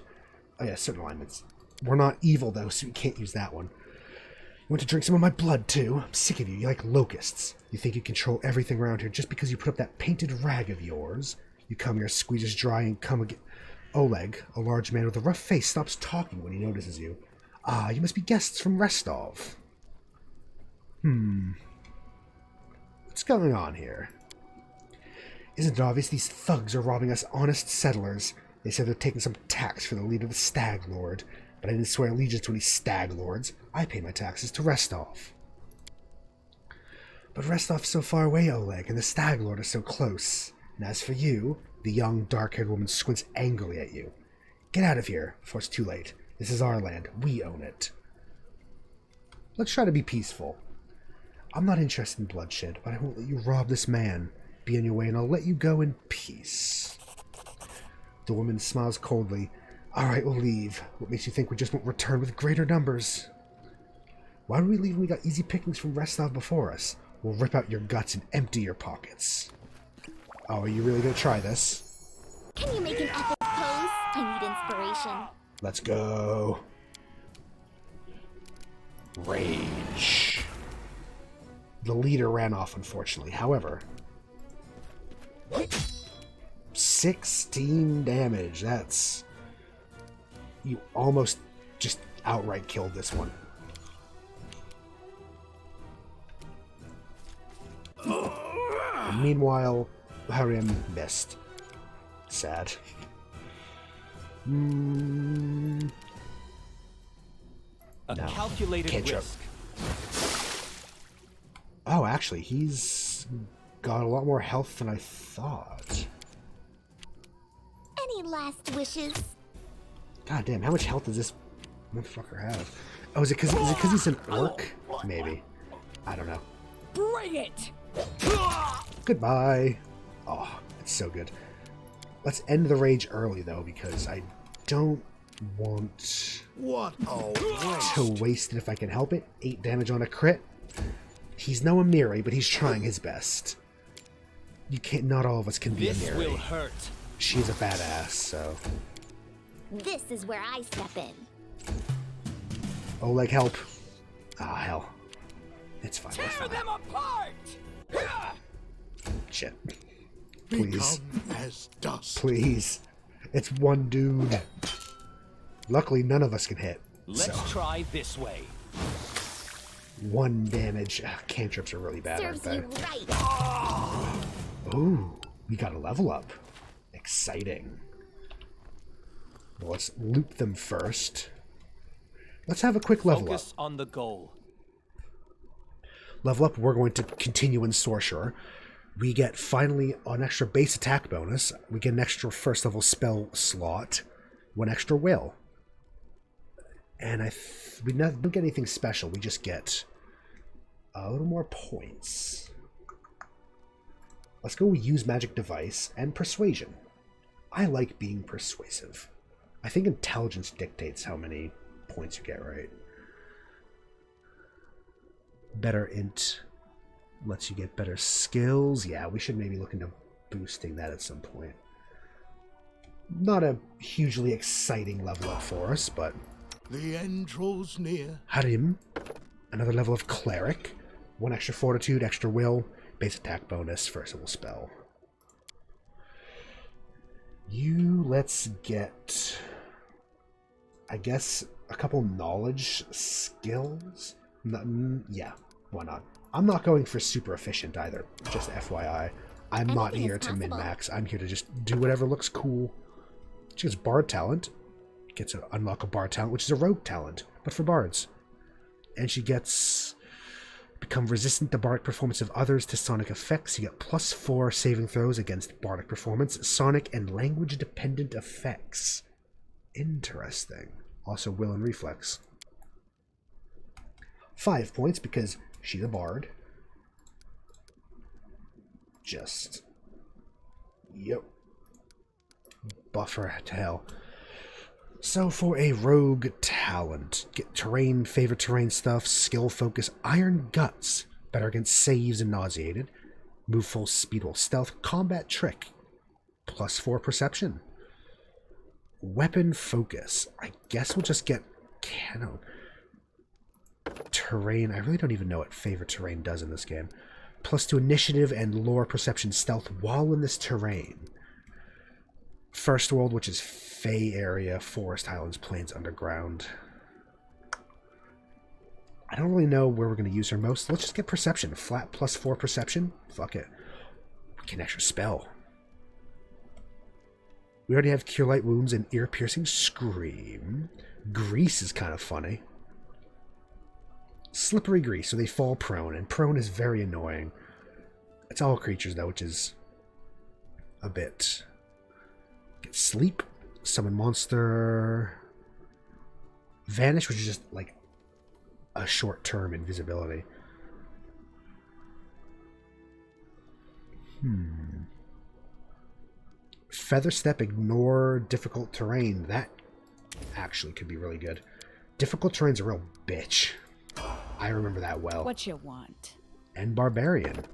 oh yeah, certain alignments. We're not evil though, so we can't use that one. You want to drink some of my blood too? I'm sick of you. You're like locusts. You think you control everything around here just because you put up that painted rag of yours. You come here, squeeze us dry, and come again. Oleg, a large man with a rough face, stops talking when he notices you. Ah, you must be guests from Rostov. What's going on here? Isn't it obvious these thugs are robbing us honest settlers? They said they're taking some tax for the leader of the Stag Lord, but I didn't swear allegiance to any Stag Lords. I pay my taxes to Rostov. But Rostov's so far away, Oleg, and the Stag Lord is so close. And as for you, the young, dark-haired woman squints angrily at you. Get out of here, before it's too late. This is our land. We own it. Let's try to be peaceful. I'm not interested in bloodshed, but I won't let you rob this man. Be on your way, and I'll let you go in peace. The woman smiles coldly. All right, we'll leave. What makes you think we just won't return with greater numbers? Why would we leave when we got easy pickings from Restov before us? We'll rip out your guts and empty your pockets. Oh, are you really gonna try this? Can you make an epic pose? I need inspiration. Let's go. Rage. The leader ran off, unfortunately. However, 16 damage. That's... You almost just outright killed this one. And meanwhile, Hariam missed. Sad. A calculated cantrip. risk. Oh, actually, he's got a lot more health than I thought. Any last wishes? God damn, how much health does this motherfucker have? Oh, is it because he's an orc? Maybe. I don't know. Bring it! Goodbye. Oh, it's so good. Let's end the rage early, though, because I don't want to waste it if I can help it. 8 damage on a crit. He's no Amiri, but he's trying his best. You can't. Not all of us can be This Amiri. will hurt. She's a badass, so. This is where I step in. Oleg, help. Ah, hell. It's fine. Tear them apart! Shit. Please. Become as dust. Please. It's one dude. Luckily, none of us can hit. Let's try this way. 1 damage. Cantrips are really bad, Serves aren't they? you right. Ooh, we got a level up. Exciting. Well, let's loop them first. Let's have a quick level up. Focus on the goal. Level up, we're going to continue in Sorcerer. We get finally an extra base attack bonus. We get an extra first level spell slot. 1 extra will. And we don't get anything special. We just get a little more points. Let's go use Magic Device and Persuasion. I like being persuasive. I think intelligence dictates how many points you get, right? Better int lets you get better skills. Yeah, we should maybe look into boosting that at some point. Not a hugely exciting level up for us, but... The end draws near. Harim, another level of Cleric. 1 extra Fortitude, extra Will, base attack bonus, first level spell. Let's get, I guess, a couple knowledge skills? Yeah, why not? I'm not going for super efficient either, just FYI. I'm not here to min-max. I'm here to just do whatever looks cool. She gets Bard talent. Gets to unlock a Bard talent, which is a Rogue talent, but for Bards. And she gets become resistant to Bardic performance of others to Sonic effects. You get +4 saving throws against Bardic performance, Sonic, and language-dependent effects. Interesting. Also Will and Reflex. 5 points because she's a Bard. Just... Yep. Buff her to hell. So for a rogue talent, get terrain, favorite terrain stuff, skill focus, iron guts, better against saves and nauseated, move full speed while stealth, combat trick, +4 perception, weapon focus. I guess we'll just get canon. Terrain, I really don't even know what favorite terrain does in this game. +2 initiative and lore, perception, stealth while in this terrain. First world, which is Fey area, forest, highlands, plains, underground. I don't really know where we're going to use her most. Let's just get perception. Flat +4 perception. Fuck it. We can extra spell. We already have Cure Light Wounds and Ear-Piercing Scream. Grease is kind of funny. Slippery Grease, so they fall prone, and prone is very annoying. It's all creatures, though, which is a bit... Get Sleep, Summon Monster, Vanish, which is just like a short-term invisibility. Feather Step, Ignore difficult terrain. That actually could be really good. Difficult terrain's a real bitch. I remember that well. What you want? And Barbarian.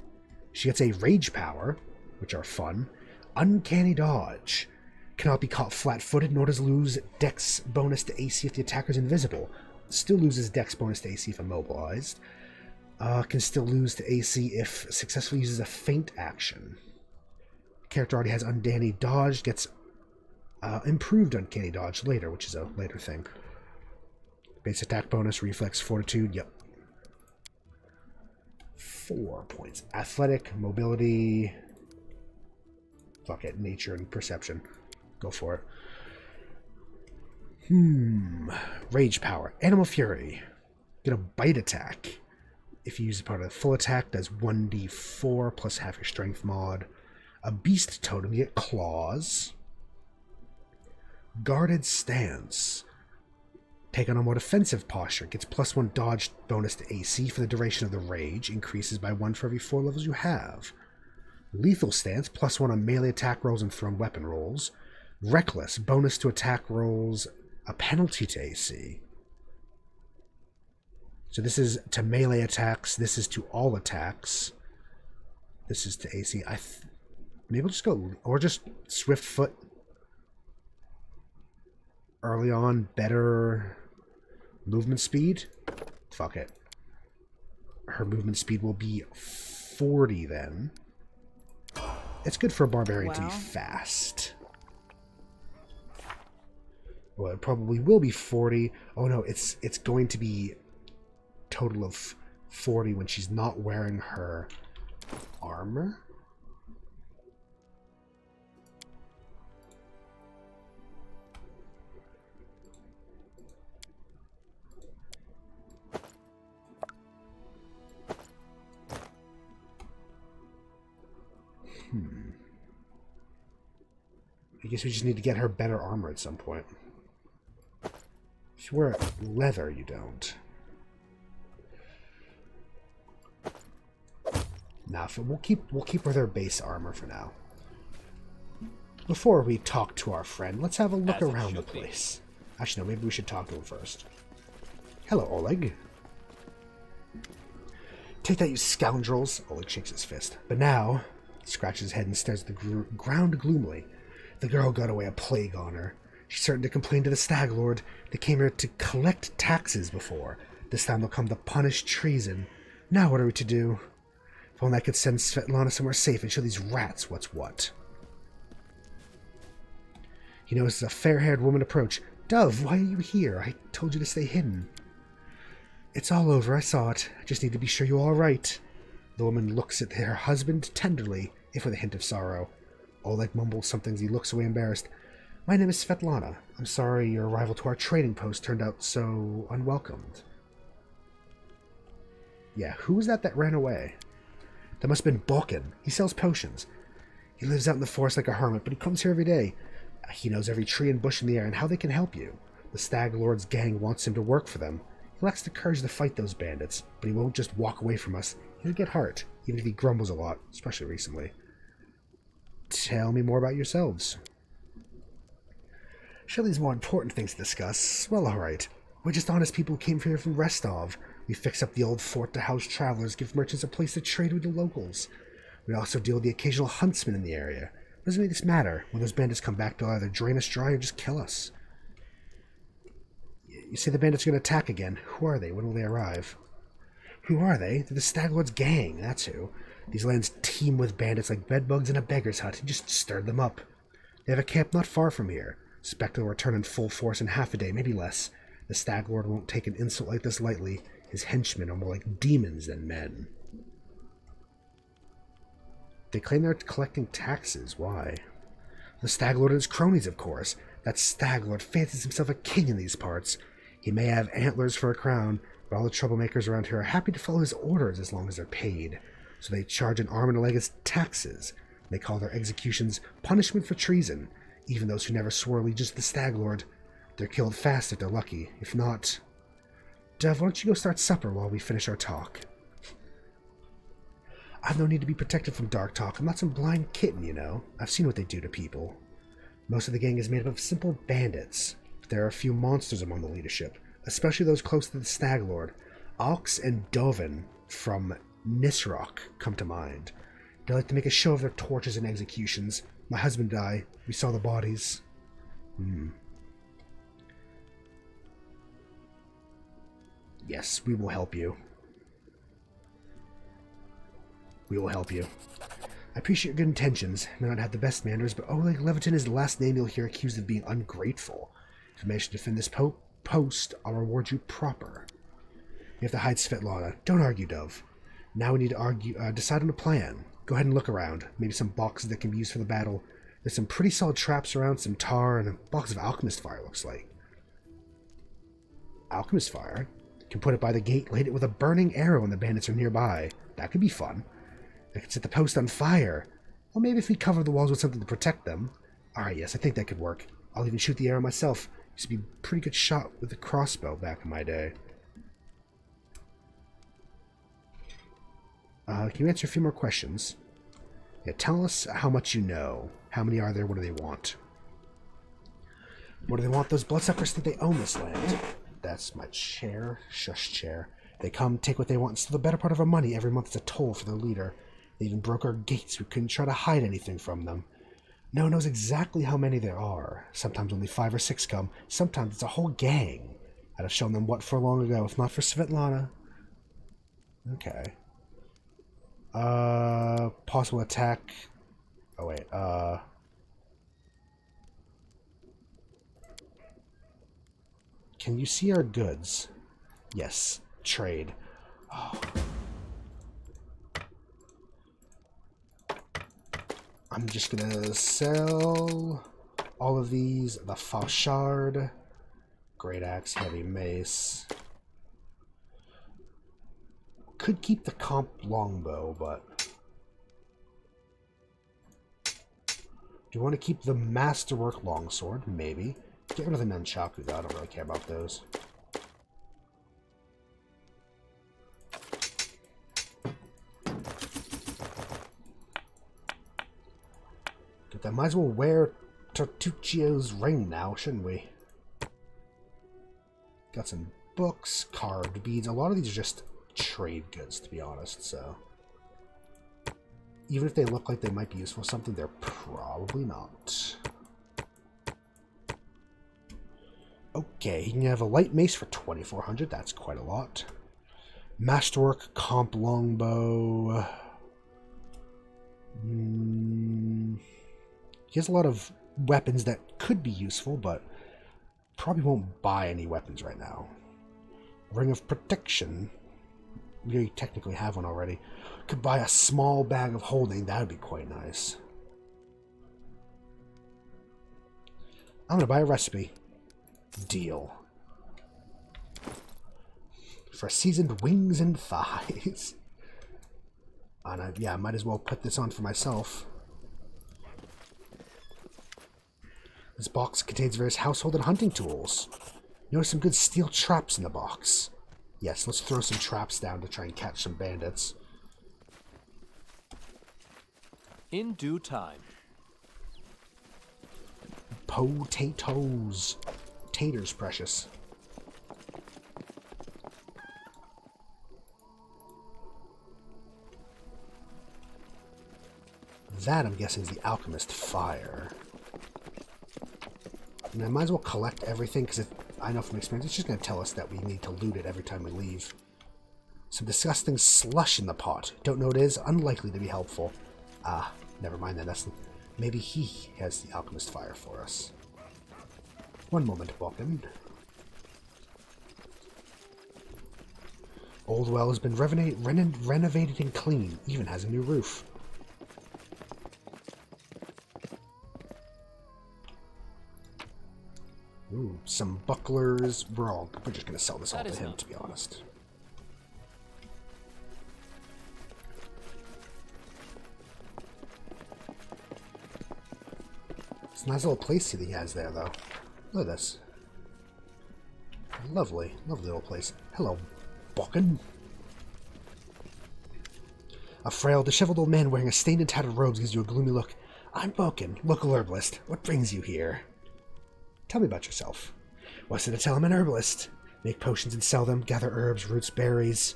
She gets a Rage Power, which are fun. Uncanny Dodge. Cannot be caught flat-footed, nor does lose Dex bonus to AC if the attacker is invisible. Still loses Dex bonus to AC if immobilized. Can still lose to AC if successfully uses a feint action. Character already has Uncanny Dodge, gets improved Uncanny Dodge later, which is a later thing. Base attack bonus, reflex, fortitude, yep. 4 points. Athletic, mobility... Fuck it, nature and perception. Go for it. Rage Power. Animal Fury. Get a bite attack. If you use a part of the full attack, does 1d4 plus half your strength mod. A Beast Totem, you get Claws. Guarded Stance. Take on a more defensive posture. Gets +1 dodge bonus to AC for the duration of the rage. Increases by 1 for every 4 levels you have. Lethal Stance, +1 on melee attack rolls and thrown weapon rolls. Reckless, bonus to attack rolls, a penalty to AC. So this is to melee attacks, this is to all attacks. This is to AC. Maybe we'll just go, or just Swift Foot. Early on, better movement speed. Fuck it. Her movement speed will be 40 then. It's good for a barbarian to be fast. Well, it probably will be 40. Oh no, it's going to be total of 40 when she's not wearing her armor. I guess we just need to get her better armor at some point. If you wear leather, you don't. Nah, we'll keep with her base armor for now. Before we talk to our friend, let's have a look around the place. Actually, no, maybe we should talk to him first. Hello, Oleg. Take that, you scoundrels! Oleg shakes his fist. But now, he scratches his head and stares at the ground gloomily. The girl got away a plague on her. She's certain to complain to the Stag Lord. They came here to collect taxes before. This time they'll come to punish treason. Now what are we to do? If only I could send Svetlana somewhere safe and show these rats what's what. He notices a fair-haired woman approach. Dove, why are you here? I told you to stay hidden. It's all over, I saw it. I just need to be sure you're all right. The woman looks at her husband tenderly, if with a hint of sorrow. Oleg mumbles something as he looks away embarrassed. My name is Svetlana. I'm sorry your arrival to our trading post turned out so unwelcomed. Yeah, who was that ran away? That must have been Balkan. He sells potions. He lives out in the forest like a hermit, but he comes here every day. He knows every tree and bush in the air and how they can help you. The Stag Lord's gang wants him to work for them. He lacks the courage to fight those bandits, but he won't just walk away from us. He'll get hurt, even if he grumbles a lot, especially recently. Tell me more about yourselves. Surely there's more important things to discuss. Well, alright. We're just honest people who came here from Restov. We fix up the old fort to house travelers, give merchants a place to trade with the locals. We also deal with the occasional huntsman in the area. What does this matter? When those bandits come back, they'll either drain us dry or just kill us. You say the bandits are going to attack again. Who are they? When will they arrive? Who are they? They're the Stag Lord's gang, that's who. These lands teem with bandits like bedbugs in a beggar's hut. He just stirred them up. They have a camp not far from here. Suspect they'll return in full force in half a day, maybe less. The Stag Lord won't take an insult like this lightly. His henchmen are more like demons than men. They claim they're collecting taxes. Why? The Stag Lord and his cronies, of course. That Stag Lord fancies himself a king in these parts. He may have antlers for a crown, but all the troublemakers around here are happy to follow his orders as long as they're paid. So they charge an arm and a leg as taxes. They call their executions punishment for treason. Even those who never swore allegiance to the Stag Lord. They're killed fast if they're lucky. If not... Dev, why don't you go start supper while we finish our talk? I've no need to be protected from dark talk. I'm not some blind kitten, you know. I've seen what they do to people. Most of the gang is made up of simple bandits. But there are a few monsters among the leadership, especially those close to the Stag Lord. Ox and Dovin from Nisroch come to mind. They like to make a show of their tortures and executions. My husband and I, we saw the bodies. Yes, we will help you. We will help you. I appreciate your good intentions. I may not have the best manners, but Oleg Leviton is the last name you'll hear accused of being ungrateful. If you manage to defend this post, I'll reward you proper. You have to hide Svetlana. Don't argue, Dove. Now we need to decide on a plan. Go ahead and look around. Maybe some boxes that can be used for the battle. There's some pretty solid traps around, some tar, and a box of alchemist fire, looks like. Alchemist fire? You can put it by the gate, light it with a burning arrow when the bandits are nearby. That could be fun. I could set the post on fire. Or maybe if we cover the walls with something to protect them. Alright, yes, I think that could work. I'll even shoot the arrow myself. Used to be a pretty good shot with a crossbow back in my day. Can you answer a few more questions? Yeah, tell us how much you know. How many are there? What do they want? What do they want? Those bloodsuckers think they own this land. That's my chair. Shush, chair. They come, take what they want, and steal the better part of our money. Every month it's a toll for their leader. They even broke our gates. We couldn't try to hide anything from them. No one knows exactly how many there are. Sometimes only 5 or 6 come. Sometimes it's a whole gang. I'd have shown them what for long ago, if not for Svetlana. Okay. Possible attack. Oh, wait, can you see our goods? Yes. Trade. Oh. I'm just gonna sell all of these. The Fauchard, Great Axe, Heavy Mace. Could keep the comp longbow, but do you want to keep the Masterwork longsword? Maybe. Get rid of the Nunchaku, though. I don't really care about those. But I might as well wear Tertuccio's ring now, shouldn't we? Got some books, carved beads. A lot of these are just trade goods, to be honest, so even if they look like they might be useful for something, they're probably not. Okay, you can have a light mace for 2,400. That's quite a lot. Masterwork, comp longbow. He has a lot of weapons that could be useful, but probably won't buy any weapons right now. Ring of Protection. We technically have one already. Could buy a small bag of holding. That would be quite nice. I'm going to buy a recipe. Deal. For seasoned wings and thighs. And yeah, I might as well put this on for myself. This box contains various household and hunting tools. Notice some good steel traps in the box. Yes, let's throw some traps down to try and catch some bandits. In due time. Potatoes. Taters, precious. That, I'm guessing, is the alchemist fire. And I might as well collect everything, because I know from experience, it's just going to tell us that we need to loot it every time we leave. Some disgusting slush in the pot. Don't know what it is. Unlikely to be helpful. Ah, never mind then. Maybe he has the alchemist fire for us. One moment, Balkan. Old well has been renovated and cleaned. Even has a new roof. Ooh, some bucklers. We're just going to sell this all to him, to be honest. It's a nice little place that he has there, though. Look at this. Lovely, lovely little place. Hello, Balkan. A frail, disheveled old man wearing a stained and tattered robes gives you a gloomy look. I'm Balkan, local herbalist. What brings you here? Tell me about yourself. What's it to tell? I'm an herbalist. Make potions and sell them, gather herbs, roots, berries.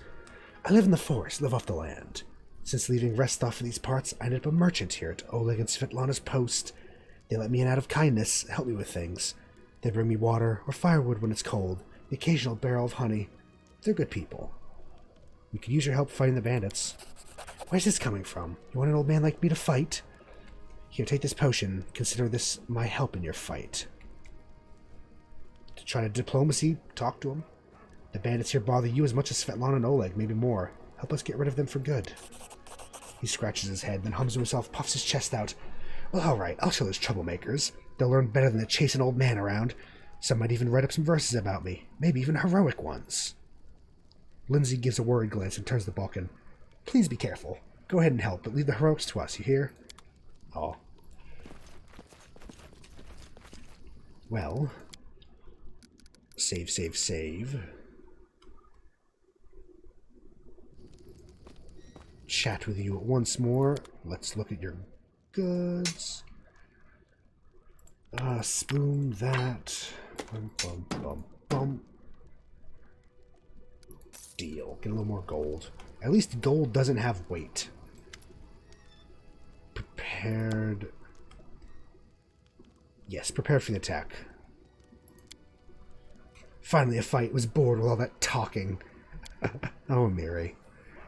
I live in the forest, live off the land. Since leaving Restov for these parts, I ended up a merchant here at Oleg and Svetlana's post. They let me in out of kindness, help me with things. They bring me water or firewood when it's cold, the occasional barrel of honey. They're good people. We could use your help fighting the bandits. Where's this coming from? You want an old man like me to fight? Here, take this potion. Consider this my help in your fight. To try to diplomacy, talk to him. The bandits here bother you as much as Svetlana and Oleg, maybe more. Help us get rid of them for good. He scratches his head, then hums to himself, puffs his chest out. Well, alright, I'll show those troublemakers. They'll learn better than to chase an old man around. Some might even write up some verses about me. Maybe even heroic ones. Lindsay gives a worried glance and turns to Balkan. Please be careful. Go ahead and help, but leave the heroics to us, you hear? Oh. Well. Save, save, save. Chat with you once more. Let's look at your goods. Spoon that. Bum, bum, bum, bum. Deal. Get a little more gold. At least gold doesn't have weight. Prepared. Yes, prepared for the attack. Finally a fight. Was bored with all that talking. Oh, Miri.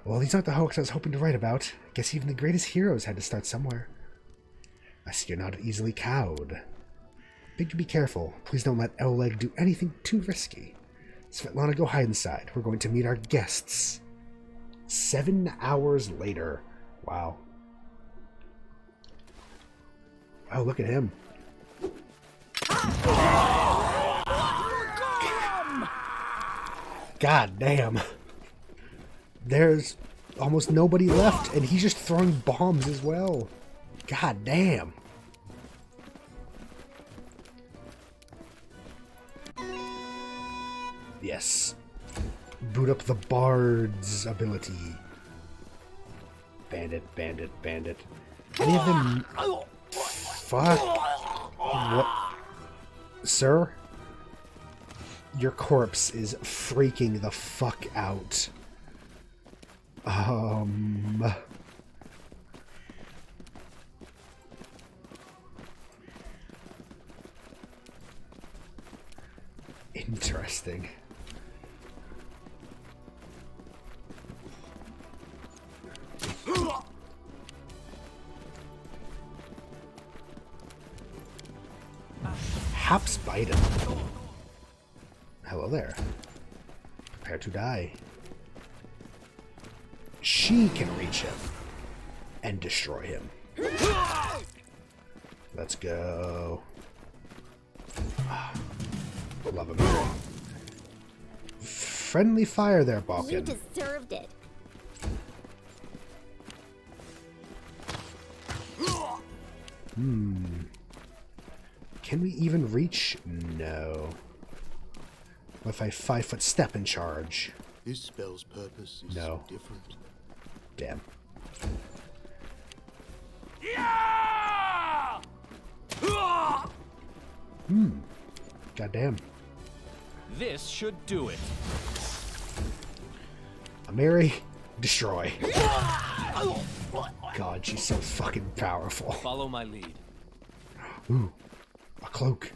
Well, these aren't the hoax I was hoping to write about. Guess even the greatest heroes had to start somewhere. I see you're not easily cowed. Big, be careful. Please don't let Oleg do anything too risky. Svetlana, go hide inside. We're going to meet our guests. 7 hours later. Wow. Oh, look at him. God damn. There's almost nobody left, and he's just throwing bombs as well. God damn. Yes. Boot up the Bard's ability. Bandit, bandit, bandit. Any of them... Fuck. What? Sir? Your corpse is freaking the fuck out. Interesting. Haps Biden. Hello there. Prepare to die. She can reach him and destroy him. Let's go. Love him. Friendly fire there, Balkan. You deserved it. Can we even reach? No. What if I 5-foot step in charge? This spell's purpose is no. so different. Damn. Goddamn. This should do it. Mary, destroy. God, she's so fucking powerful. Follow my lead. Ooh, a cloak.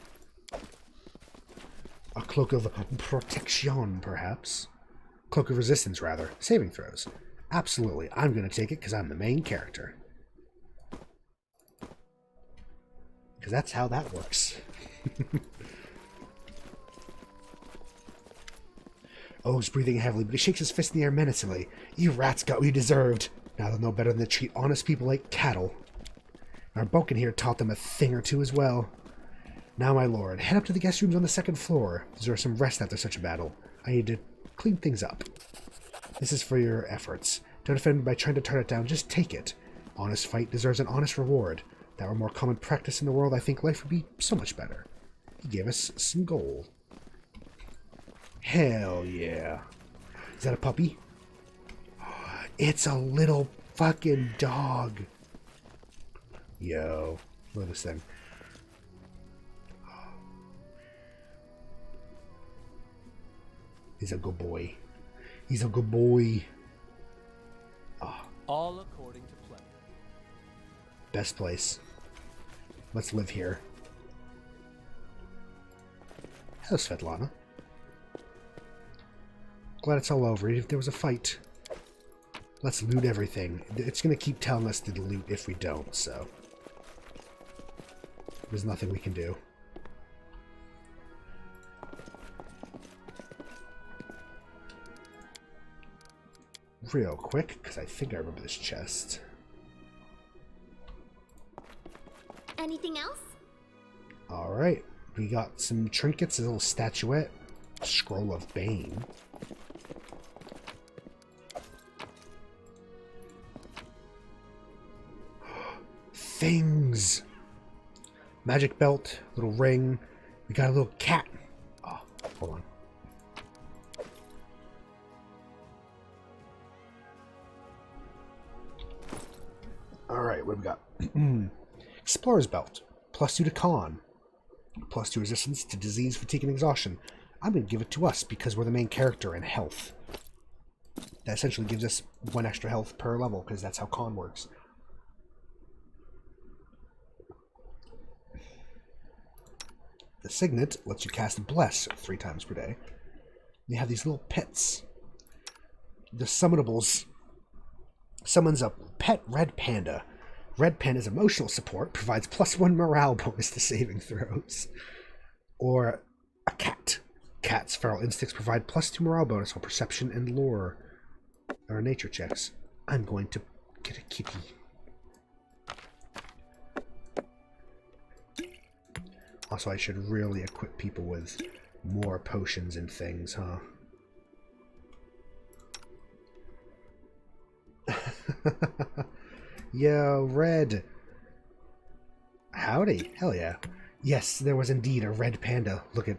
A cloak of protection, perhaps. Cloak of resistance, rather. Saving throws. Absolutely, I'm going to take it because I'm the main character. Because that's how that works. O's breathing heavily, but he shakes his fist in the air menacingly. You rats got what you deserved. Now they'll know better than to treat honest people like cattle. Our Boken here taught them a thing or two as well. Now, my lord, head up to the guest rooms on the 2nd floor. Deserve some rest after such a battle. I need to clean things up. This is for your efforts. Don't offend me by trying to turn it down, just take it. Honest fight deserves an honest reward. If that were more common practice in the world, I think life would be so much better. He gave us some gold. Hell yeah. Is that a puppy? It's a little fucking dog. Yo, look at this thing. He's a good boy. He's a good boy. Ah. All according to plan. Best place. Let's live here. Hello, Svetlana. Glad it's all over, even if there was a fight. Let's loot everything. It's gonna keep telling us to loot if we don't, so... there's nothing we can do. Real quick, because I think I remember this chest. Anything else? Alright. We got some trinkets, a little statuette, Scroll of Bane. Things! Magic belt, little ring. We got a little cat. Oh, hold on. Alright, what do we got? Explorer's belt. +2 to con. +2 resistance to disease, fatigue, and exhaustion. I'm going to give it to us because we're the main character and health. That essentially gives us 1 extra health per level because that's how con works. The Signet lets you cast Bless 3 times per day. You have these little pets. The summonables summons a pet red panda. Red Panda's emotional support provides +1 morale bonus to saving throws. Or a cat. Cat's feral instincts provide +2 morale bonus on perception and lore or nature checks. I'm going to get a kitty. Also, I should really equip people with more potions and things, huh? Yo, Red. Howdy. Hell yeah. Yes, there was indeed a red panda. Look at...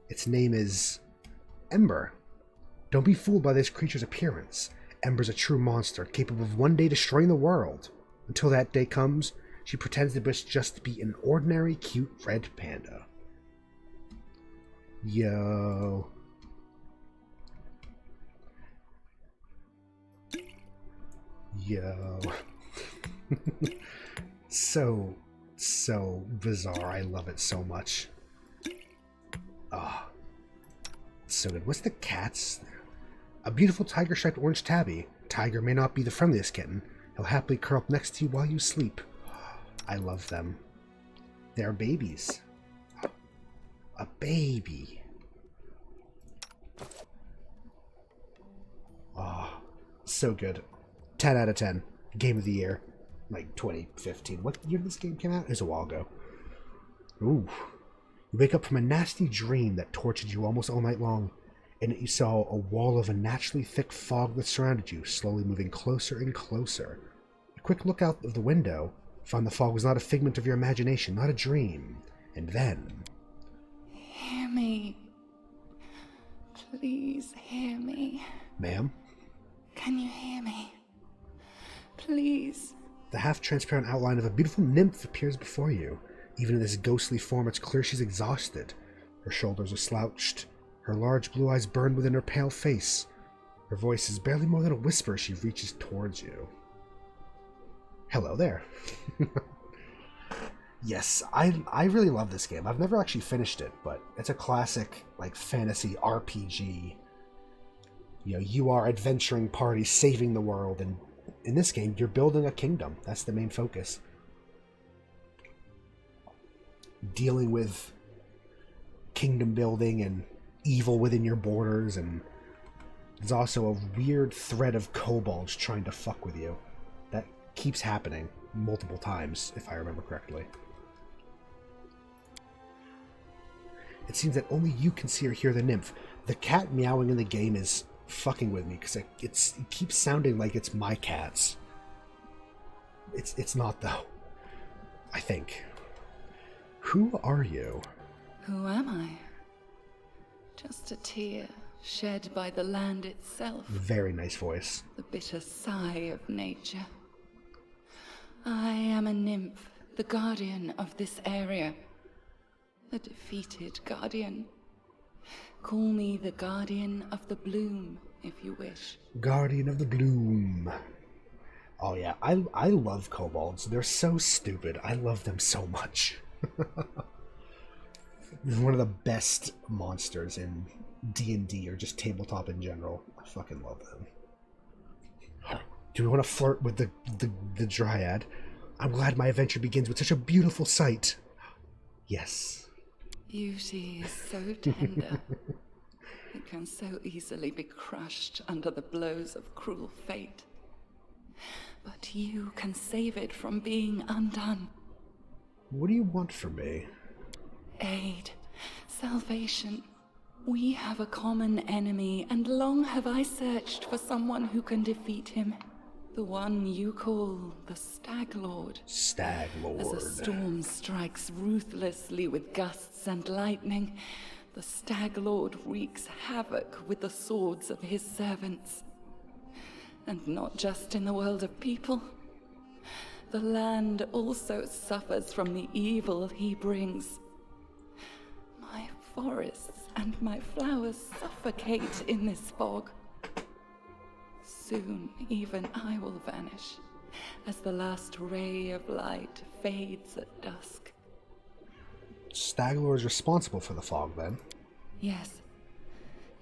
its name is... Ember. Don't be fooled by this creature's appearance. Ember's a true monster, capable of one day destroying the world. Until that day comes, she pretends to just be an ordinary, cute red panda. Yo. Yo. So bizarre. I love it so much. Ah. Oh, so good. What's the cat's? A beautiful tiger-striped orange tabby. Tiger may not be the friendliest kitten. He'll happily curl up next to you while you sleep. I love them. They're babies. A baby. Ah, oh, so good. 10 out of 10. Game of the year. Like 2015. What year did this game came out? It was a while ago. Ooh. You wake up from a nasty dream that tortured you almost all night long, and you saw a wall of unnaturally thick fog that surrounded you, slowly moving closer and closer. A quick look out of the window found the fog was not a figment of your imagination, not a dream. And then... Hear me. Please hear me. Ma'am? Can you hear me? Please. The half-transparent outline of a beautiful nymph appears before you. Even in this ghostly form, it's clear she's exhausted. Her shoulders are slouched. Her large blue eyes burn within her pale face. Her voice is barely more than a whisper as she reaches towards you. Hello there. Yes, I really love this game. I've never actually finished it, but it's a classic, like, fantasy RPG. You know, you are adventuring parties saving the world, and in this game, you're building a kingdom. That's the main focus. Dealing with kingdom building and evil within your borders, and there's also a weird thread of kobolds trying to fuck with you. That keeps happening multiple times, if I remember correctly. It seems that only you can see or hear the nymph. The cat meowing in the game is fucking with me, because it keeps sounding like it's my cat's. It's not, though. I think. Who are you? Who am I? Just a tear shed by the land itself. Very nice voice. The bitter sigh of nature. I am a nymph, the guardian of this area. The defeated guardian. Call me the Guardian of the Bloom, if you wish. Guardian of the Bloom. Oh yeah, I love kobolds. They're so stupid. I love them so much. They're one of the best monsters in D&D or just tabletop in general. I fucking love them. Do we want to flirt with the Dryad? I'm glad my adventure begins with such a beautiful sight. Yes. Beauty is so tender. It can so easily be crushed under the blows of cruel fate. But you can save it from being undone. What do you want from me? Aid. Salvation. We have a common enemy, and long have I searched for someone who can defeat him. The one you call the Stag Lord. Stag Lord. As a storm strikes ruthlessly with gusts and lightning, the Stag Lord wreaks havoc with the swords of his servants. And not just in the world of people. The land also suffers from the evil he brings. My forests and my flowers suffocate in this fog. Soon, even I will vanish, as the last ray of light fades at dusk. Staglor is responsible for the fog, then? Yes.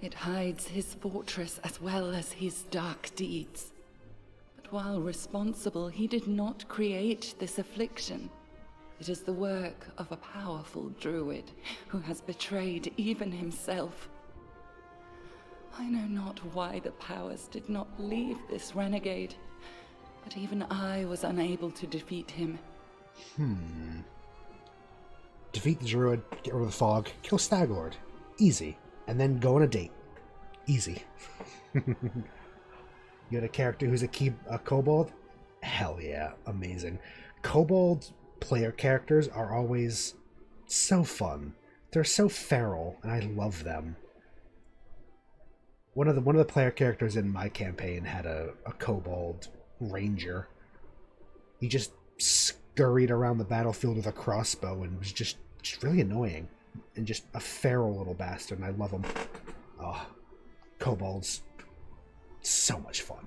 It hides his fortress as well as his dark deeds. But while responsible, he did not create this affliction. It is the work of a powerful druid who has betrayed even himself. I know not why the powers did not leave this renegade, but even I was unable to defeat him. Defeat the druid, get rid of the fog, kill Staglord. Easy. And then go on a date. Easy. You got a character who's a kobold? Hell yeah, amazing. Kobold player characters are always so fun. They're so feral, and I love them. One of the player characters in my campaign had a kobold ranger. He just scurried around the battlefield with a crossbow and was just really annoying. And just a feral little bastard, and I love him. Oh, kobolds. So much fun.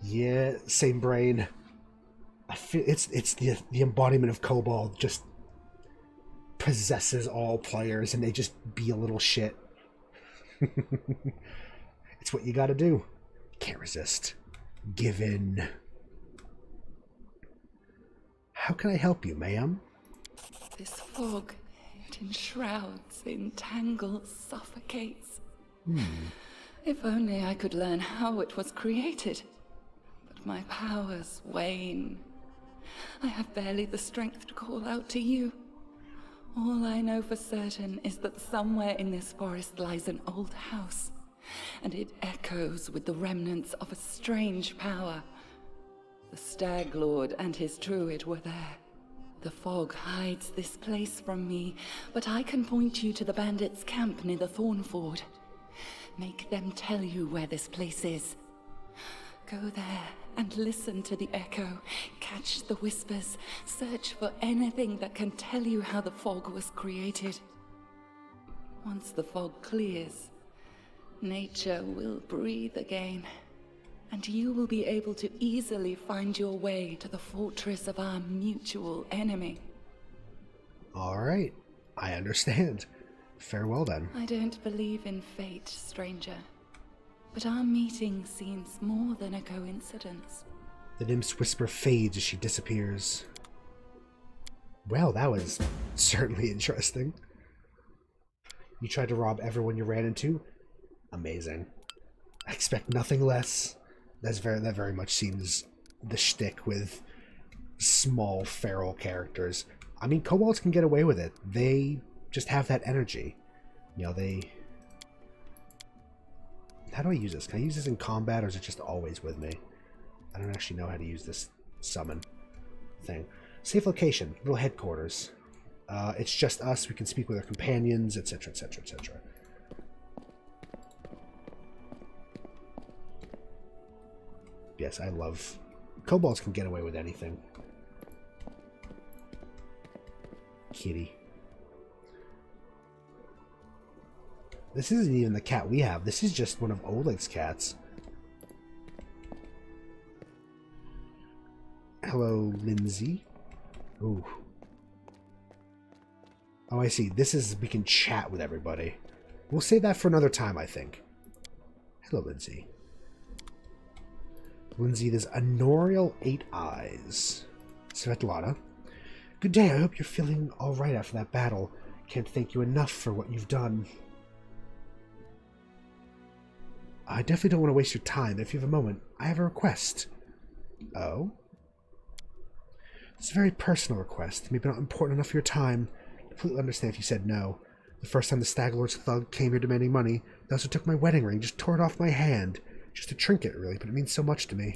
Yeah, same brain. I feel it's the embodiment of kobold just possesses all players and they just be a little shit. It's what you gotta do. Can't resist. Give in. How can I help you, ma'am? This fog, it enshrouds, entangles, suffocates. If only I could learn how it was created. But my powers wane. I have barely the strength to call out to you. All I know for certain is that somewhere in this forest lies an old house, and it echoes with the remnants of a strange power. The Stag Lord and his druid were there. The fog hides this place from me, but I can point you to the bandits' camp near the Thornford. Make them tell you where this place is. Go there and listen to the echo, catch the whispers, search for anything that can tell you how the fog was created. Once the fog clears, nature will breathe again, and you will be able to easily find your way to the fortress of our mutual enemy. All right, I understand. Farewell then. I don't believe in fate, stranger. But our meeting seems more than a coincidence. The nymph's whisper fades as she disappears. Well, that was certainly interesting. You tried to rob everyone you ran into? Amazing. I expect nothing less. That very much seems the shtick with small feral characters. I mean, kobolds can get away with it. They just have that energy. You know, they... How do I use this? Can I use this in combat, or is it just always with me? I don't actually know how to use this summon thing. Safe location, little headquarters. It's just us. We can speak with our companions, etc., etc., etc. Yes, I love... Kobolds can get away with anything. Kitty. This isn't even the cat we have. This is just one of Oleg's cats. Hello, Lindsay. Ooh. Oh, I see. This is... we can chat with everybody. We'll save that for another time, I think. Hello, Lindsay. Lindsay, there's Anoriel 8 Eyes. Svetlana. Good day. I hope you're feeling alright after that battle. Can't thank you enough for what you've done. I definitely don't want to waste your time. If you have a moment, I have a request. Oh? It's a very personal request. Maybe not important enough for your time. I completely understand if you said no. The first time the Stag Lord's thug came here demanding money, they also took my wedding ring, just tore it off my hand. Just a trinket, really, but it means so much to me.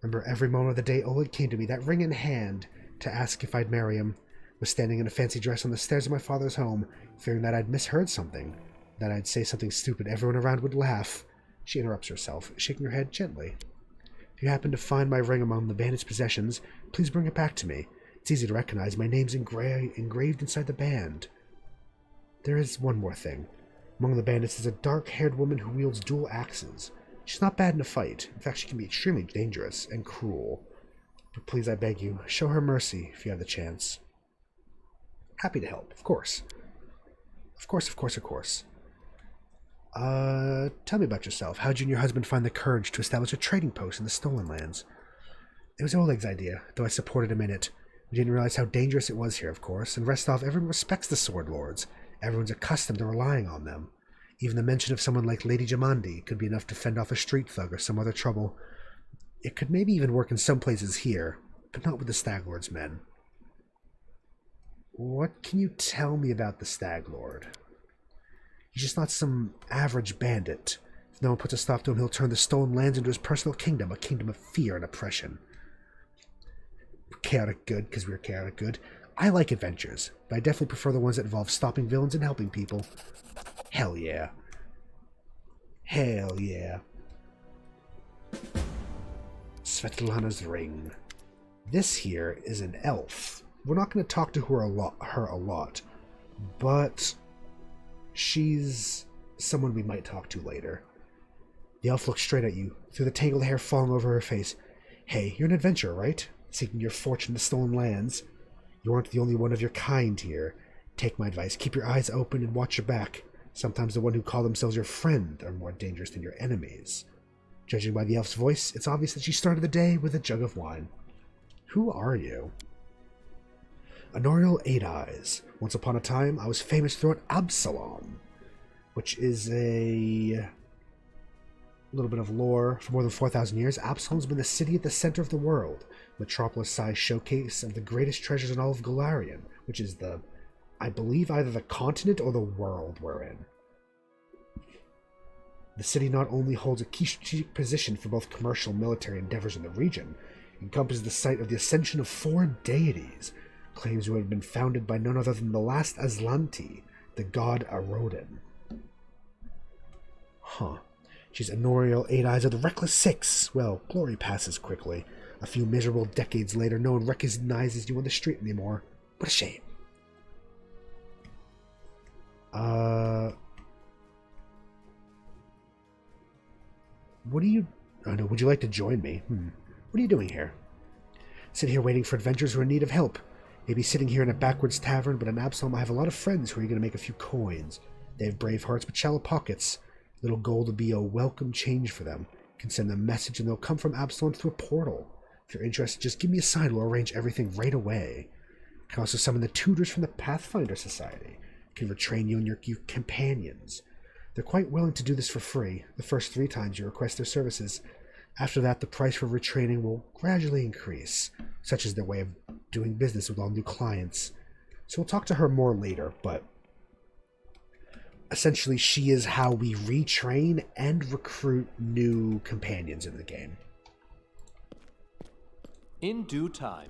Remember every moment of the day Oleg came to me, that ring in hand, to ask if I'd marry him. Was standing in a fancy dress on the stairs of my father's home, fearing that I'd misheard something, that I'd say something stupid everyone around would laugh. She interrupts herself, shaking her head gently. If you happen to find my ring among the bandits' possessions, please bring it back to me. It's easy to recognize. My name's engraved inside the band. There is one more thing. Among the bandits is a dark-haired woman who wields dual axes. She's not bad in a fight. In fact, she can be extremely dangerous and cruel. But please, I beg you, show her mercy if you have the chance. Happy to help, of course. Of course. Tell me about yourself. How'd you and your husband find the courage to establish a trading post in the Stolen Lands? It was Oleg's idea, though I supported him in it. We didn't realize how dangerous it was here, of course, and rest off, everyone respects the Sword Lords. Everyone's accustomed to relying on them. Even the mention of someone like Lady Jamandi could be enough to fend off a street thug or some other trouble. It could maybe even work in some places here, but not with the Stag Lord's men. What can you tell me about the Stag Lord? He's just not some average bandit. If no one puts a stop to him, he'll turn the Stolen Lands into his personal kingdom, a kingdom of fear and oppression. Chaotic good, because we're chaotic good. I like adventures, but I definitely prefer the ones that involve stopping villains and helping people. Hell yeah. Hell yeah. Svetlana's ring. This here is an elf. We're not going to talk to her a lot, but she's someone we might talk to later. The elf looks straight at you, through the tangled hair falling over her face. Hey, you're an adventurer, right? Seeking your fortune in the Stolen Lands. You aren't the only one of your kind here. Take my advice, keep your eyes open and watch your back. Sometimes the one who call themselves your friend are more dangerous than your enemies. Judging by the elf's voice, it's obvious that she started the day with a jug of wine. Who are you? Anoriel 8 Eyes. Once upon a time, I was famous throughout Absalom, which is a little bit of lore. For more than 4,000 years, Absalom's been the city at the center of the world, metropolis-sized showcase of the greatest treasures in all of Golarion, which is the, I believe, either the continent or the world we're in. The city not only holds a key strategic position for both commercial and military endeavors in the region, it encompasses the site of the ascension of 4 deities, claims to have been founded by none other than the last Aslanti, the god Arodin. Huh. She's Anoriel 8 Eyes of the Reckless 6. Well, glory passes quickly. A few miserable decades later, no one recognizes you on the street anymore. What a shame. What do you... Oh no, would you like to join me? What are you doing here? Sit here waiting for adventurers who are in need of help. Maybe sitting here in a backwards tavern, but in Absalom I have a lot of friends who are going to make a few coins. They have brave hearts but shallow pockets. Little gold will be a welcome change for them. You can send them a message and they'll come from Absalom through a portal. If you're interested, just give me a sign. We'll arrange everything right away. You can also summon the tutors from the Pathfinder Society. You can retrain you and your companions. They're quite willing to do this for free, the first 3 times you request their services. After that, the price for retraining will gradually increase. Such is their way of doing business with all new clients. So we'll talk to her more later, but essentially she is how we retrain and recruit new companions in the game. In due time.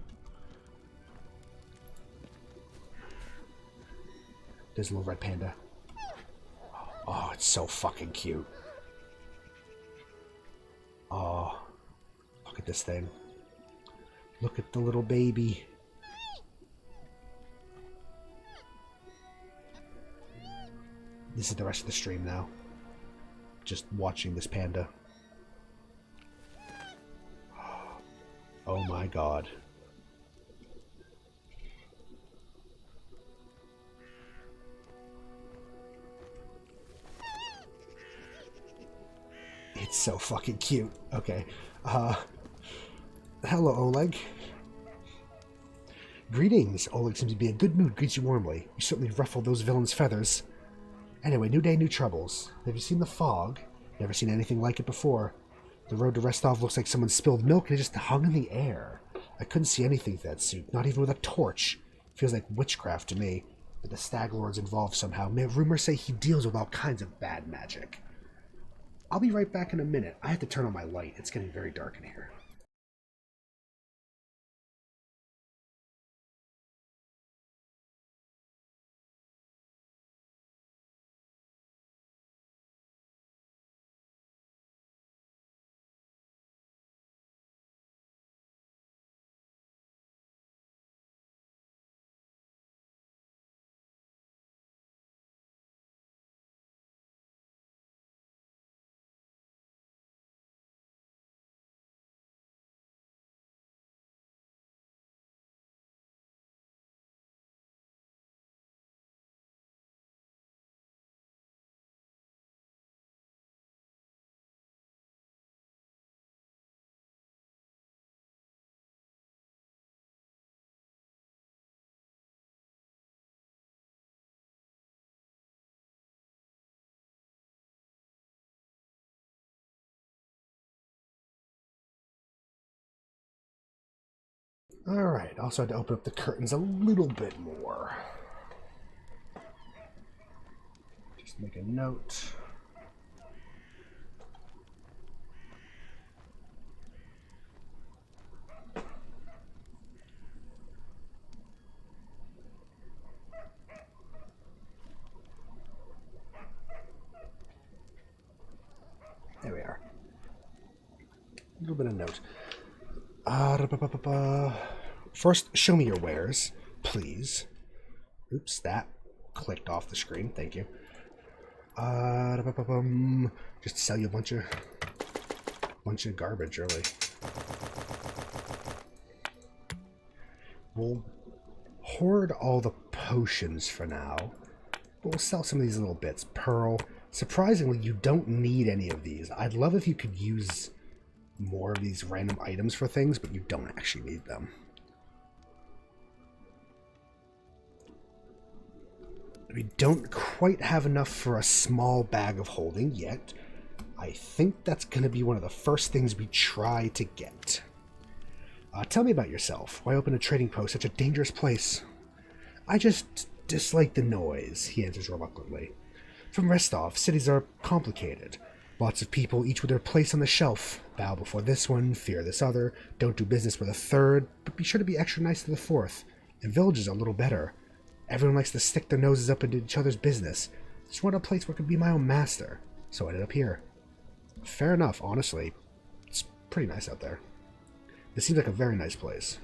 There's a little red panda. Oh, it's so fucking cute. Oh, look at this thing. Look at the little baby. This is the rest of the stream now. Just watching this panda. Oh my god. It's so fucking cute. Okay. Hello, Oleg. Greetings. Oleg seems to be in a good mood, greets you warmly. You certainly ruffled those villains' feathers. Anyway, new day, new troubles. Have you seen the fog? Never seen anything like it before. The road to Restov looks like someone spilled milk and it just hung in the air. I couldn't see anything through that suit, not even with a torch. Feels like witchcraft to me. But the Stag Lord's involved somehow. Rumors say he deals with all kinds of bad magic. I'll be right back in a minute. I have to turn on my light. It's getting very dark in here. Alright, also had to open up the curtains a little bit more. Just make a note. There we are. A little bit of note. First, show me your wares, please. Oops, that clicked off the screen. Thank you. Just sell you a bunch of garbage, really. We'll hoard all the potions for now, but we'll sell some of these little bits. Pearl. Surprisingly, you don't need any of these. I'd love if you could use more of these random items for things, but you don't actually need them. We don't quite have enough for a small bag of holding yet. I think that's going to be one of the first things we try to get. Tell me about yourself. Why open a trading post, such a dangerous place? I just dislike the noise, he answers reluctantly. From Restov, cities are complicated. Lots of people, each with their place on the shelf. Bow before this one, fear this other, don't do business with a third, but be sure to be extra nice to the fourth. And villages are a little better. Everyone likes to stick their noses up into each other's business. Just want a place where I could be my own master. So I ended up here. Fair enough, honestly. It's pretty nice out there. This seems like a very nice place.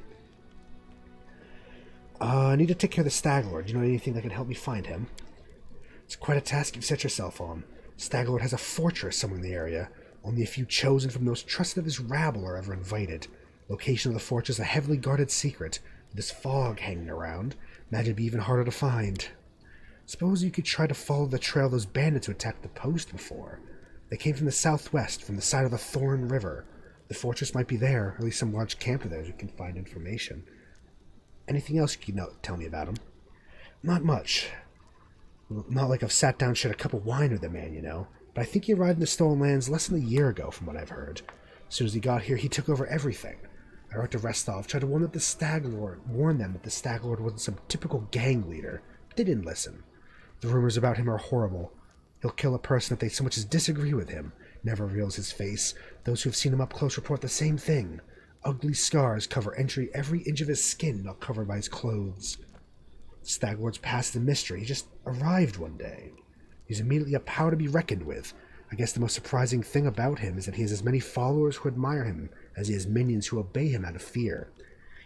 I need to take care of the Stag Lord. Do you know anything that can help me find him? It's quite a task you've set yourself on. Stag Lord has a fortress somewhere in the area. Only a few chosen from those trusted of his rabble are ever invited. Location of the fortress a heavily guarded secret. With this fog hanging around, imagine it'd be even harder to find. Suppose you could try to follow the trail those bandits who attacked the post before. They came from the southwest, from the side of the Thorn River. The fortress might be there, or at least some large camp there you can find information. Anything else you can tell me about him? Not much. Not like I've sat down and shared a cup of wine with the man, you know. But I think he arrived in the Stolen Lands less than a year ago, from what I've heard. As soon as he got here, he took over everything. I wrote to Restov, tried to warn them that the Stag Lord wasn't some typical gang leader. But they didn't listen. The rumors about him are horrible. He'll kill a person if they so much as disagree with him. Never reveals his face. Those who have seen him up close report the same thing. Ugly scars cover every inch of his skin, not covered by his clothes. Stag Lord's past is a mystery. He just arrived one day. He's immediately a power to be reckoned with. I guess the most surprising thing about him is that he has as many followers who admire him as he has minions who obey him out of fear.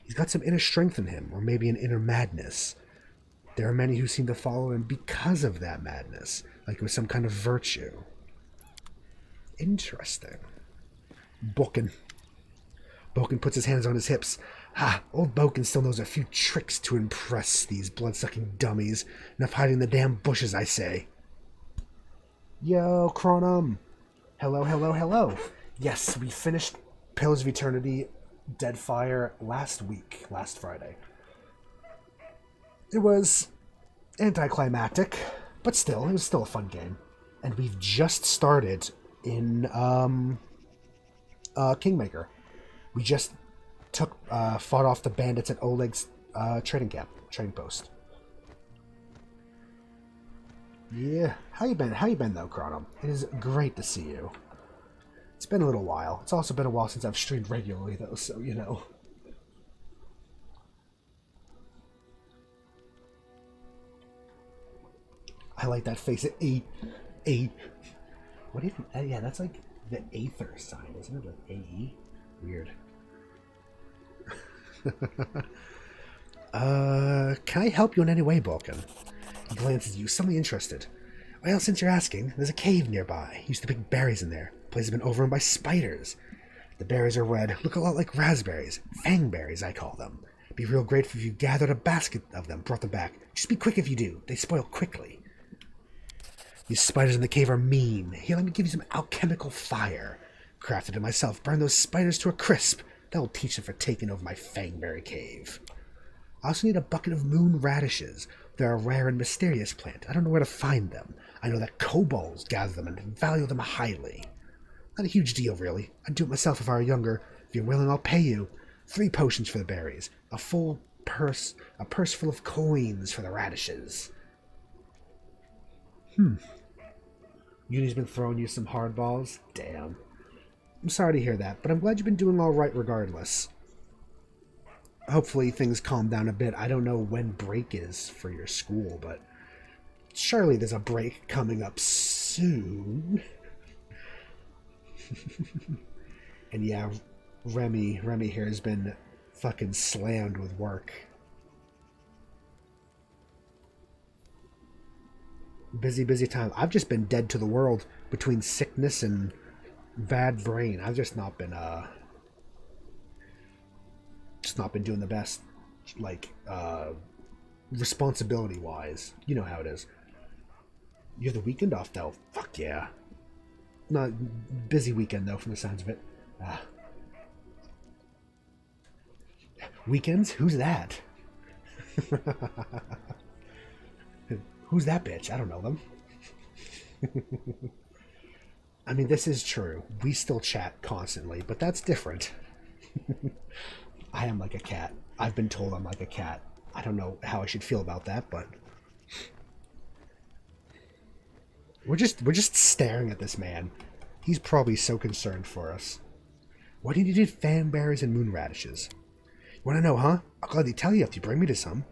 He's got some inner strength in him, or maybe an inner madness. There are many who seem to follow him because of that madness. Like it was some kind of virtue. Interesting. Boken. Boken puts his hands on his hips. Old Boken still knows a few tricks to impress these blood-sucking dummies. Enough hiding in the damn bushes, I say. Yo, Chronum. Hello, hello, hello. Yes, we finished Pillars of Eternity Deadfire last Friday. It was anticlimactic, but still, it was still a fun game. And we've just started in Kingmaker. We just fought off the bandits at Oleg's trading post. Yeah, how you been though, Chronom? It is great to see you. It's been a little while. It's also been a while since I've streamed regularly though, so you know. I like that face at 8. What even? Yeah, that's like the Aether sign, isn't it? Like AE? Weird. Can I help you in any way, Balkan? He glances at you, suddenly interested. Well, since you're asking, there's a cave nearby. Used to pick berries in there. The place has been overrun by spiders. The berries are red, look a lot like raspberries. Fangberries, I call them. Be real grateful if you gathered a basket of them, brought them back. Just be quick if you do. They spoil quickly. These spiders in the cave are mean. Here, let me give you some alchemical fire. Crafted it myself. Burn those spiders to a crisp. That will teach them for taking over my Fangberry cave. I also need a bucket of moon radishes. They're a rare and mysterious plant. I don't know where to find them. I know that kobolds gather them and value them highly. Not a huge deal, really. I'd do it myself if I were younger. If you're willing, I'll pay you. 3 potions for the berries. A purse full of coins for the radishes. Uni's been throwing you some hardballs? Damn. I'm sorry to hear that, but I'm glad you've been doing alright regardless. Hopefully things calm down a bit. I don't know when break is for your school, but surely there's a break coming up soon. And yeah, Remy here has been fucking slammed with work. Busy time. I've just been dead to the world between sickness and bad brain. I've just not been doing the best, like, responsibility wise. You know how it is. You have the weekend off though. Fuck yeah. Not busy weekend though, from the sounds of it. Weekends? Who's that? Who's that bitch? I don't know them. I mean, this is true. We still chat constantly, but that's different. I am like a cat. I've been told I'm like a cat. I don't know how I should feel about that, but we're just staring at this man. He's probably so concerned for us. Why do you need fanberries and moon radishes? You want to know, huh? I'll gladly tell you if you bring me to some.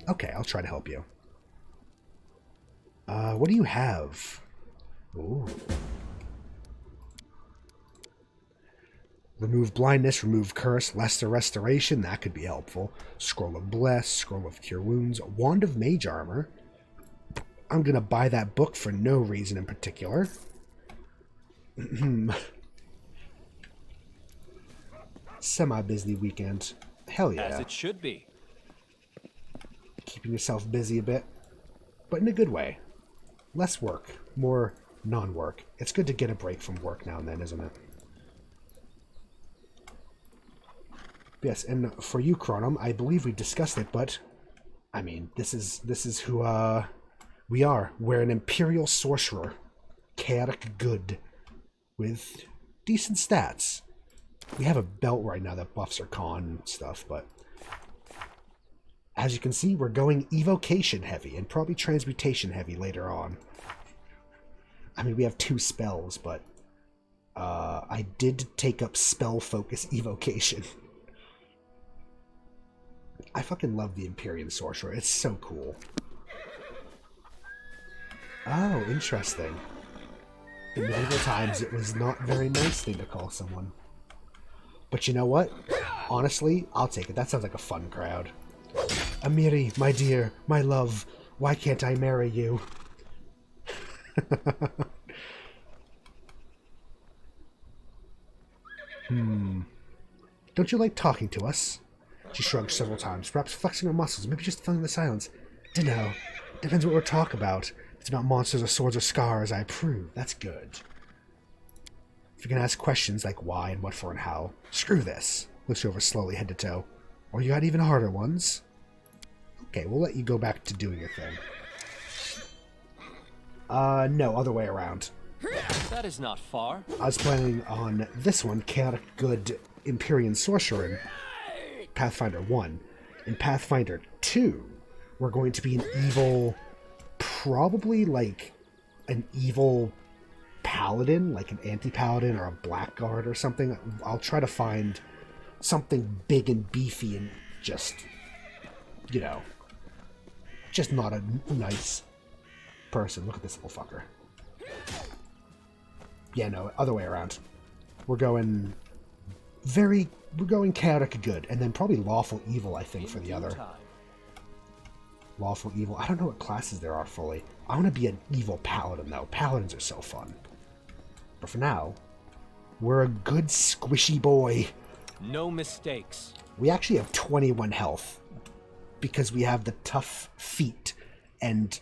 Okay, I'll try to help you. What do you have? Ooh. Remove blindness, remove curse, lesser restoration, that could be helpful. Scroll of bless, scroll of cure wounds, wand of mage armor. I'm gonna buy that book for no reason in particular. Semi-busy weekend. Hell yeah. As it should be. Keeping yourself busy a bit, but in a good way. Less work, more non-work. It's good to get a break from work now and then, isn't it? Yes, and for you, Chronom, I believe we discussed it, but I mean, this is who we are. We're an Empyreal Sorcerer, chaotic good, with decent stats. We have a belt right now that buffs our con and stuff, but as you can see, we're going evocation heavy and probably transmutation heavy later on. I mean, we have 2 spells, but I did take up spell focus evocation. I fucking love the Empyreal Sorcerer. It's so cool. Oh, interesting. In medieval times, it was not a very nice thing to call someone. But you know what? Honestly, I'll take it. That sounds like a fun crowd. Amiri, my dear, my love, why can't I marry you? Don't you like talking to us? She shrugged several times, perhaps flexing her muscles, maybe just filling the silence. Dunno. Depends what we're talking about. If it's about monsters or swords or scars, I approve. That's good. If you're gonna ask questions like why and what for and how, screw this. Looks you over slowly, head to toe. Or you got even harder ones? Okay, we'll let you go back to doing your thing. No, other way around. That is not far. I was planning on this one, Chaotic Good Empyreal Sorcerer, in Pathfinder 1. In Pathfinder 2, we're going to be an evil, probably like an evil paladin, like an anti-paladin or a blackguard or something. I'll try to find something big and beefy and just, you know, just not a nice person. Look at this little fucker. Yeah, no, other way around. We're going chaotic good, and then probably lawful evil, I think, for the other. Lawful evil. I don't know what classes there are fully. I want to be an evil paladin, though. Paladins are so fun. But for now, we're a good squishy boy. No mistakes. We actually have 21 health because we have the tough feet and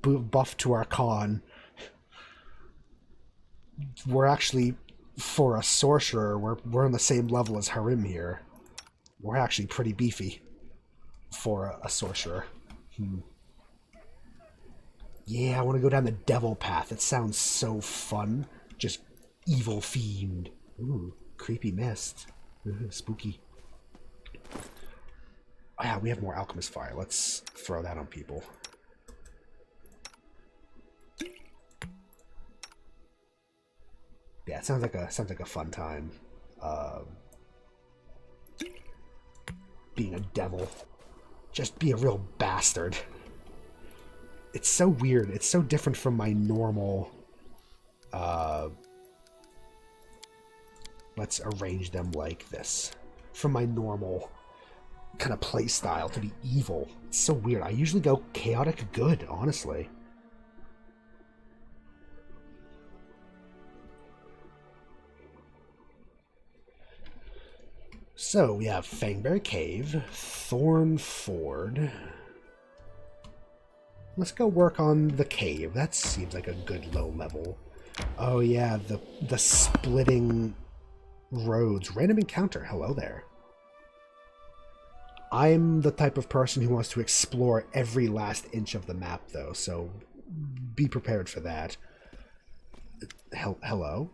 buff to our con. We're actually, for a sorcerer, we're on the same level as Harim here. We're actually pretty beefy for a sorcerer. Yeah, I want to go down the devil path. It sounds so fun. Just evil fiend. Ooh, creepy mist. Ooh, spooky. Oh, yeah, we have more alchemist fire. Let's throw that on people. Yeah, it sounds like a fun time. Being a devil. Just be a real bastard. It's so weird. It's so different from my normal... let's arrange them like this. From my normal kind of play style to be evil. It's so weird. I usually go chaotic good, honestly. So, we have Fangberry Cave, Thorn Ford. Let's go work on the cave. That seems like a good low level. Oh yeah, the splitting roads. Random encounter. Hello there. I'm the type of person who wants to explore every last inch of the map, though, so be prepared for that. Hello?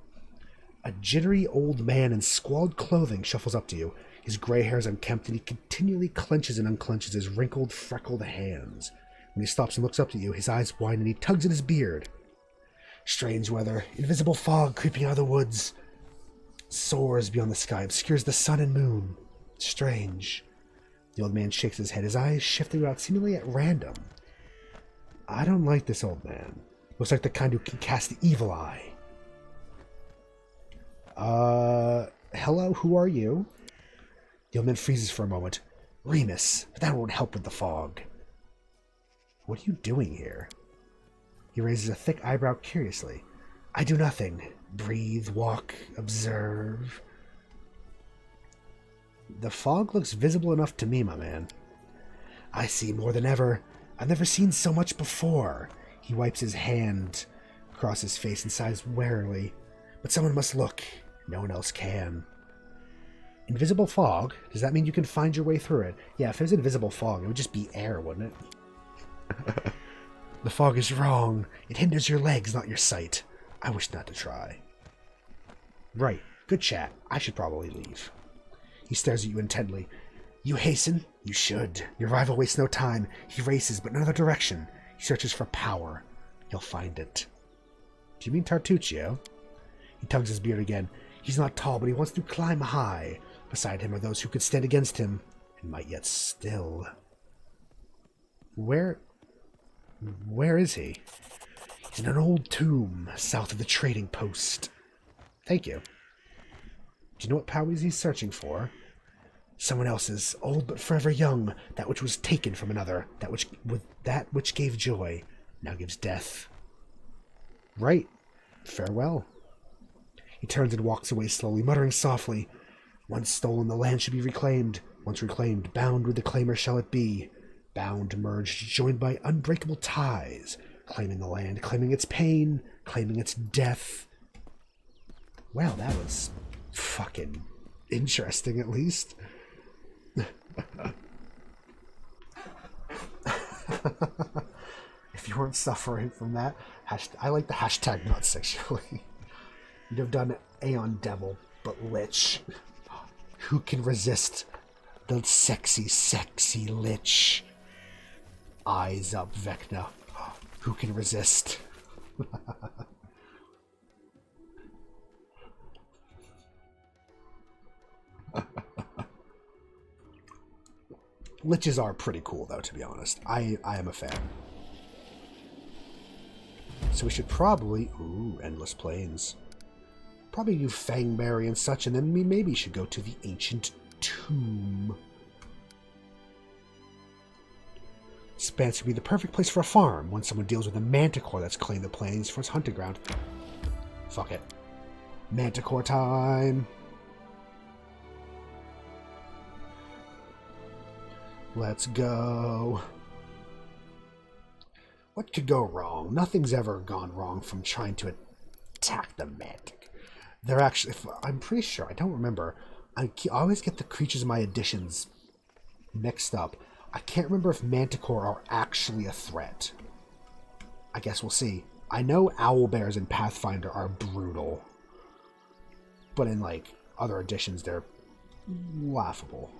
A jittery old man in squalid clothing shuffles up to you. His gray hair is unkempt, and he continually clenches and unclenches his wrinkled, freckled hands. When he stops and looks up at you, his eyes widen and he tugs at his beard. Strange weather. Invisible fog creeping out of the woods. Soars beyond the sky, obscures the sun and moon. Strange. The old man shakes his head, his eyes shifting about seemingly at random. I don't like this old man. Looks like the kind who can cast the evil eye. Hello, who are you? The old man freezes for a moment. Remus, but that won't help with the fog. What are you doing here? He raises a thick eyebrow curiously. I do nothing. Breathe, walk, observe. The fog looks visible enough to me, my man. I see more than ever. I've never seen so much before. He wipes his hand across his face and sighs warily. But someone must look. No one else can. Invisible fog? Does that mean you can find your way through it? Yeah, if it was invisible fog, it would just be air, wouldn't it? The fog is wrong. It hinders your legs, not your sight. I wish not to try. Right. Good chat. I should probably leave. He stares at you intently. You hasten? You should. Your rival wastes no time. He races, but in another direction. He searches for power. He'll find it. Do you mean Tartuccio? He tugs his beard again. He's not tall, but he wants to climb high. Beside him are those who could stand against him, and might yet still. Where is he? He's in an old tomb, south of the trading post. Thank you. Do you know what powers he's searching for? Someone else's, old but forever young, that which was taken from another, that which gave joy, now gives death. Right. Farewell. He turns and walks away slowly, muttering softly. Once stolen, the land should be reclaimed. Once reclaimed, bound with the claimer shall it be. Bound, merged, joined by unbreakable ties. Claiming the land, claiming its pain, claiming its death. Well, that was fucking interesting, at least. If you weren't suffering from that, I like the hashtag not sexually. You'd have done Aeon Devil, but Lich. Who can resist the sexy, sexy Lich? Eyes up, Vecna. Who can resist? Liches are pretty cool, though, to be honest. I am a fan. So we should probably... Ooh, Endless Plains. Probably do Fangberry and such, and then we maybe should go to the Ancient Tomb. Spence would be the perfect place for a farm when someone deals with a manticore that's claimed the plains for its hunting ground. Fuck it. Manticore time! Let's go. What could go wrong? Nothing's ever gone wrong from trying to attack the Mantic. They're actually... I'm pretty sure. I don't remember. I always get the creatures in my editions mixed up. I can't remember if Manticore are actually a threat. I guess we'll see. I know owlbears in Pathfinder are brutal. But in, like, other editions, they're laughable.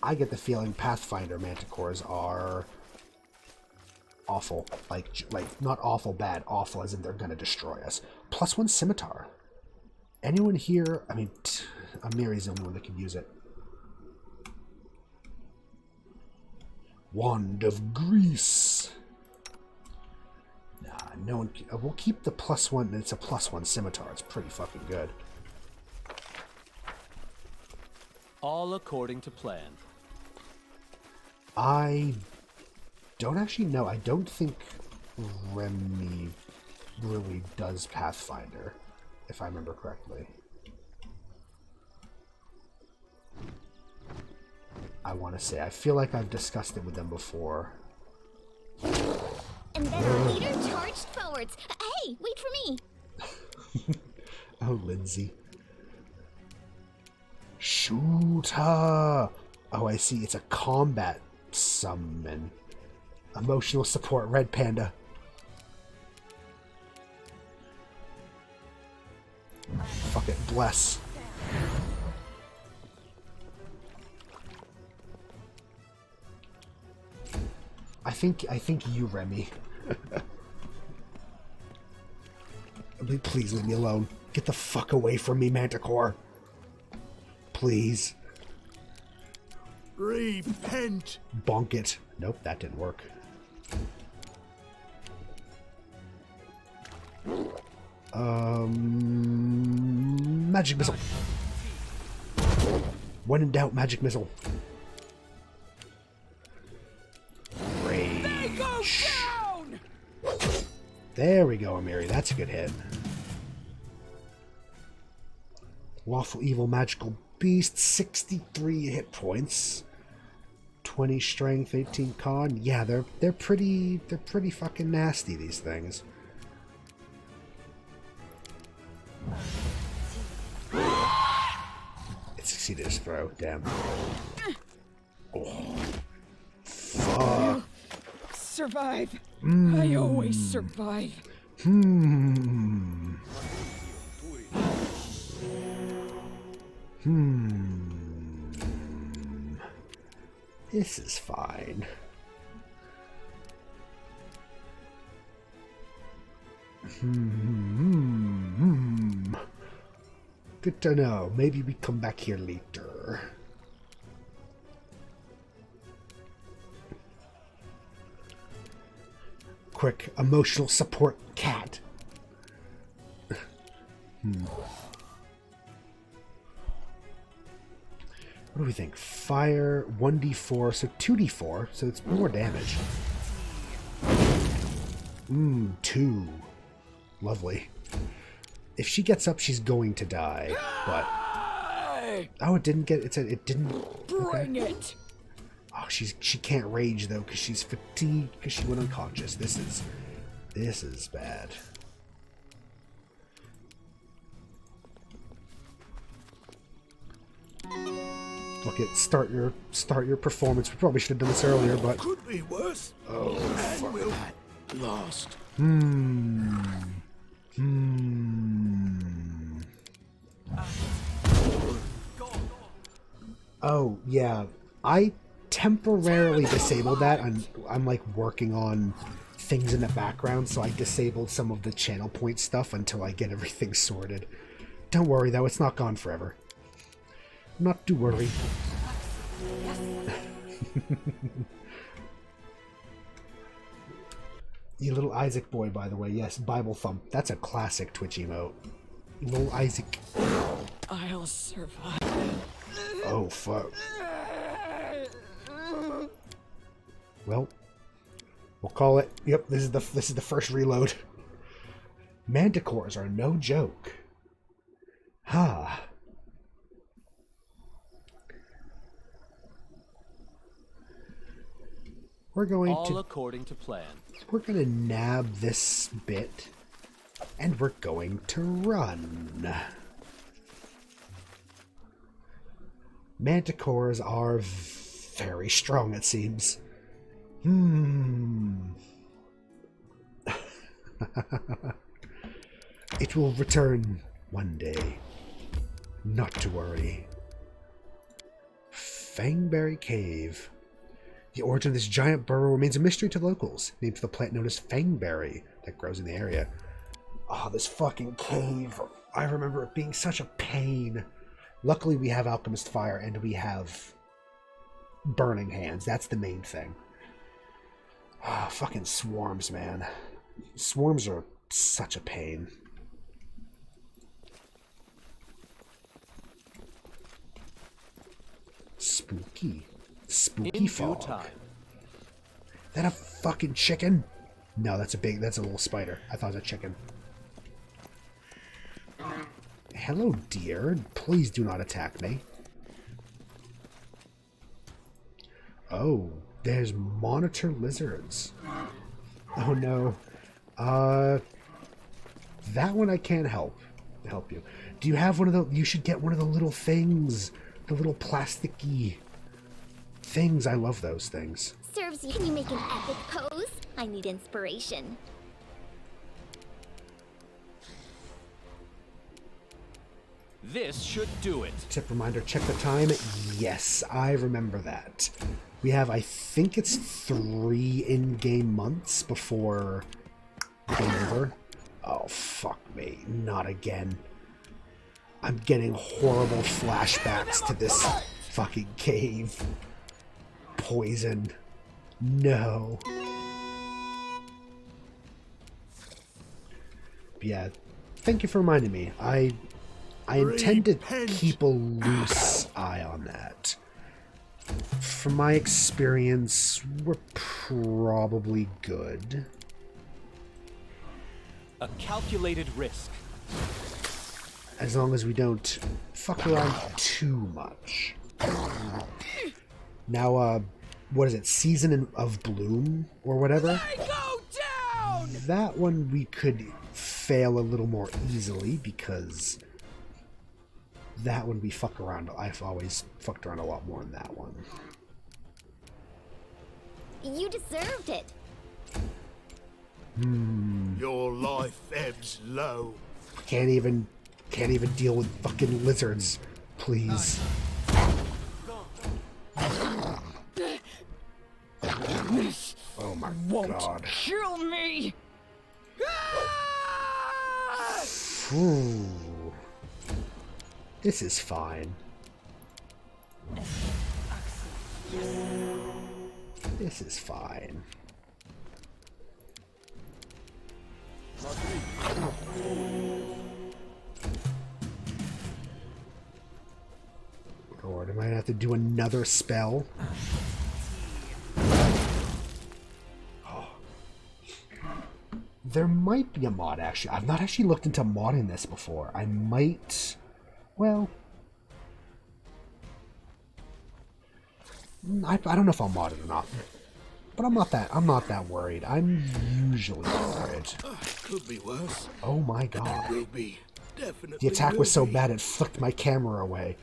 I get the feeling Pathfinder Manticores are awful. Like not awful bad, awful as in they're gonna destroy us. +1 scimitar. Anyone here? I mean, Amiri's the only one that can use it. Wand of Grease. Nah, no one. We'll keep the +1. It's a +1 scimitar. It's pretty fucking good. All according to plan. I don't actually know. I don't think Remy really does Pathfinder, if I remember correctly. I want to say. I feel like I've discussed it with them before. And then our leader charged forwards. Hey, wait for me! Oh, Lindsay. Shoot her! Oh, I see. It's a combat summon. Emotional support, Red Panda. Fuck it, bless. I think you, Remy. Please leave me alone. Get the fuck away from me, Manticore. Please. Repent. Bonk it. Nope, that didn't work. Magic missile. When in doubt, magic missile. Rage. They go down! There we go, Amiri. That's a good hit. Lawful evil magical beast, 63 hit points. 20 strength, 18 con. Yeah, they're pretty fucking nasty, these things. It succeeded his throw, damn. Oh. Fuck. Survive. I always survive. This is fine. Good to know. Maybe we come back here later. Quick, emotional support cat. What What do we think? Fire, 1d4, so 2d4, so it's more damage. 2. Lovely. If she gets up, she's going to die, but... Oh, it didn't get... It didn't... Bring it! Oh, she can't rage, though, because she's fatigued, because she went unconscious. This is bad. Look at start your performance. We probably should have done this earlier, but could be worse. Oh, fuck. Will lost. Oh yeah, I temporarily disabled that. I'm like working on things in the background, so I disabled some of the channel point stuff until I get everything sorted. Don't worry though, it's not gone forever. Not to worry. You little Isaac boy, by the way. Yes, Bible thump. That's a classic Twitch emote. Little Isaac. I'll survive. Oh fuck. Well, we'll call it. Yep, this is the first reload. Manticores are no joke. Ha. We're going all according to plan. We're going to nab this bit, and we're going to run. Manticores are very strong, it seems. It will return one day. Not to worry. Fangberry Cave. The origin of this giant burrow remains a mystery to locals, named for the plant known as fangberry that grows in the area. Oh, this fucking cave. I remember it being such a pain. Luckily, we have Alchemist Fire and we have Burning Hands. That's the main thing. Ah, fucking swarms, man. Swarms are such a pain. Spooky. Spooky fog. That a fucking chicken? No, that's a little spider. I thought it was a chicken. Hello, dear. Please do not attack me. Oh, there's monitor lizards. Oh no. That one I can't help you. Do you have one of the? You should get one of the little things, the little plasticky things. I love those things. Serves you. Can you make an epic pose? I need inspiration. This should do it. Tip reminder, check the time. Yes, I remember that. We have, I think it's 3 in-game months before game over. Oh, fuck me. Not again. I'm getting horrible flashbacks to this fucking cave. Poison. No. Yeah, thank you for reminding me. I intend to keep a loose eye on that. From my experience, we're probably good. A calculated risk. As long as we don't fuck around too much. Now, what is it? Season of Bloom or whatever? Go down! That one we could fail a little more easily because that one we fuck around. I've always fucked around a lot more in that one. You deserved it. Your life ebbs low. Can't even deal with fucking lizards, please. Oh my god. Kill me! Ooh. This is fine. This is fine. Lord, I might have to do another spell. Oh. There might be a mod, actually. I've not actually looked into modding this before. I might... Well... I don't know if I'll mod it or not. But I'm not that worried. I'm usually worried. Could be worse. Oh my god. It will be. Definitely The attack was so bad it flicked my camera away.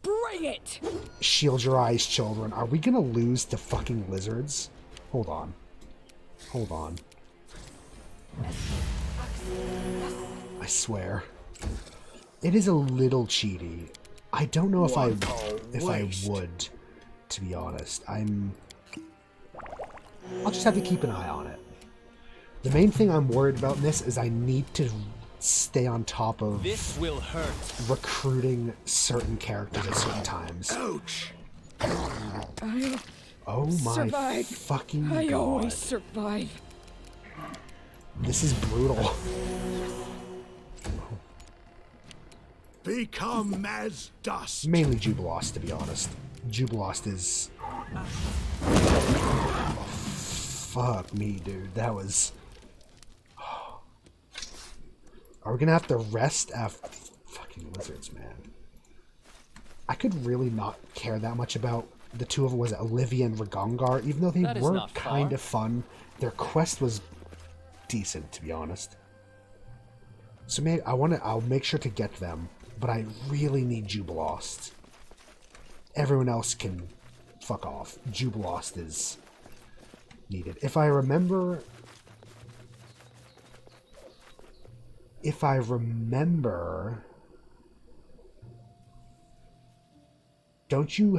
Bring it! Shield your eyes, children. Are we gonna lose to fucking lizards? Hold on. Hold on. I swear. It is a little cheaty. I don't know if I would, to be honest. I'll just have to keep an eye on it. The main thing I'm worried about in this is I need to stay on top of this will hurt. Recruiting certain characters at certain times. Ouch! Oh my fucking god. I always survive. This is brutal. Become as dust. Mainly Jubilost, to be honest. Jubilost is... Oh, fuck me, dude. That was... Are we gonna have to rest after... Fucking lizards, man. I could really not care that much about the two of them. Was it Olivia and Ragongar? Even though they were kind of fun, their quest was decent, to be honest. So maybe I'll make sure to get them, but I really need Jubilost. Everyone else can fuck off. Jubilost is needed. If I remember, don't you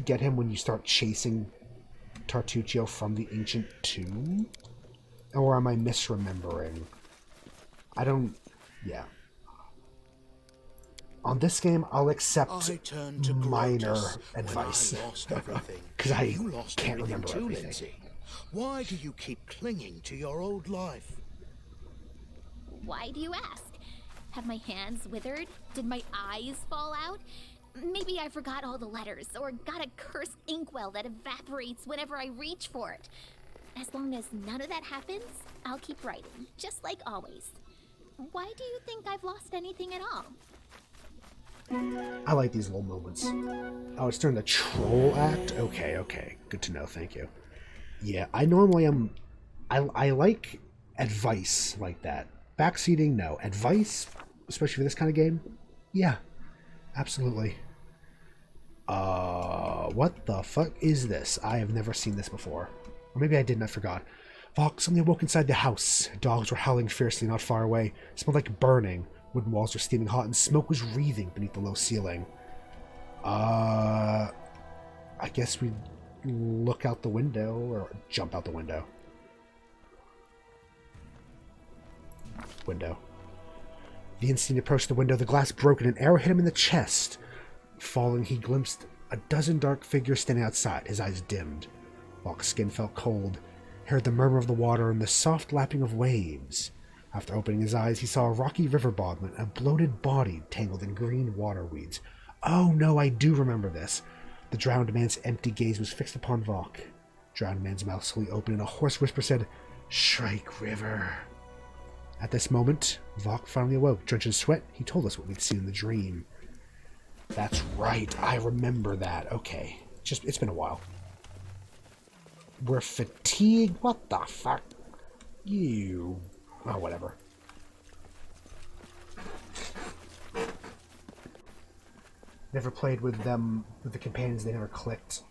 get him when you start chasing Tartuccio from the ancient tomb? Or am I misremembering? Yeah. On this game, I'll accept minor advice. Because I can't remember everything. Why do you keep clinging to your old life? Why do you ask? Have my hands withered? Did my eyes fall out? Maybe I forgot all the letters, or got a cursed inkwell that evaporates whenever I reach for it. As long as none of that happens, I'll keep writing, just like always. Why do you think I've lost anything at all? I like these little moments. Oh, it's during the troll act? Okay. Good to know, thank you. Yeah, I normally am... I like advice like that. Backseating, no. Advice, especially for this kind of game? Yeah, absolutely. What the fuck is this? I have never seen this before. Or maybe I didn't, I forgot. Vox suddenly awoke inside the house. Dogs were howling fiercely not far away. It smelled like burning. Wooden walls were steaming hot and smoke was wreathing beneath the low ceiling. I guess we look out the window or jump out the window. Window. The instant he approached the window, the glass broke and an arrow hit him in the chest. Falling, he glimpsed a dozen dark figures standing outside. His eyes dimmed. Vox's skin felt cold. He heard the murmur of the water and the soft lapping of waves. After opening his eyes, he saw a rocky river bottom and a bloated body tangled in green water weeds. Oh no, I do remember this. The drowned man's empty gaze was fixed upon Vok. Drowned man's mouth slowly opened and a hoarse whisper said, "Shrike River." At this moment, Vok finally awoke. Drenched in sweat, he told us what we'd seen in the dream. That's right, I remember that. Okay, it's been a while. We're fatigued? What the fuck? You... Oh, whatever. Never played with them, with the companions, they never clicked.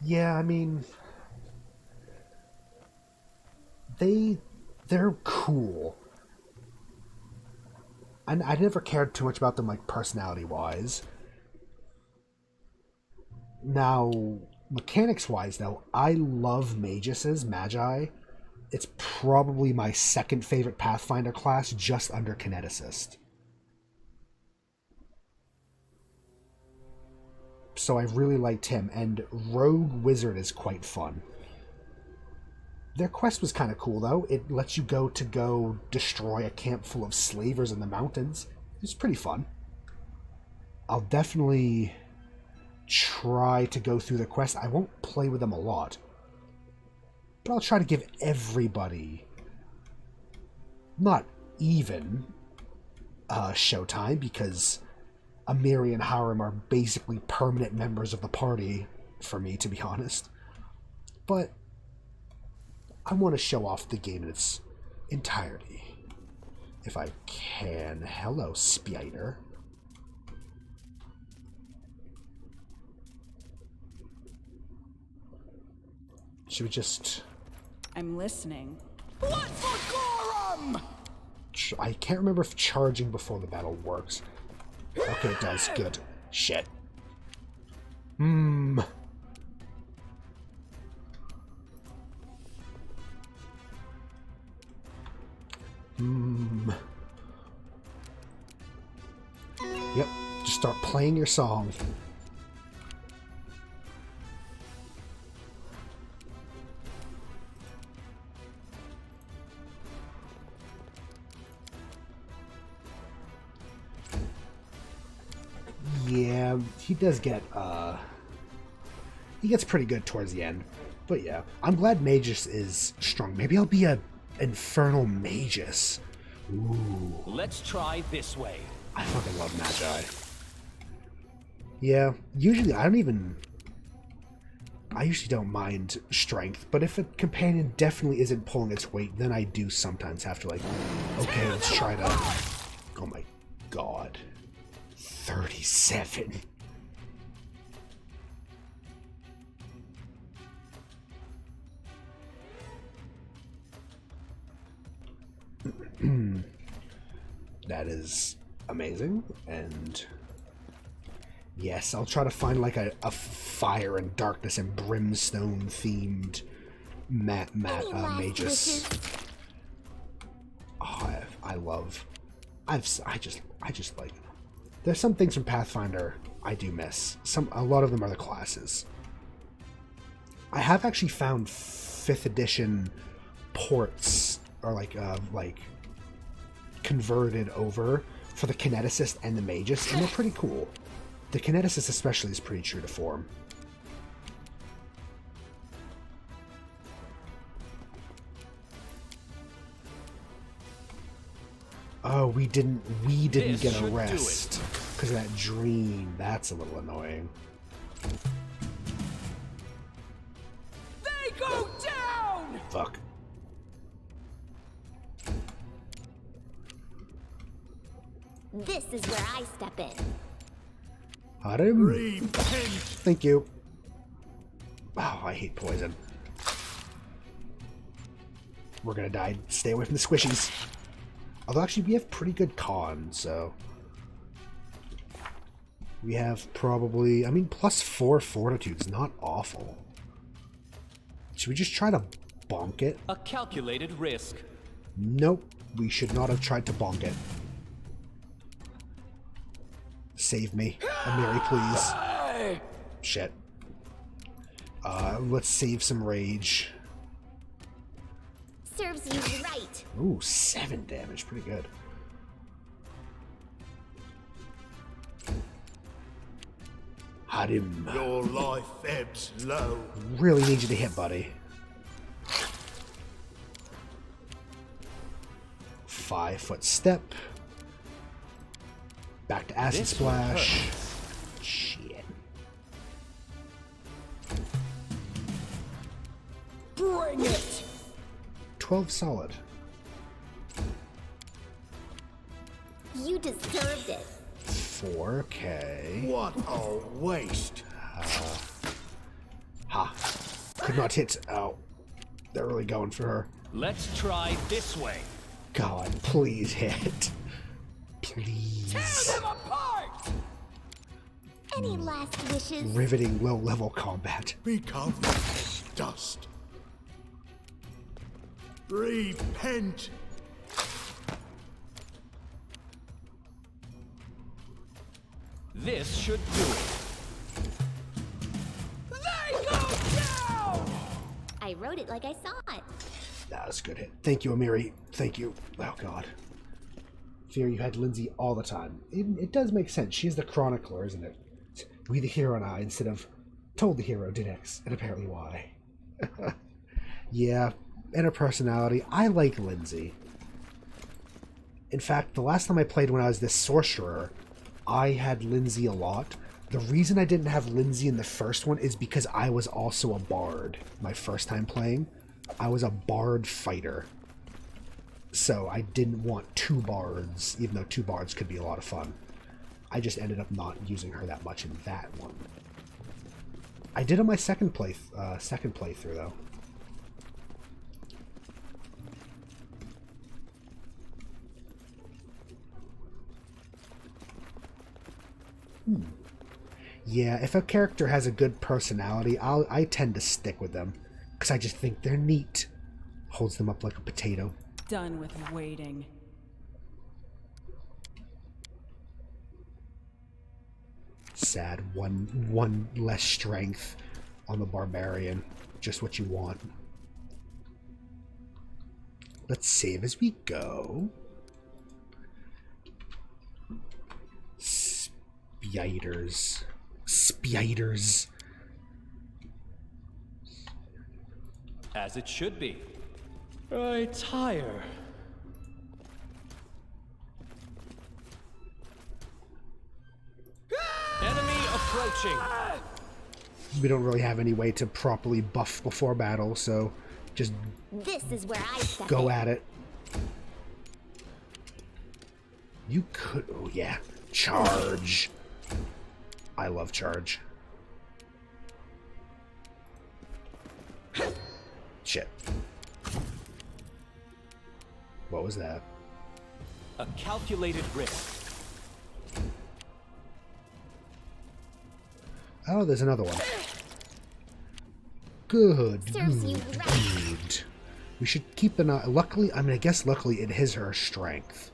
Yeah, I mean... They're cool. I never cared too much about them, like, personality-wise. Now, mechanics-wise, though, I love Magi. It's probably my second favorite Pathfinder class, just under Kineticist. So I really liked him, and Rogue Wizard is quite fun. Their quest was kind of cool, though. It lets you go destroy a camp full of slavers in the mountains. It's pretty fun. I'll definitely try to go through the quest. I won't play with them a lot, but I'll try to give everybody, not even showtime, because Amiri and Hiram are basically permanent members of the party for me, to be honest. But I want to show off the game in its entirety, if I can. Hello, Spider. Should we just... I'm listening. What for Gorum? I can't remember if charging before the battle works. Okay, it does. Good. Shit. Yep, just start playing your song. Yeah, he does get, he gets pretty good towards the end. But yeah, I'm glad Magus is strong. Maybe I'll be a Infernal Magus. Ooh. Let's try this way. I fucking love Magi. Yeah, usually I usually don't mind strength, but if a companion definitely isn't pulling its weight, then I do sometimes have to, like, okay, let's try to... Oh my god. 37. That is amazing, and yes, I'll try to find like a fire and darkness and brimstone themed magus. Oh, I just like, there's some things from Pathfinder I do miss. A lot of them are the classes. I have actually found 5th edition ports, or like converted over for the Kineticist and the Magus, and they're pretty cool. The Kineticist especially is pretty true to form. Oh, we didn't get a rest because of that dream. That's a little annoying. They go down! Fuck. This is where I step in. Harim. Thank you. Oh, I hate poison. We're gonna die. Stay away from the squishies. Although actually we have pretty good con, so we have probably, I mean, +4 fortitude's not awful. Should we just try to bonk it? A calculated risk. Nope, we should not have tried to bonk it. Save me. Amiri, please. Shit. Let's save some rage. Serves you right. Ooh, 7 damage. Pretty good. Harim. Your life ebbs low. Really need you to hit, buddy. 5-foot step. Back to acid splash. Shit. Bring it! 12 solid. You deserved it. 4K. What a waste. Ha. Could not hit. Oh. They're really going for her. Let's try this way. God, please hit. Please. Tear them apart! Any last wishes? Riveting low-level combat. Become dust. Repent. This should do it. They go down! I wrote it like I saw it. That was a good hit. Thank you, Amiri. Thank you. Oh, God. Fear you had Lindsay all the time. It does make sense. She's the chronicler, isn't it? We the hero and I, instead of told the hero did X and apparently Y. Yeah, and her personality. I like Lindsay. In fact, the last time I played when I was this sorcerer, I had Lindsay a lot. The reason I didn't have Lindsay in the first one is because I was also a bard. My first time playing, I was a bard fighter. So I didn't want two bards, even though two bards could be a lot of fun. I just ended up not using her that much in that one. I did on my second playthrough though. Yeah, if a character has a good personality, I tend to stick with them because I just think they're neat. Holds them up like a potato. Done with waiting. Sad. One less strength on the barbarian. Just what you want. Let's save as we go. Spiders. Spiders. As it should be. I tire. Enemy approaching. We don't really have any way to properly buff before battle, so just This is where I step go in. at it. You could... Oh, yeah. Charge. I love charge. Shit. What was that? A calculated risk. Oh, there's another one. Good. Serves you Good. right. Good. We should keep an eye... Luckily, I mean, I guess luckily it is her strength.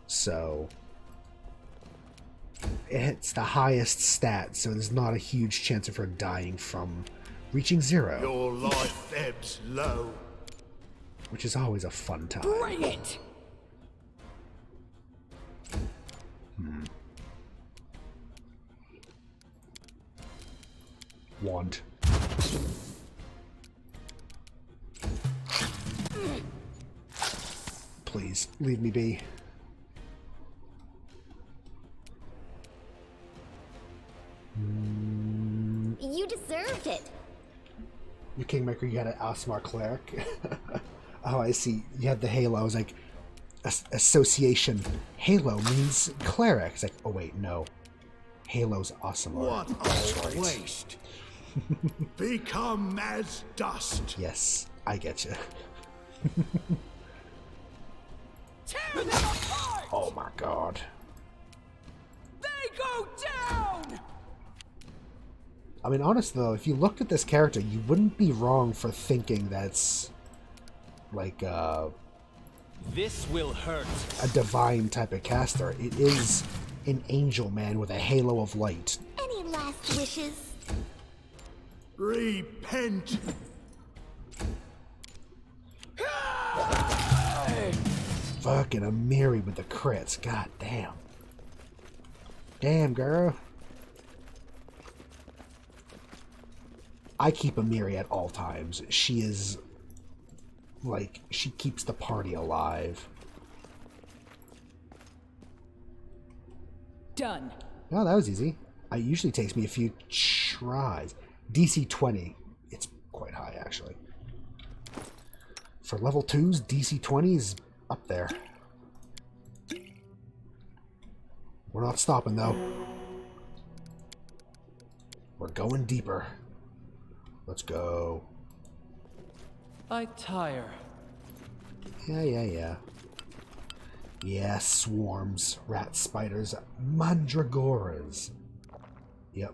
So... It hits the highest stat, so there's not a huge chance of her dying from reaching 0. Your life ebbs low. Which is always a fun time. Bring it! Wand. Please, leave me be. You deserved it. You Kingmaker, you had an Aasimar Cleric. Oh, I see. You had the Halo. I was like, association. Halo means cleric. It's like, oh wait, no. Halo's Aasimar. What That's a right. waste. Become as dust. Yes, I get you. Tear them apart! Oh my god. They go down! I mean, honestly though, if you looked at this character, you wouldn't be wrong for thinking that's like This will hurt. a divine type of caster. It is an angel man with a halo of light. Any last wishes? Repent. Fucking Amiri with the crits. God damn. Damn, girl. I keep Amiri at all times. She is, like, she keeps the party alive. Done. Oh, that was easy. It usually takes me a few tries. DC 20. It's quite high, actually. For level 2s, DC 20 is up there. We're not stopping, though. We're going deeper. Let's go. I tire. Yeah. Yeah, swarms, rat spiders, mandragoras. Yep.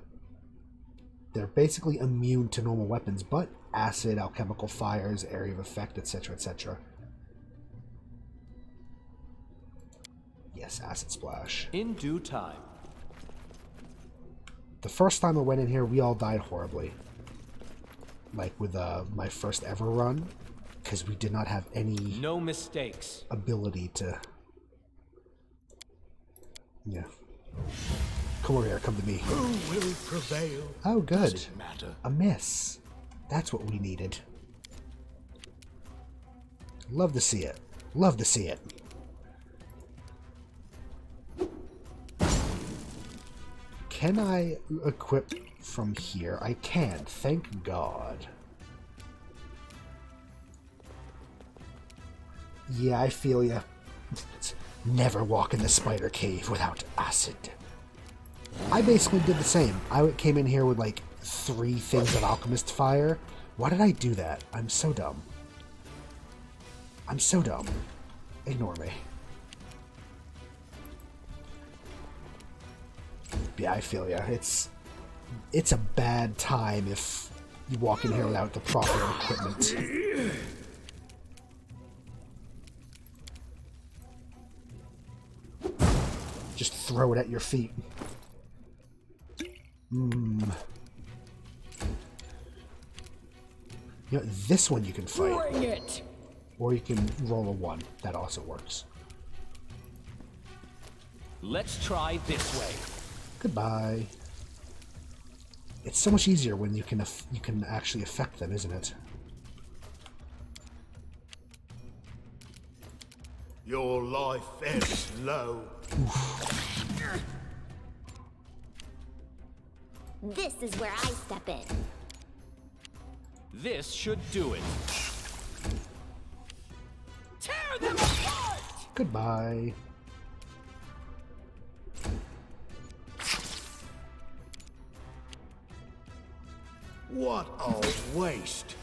They're basically immune to normal weapons, but acid, alchemical fires, area of effect, etc., etc. Yes, acid splash. In due time. The first time I went in here, we all died horribly. Like with my first ever run, because we did not have any No mistakes. ability to... Yeah. Come over here. Come to me. Who will prevail? Oh, good. Doesn't matter. A miss. That's what we needed. Love to see it. Love to see it. Can I equip from here? I can. Thank God. Yeah, I feel ya. Never walk in the spider cave without acid. I basically did the same. I came in here with like 3 things of alchemist fire. Why did I do that? I'm so dumb. I'm so dumb. Ignore me. Yeah, I feel ya. It's a bad time if you walk in here without the proper equipment. Just throw it at your feet. You know, this one you can fight. Bring it! Or you can roll a 1. That also works. Let's try this way. Goodbye. It's so much easier when you can actually affect them, isn't it? Your life ebbs low. This is where I step in. This should do it. Tear them apart! Goodbye. What a waste.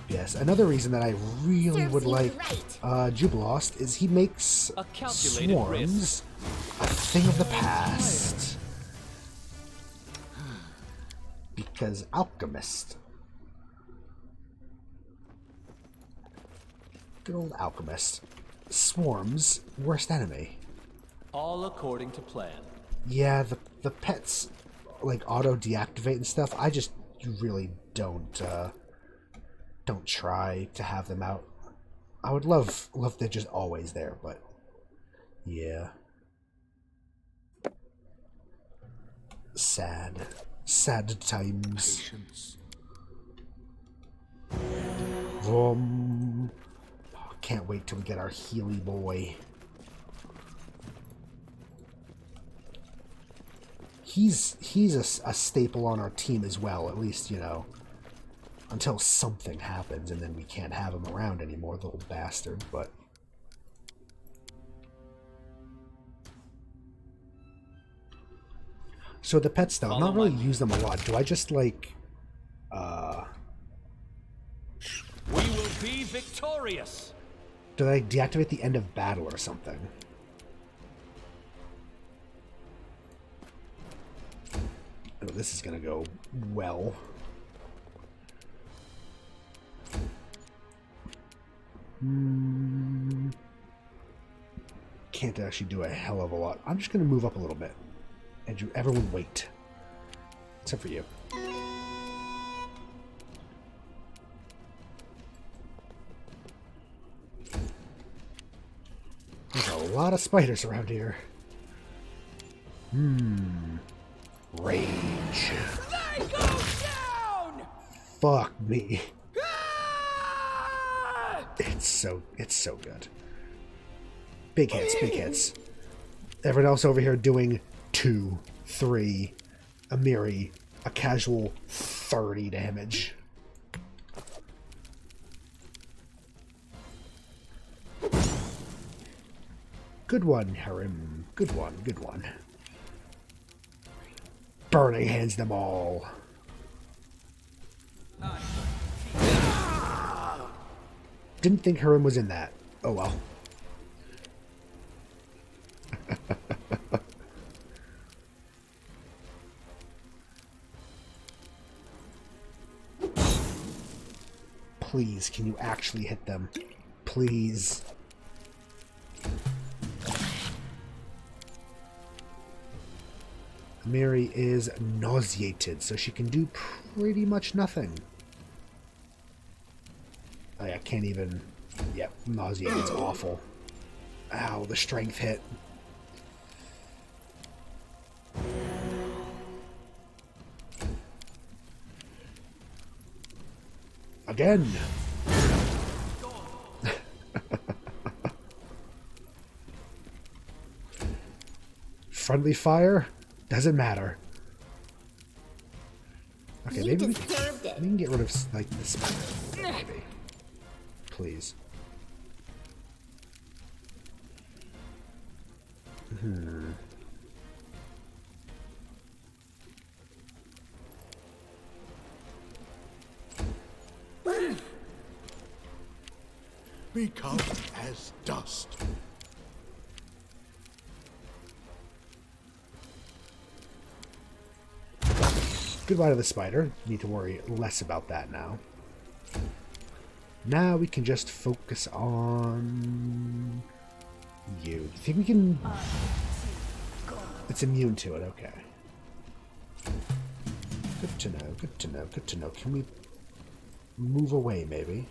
Yes, another reason that I really would like Jubilost is he makes a calculated swarms risk. A thing of the past. Because alchemist. Good old alchemist. Swarms, worst enemy. All according to plan. Yeah, the pets like auto deactivate and stuff. I just really don't try to have them out. I would love they're just always there, but yeah. Sad times. Patience. Can't wait till we get our Healy boy. He's a staple on our team as well, at least, you know, until something happens and then we can't have him around anymore, the little bastard, but so the pets though, I've not really used them a lot. Do I just like We will be victorious. do I deactivate the end of battle or something? Oh, this is gonna go well. Can't actually do a hell of a lot. I'm just gonna move up a little bit. And everyone wait. Except for you. There's a lot of spiders around here. Rage. They go down! Fuck me. It's so good. Big hits, big hits. Everyone else over here doing 2, 3, Amiri, a casual 30 damage. Good one, Harem. Good one, good one. Burning hands them all. Didn't think Harem was in that. Oh well. Please, can you actually hit them? Please. Mary is nauseated, so she can do pretty much nothing. Oh, I can't even... Yep, nauseated's awful. Ow, the strength hit. Again. Friendly fire? Doesn't matter. Okay, maybe we can get rid of, like, this spider. Maybe. Please. Become as dust. Goodbye to the spider. Need to worry less about that now. Now we can just focus on you. Do you think we can... It's immune to it, okay. Good to know, good to know, good to know. Can we move away, maybe?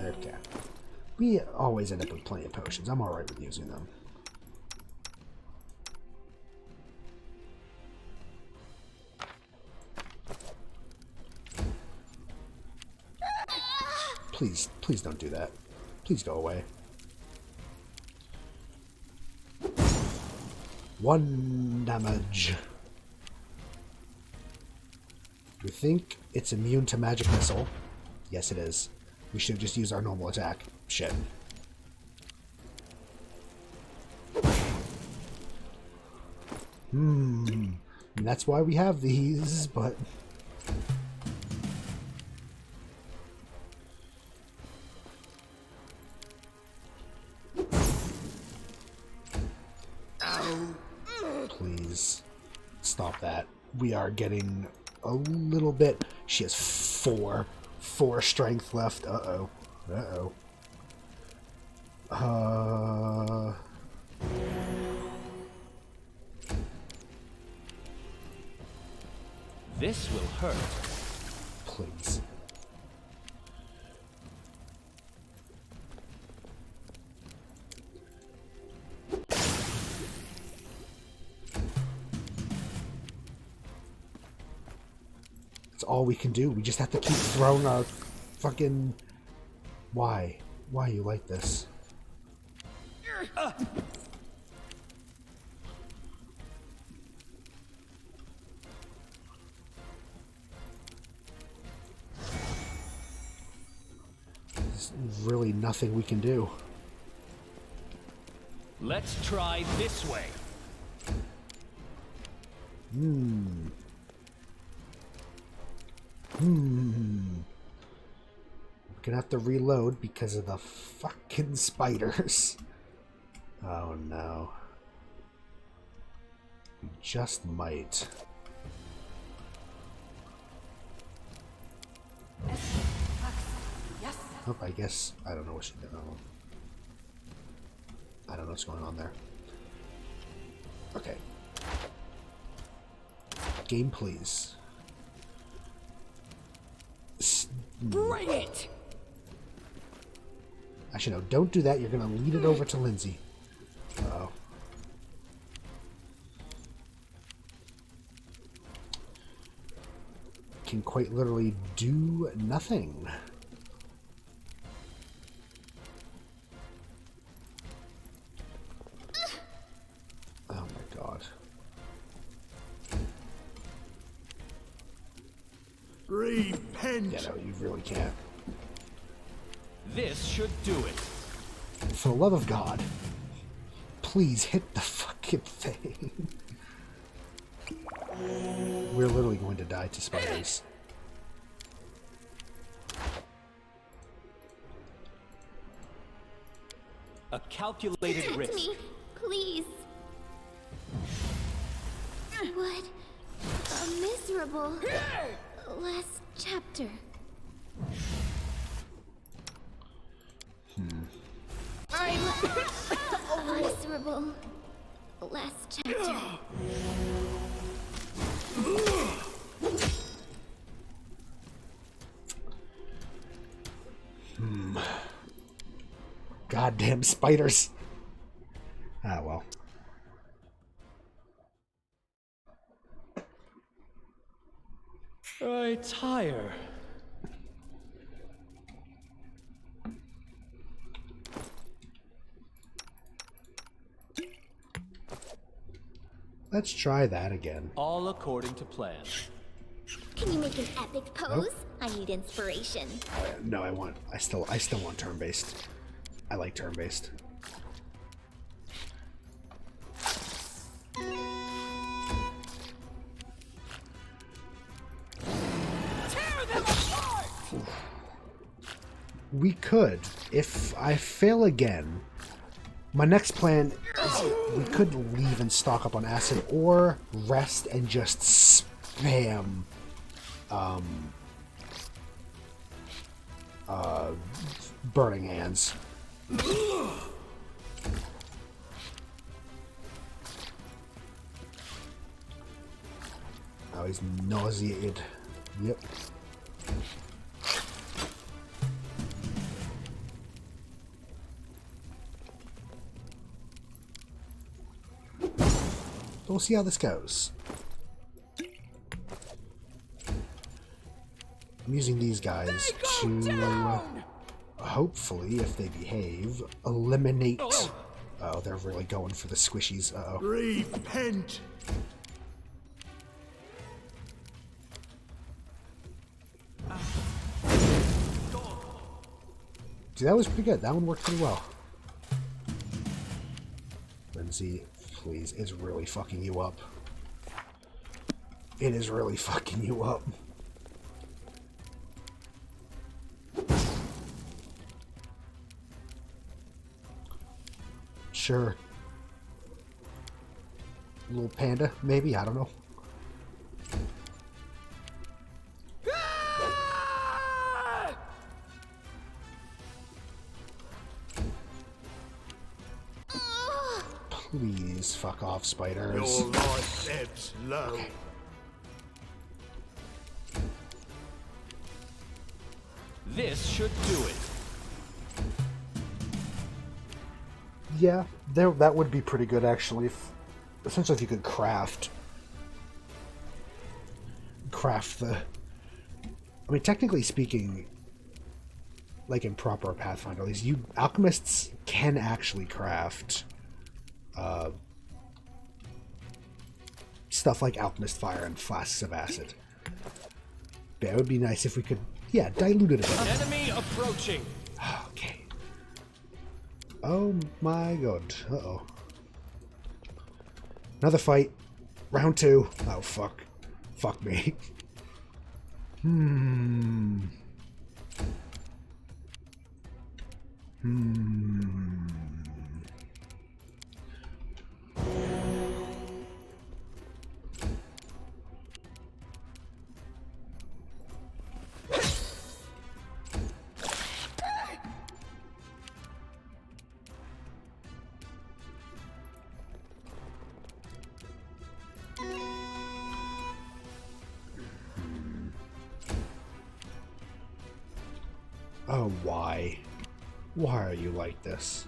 Okay. We always end up with plenty of potions. I'm alright with using them. Please, please don't do that. Please go away. 1 damage. Do we think it's immune to magic missile? Yes, it is. We should just use our normal attack. Shit. And that's why we have these, but... Please stop that. We are getting a little bit... She has 4 strength left. Uh-oh. Uh-oh. This will hurt. Please. That's all we can do. We just have to keep throwing our fucking... Why? Why are you like this? There's really nothing we can do. Let's try this way. We're gonna have to reload because of the fucking spiders. Oh no. We just might. Oh, I guess I don't know what she did. I don't know what's going on there. Okay. Game, please. Bring it! Actually, no, don't do that. You're going to lead it over to Lindsay. Uh-oh. Can quite literally do nothing. Oh my god. Repent! Yeah, no, you really can't. This should do it. For the love of God, please hit the fucking thing. We're literally going to die to spiders. A calculated risk. Me, please. What a miserable last chapter. I'm miserable last chapter. Goddamn spiders. Ah, well. retire. Let's try that again. All according to plan. Can you make an epic pose? I need inspiration. No, I still want turn-based. I like turn-based. We could. If I fail again, my next plan is we could leave and stock up on acid or rest and just spam burning hands. Oh, he's nauseated. Yep. We'll see how this goes. I'm using these guys to hopefully, if they behave, eliminate... Oh, they're really going for the squishies. Uh-oh. Repent! See, that was pretty good. That one worked pretty well. Lindsay, please, it's really fucking you up. It is really fucking you up. Sure. Little panda, maybe? I don't know. Please fuck off, spiders. Your life ebbs low. Okay. This should do it. Yeah, that would be pretty good, actually. Essentially, if you could craft the... I mean, technically speaking, like in proper Pathfinder, at least, alchemists can actually craft stuff like alchemist fire and flasks of acid. But it would be nice if we could, yeah, dilute it a bit. Enemy approaching. Okay. Oh my god. Uh-oh. Another fight. Round 2. Oh, fuck. Fuck me. Oh, why? Why are you like this?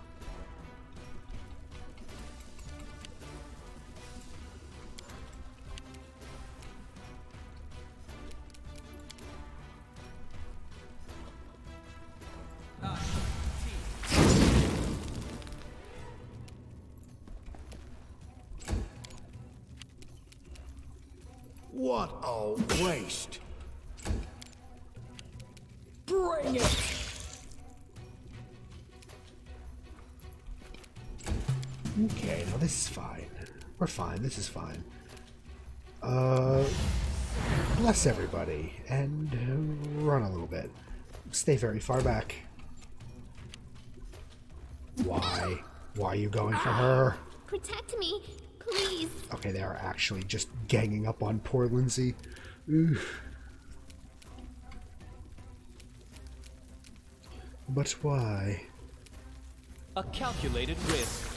What a waste! Bring it! Okay, now this is fine. We're fine, this is fine. Bless everybody, and run a little bit. Stay very far back. Why? Why are you going for her? Protect me, please. Okay, they are actually just ganging up on poor Lindsay. Oof. But why? A calculated risk.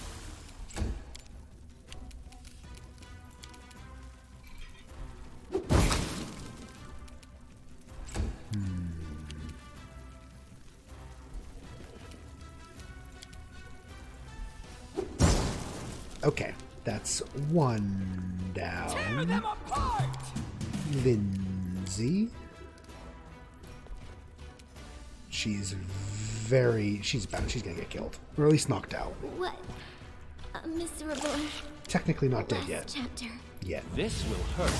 Okay, that's one down. Tear them apart! Lindsay. She's about, she's gonna get killed. Or at least knocked out. What? A miserable... Technically not dead yet. Chapter. Yeah. This will hurt.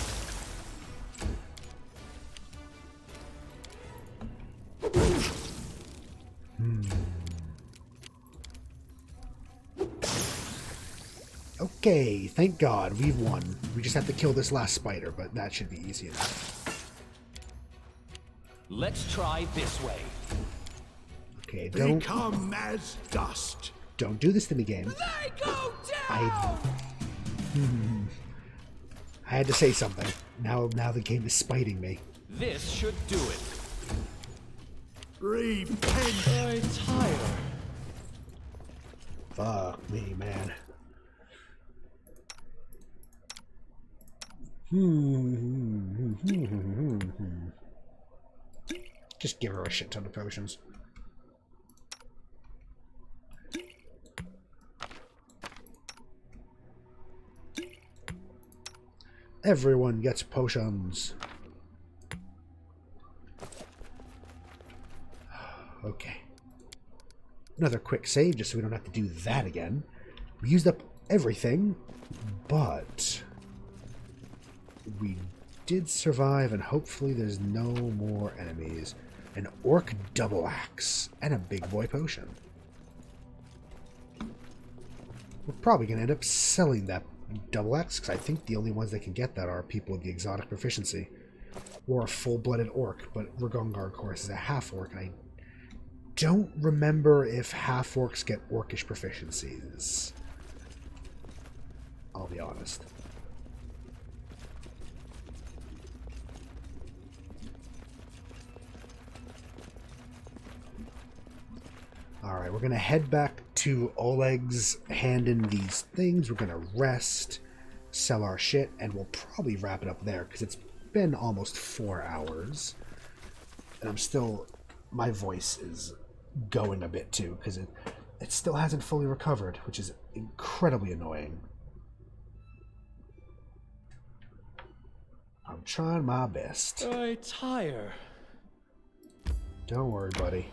Okay, thank God, we've won. We just have to kill this last spider, but that should be easy enough. Let's try this way. Okay, don't... Become as dust. Don't do this to me, game. They go down! I had to say something. Now the game is spiting me. This should do it. Repent. I tire. Fuck me, man. Just give her a shit ton of potions. Everyone gets potions. Okay. Another quick save just so we don't have to do that again. We used up everything, but we did survive, and hopefully there's no more enemies. An orc double axe and a big boy potion. We're probably going to end up selling that double axe, because I think the only ones that can get that are people with the exotic proficiency. Or a full-blooded orc, but Ragongar, of course, is a half-orc, and I don't remember if half-orcs get orcish proficiencies. I'll be honest. Alright, we're going to head back to Oleg's, hand in these things. We're going to rest, sell our shit, and we'll probably wrap it up there, because it's been almost 4 hours. And I'm still... my voice is going a bit too, because it still hasn't fully recovered, which is incredibly annoying. I'm trying my best. I tire. Don't worry, buddy.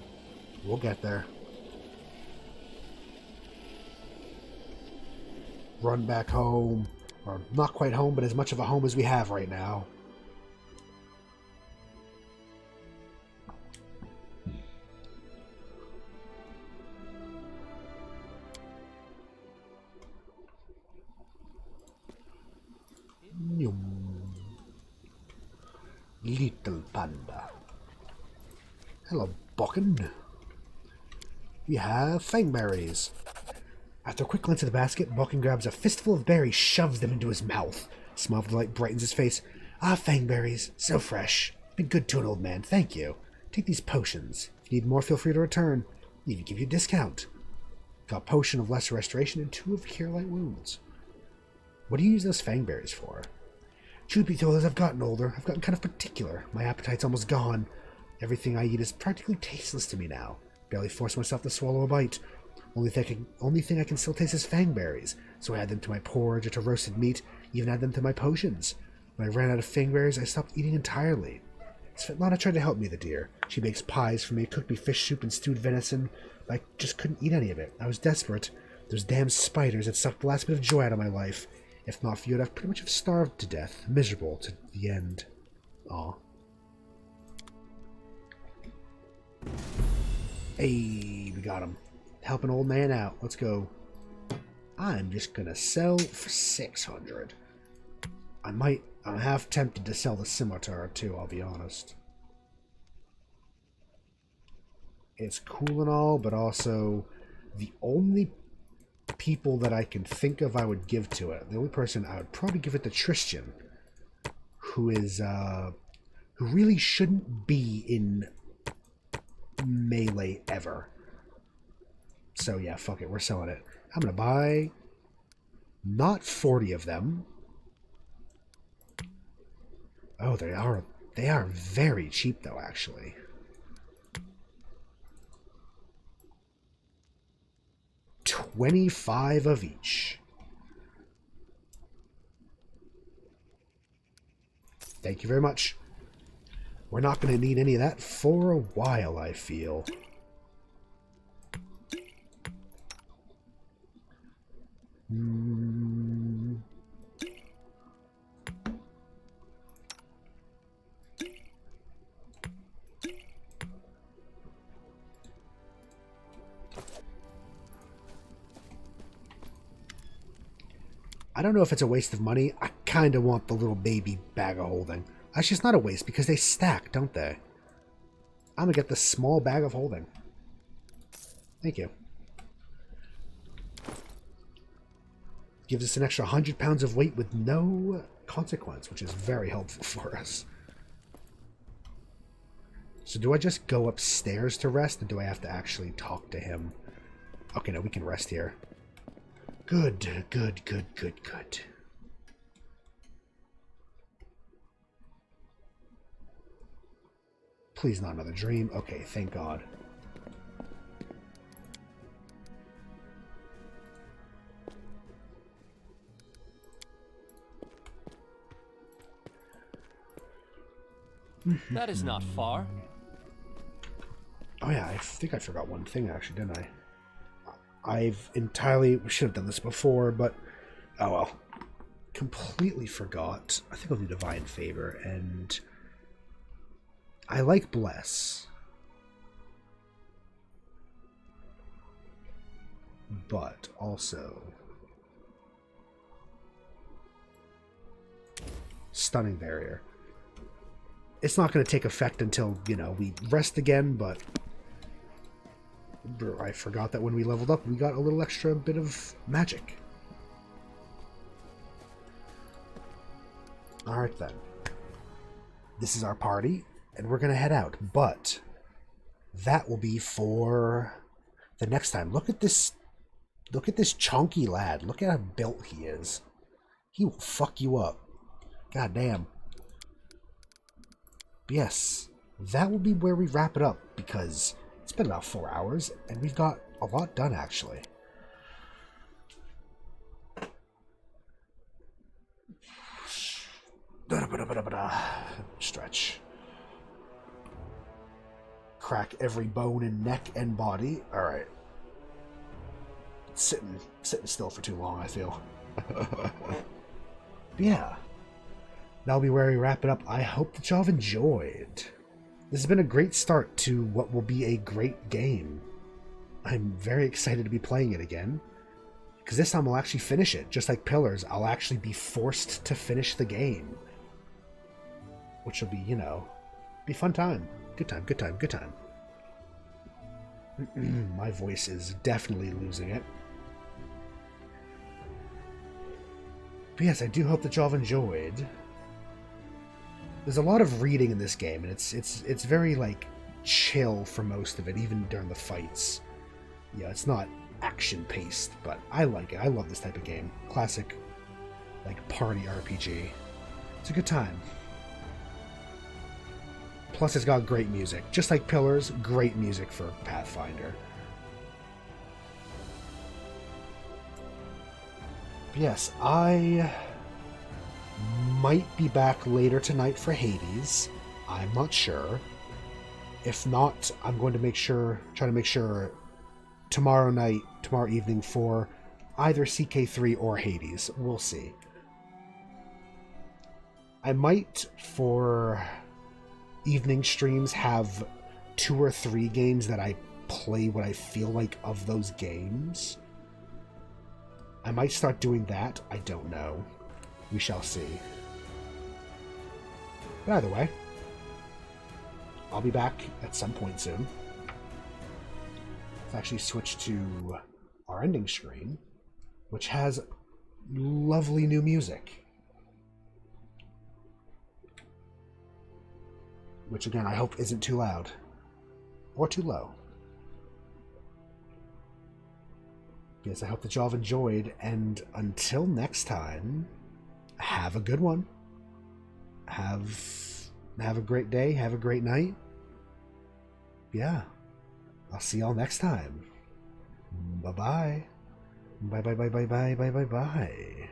We'll get there. Run back home. Or not quite home, but as much of a home as we have right now. Little panda. Hello, Bokken. We have fangberries. After a quick glance at the basket, Bokken grabs a fistful of berries, shoves them into his mouth. A smile of delight brightens his face. Ah, fangberries. So fresh. Been good to an old man, thank you. Take these potions. If you need more, feel free to return. I'll even give you a discount. Got a potion of lesser restoration and 2 of cure light wounds. What do you use those fangberries for? Truth be told, as I've gotten older, I've gotten kind of particular. My appetite's almost gone. Everything I eat is practically tasteless to me now. Barely force myself to swallow a bite. Only thing I can still taste is fangberries, so I add them to my porridge or to roasted meat, even add them to my potions. When I ran out of fangberries, I stopped eating entirely. Svetlana tried to help me, the dear. She makes pies for me, cooked me fish soup and stewed venison, but I just couldn't eat any of it. I was desperate. Those damn spiders had sucked the last bit of joy out of my life. If not for you, I'd pretty much have starved to death, miserable to the end. Aw. Hey, we got him. Help an old man out. Let's go. I'm just gonna sell for 600. I'm half tempted to sell the scimitar too, I'll be honest. It's cool and all, but also the only people that I can think of I would give to it, the only person I would probably give it to Tristan, who is who really shouldn't be in melee ever. So yeah, fuck it, we're selling it. I'm gonna buy not 40 of them. Oh, they are very cheap though, actually. $25 of each. Thank you very much. we're not going to need any of that for a while, I feel. I don't know if it's a waste of money. I kind of want the little baby bag of holding. Actually, it's not a waste because they stack, don't they? I'm going to get the small bag of holding. Thank you. Gives us an extra 100 pounds of weight with no consequence, which is very helpful for us. So do I just go upstairs to rest, or do I have to actually talk to him? Okay, no, we can rest here. Good, good, good, good, good. Please not another dream. Okay, thank God. That is not far. Oh yeah, I think I forgot one thing actually, didn't I? I've entirely... should have done this before, but... oh well. Completely forgot. I think I'll do Divine Favor, and... I like Bless. But also... Stunning Barrier. It's not going to take effect until, you know, we rest again, but... I forgot that when we leveled up, we got a little extra bit of magic. Alright then. This is our party, and we're going to head out, but that will be for the next time. Look at this chunky lad. Look at how built he is. He will fuck you up. God damn. But yes, that will be where we wrap it up, because it's been about 4 hours, and we've got a lot done, actually. Stretch. Crack every bone in neck and body. Alright. Sitting still for too long, I feel. Yeah. That'll be where we wrap it up. I hope that y'all have enjoyed. This has been a great start to what will be a great game. I'm very excited to be playing it again, because this time I'll actually finish it. Just like Pillars, I'll actually be forced to finish the game. Which will be, you know, be a fun time. Good time, good time, good time. My voice is definitely losing it. But yes, I do hope that y'all have enjoyed. There's a lot of reading in this game, and it's very, like, chill for most of it, even during the fights. Yeah, it's not action-paced, but I like it. I love this type of game. Classic, like, party RPG. It's a good time. Plus, it's got great music. Just like Pillars, great music for Pathfinder. But yes, I might be back later tonight for Hades. I'm not sure. If not, I'm going to try to make sure tomorrow evening for either CK3 or Hades. We'll see. I might, for evening streams, have 2 or 3 games that I play what I feel like of those games. I might start doing that. I don't know. We shall see. But either way, I'll be back at some point soon. Let's actually switch to our ending screen, which has lovely new music. Which, again, I hope isn't too loud. Or too low. Yes, I hope that y'all have enjoyed, and until next time, have a good one. Have a great day, have a great night. Yeah. I'll see y'all next time. Bye-bye. Bye-bye-bye-bye-bye-bye-bye-bye.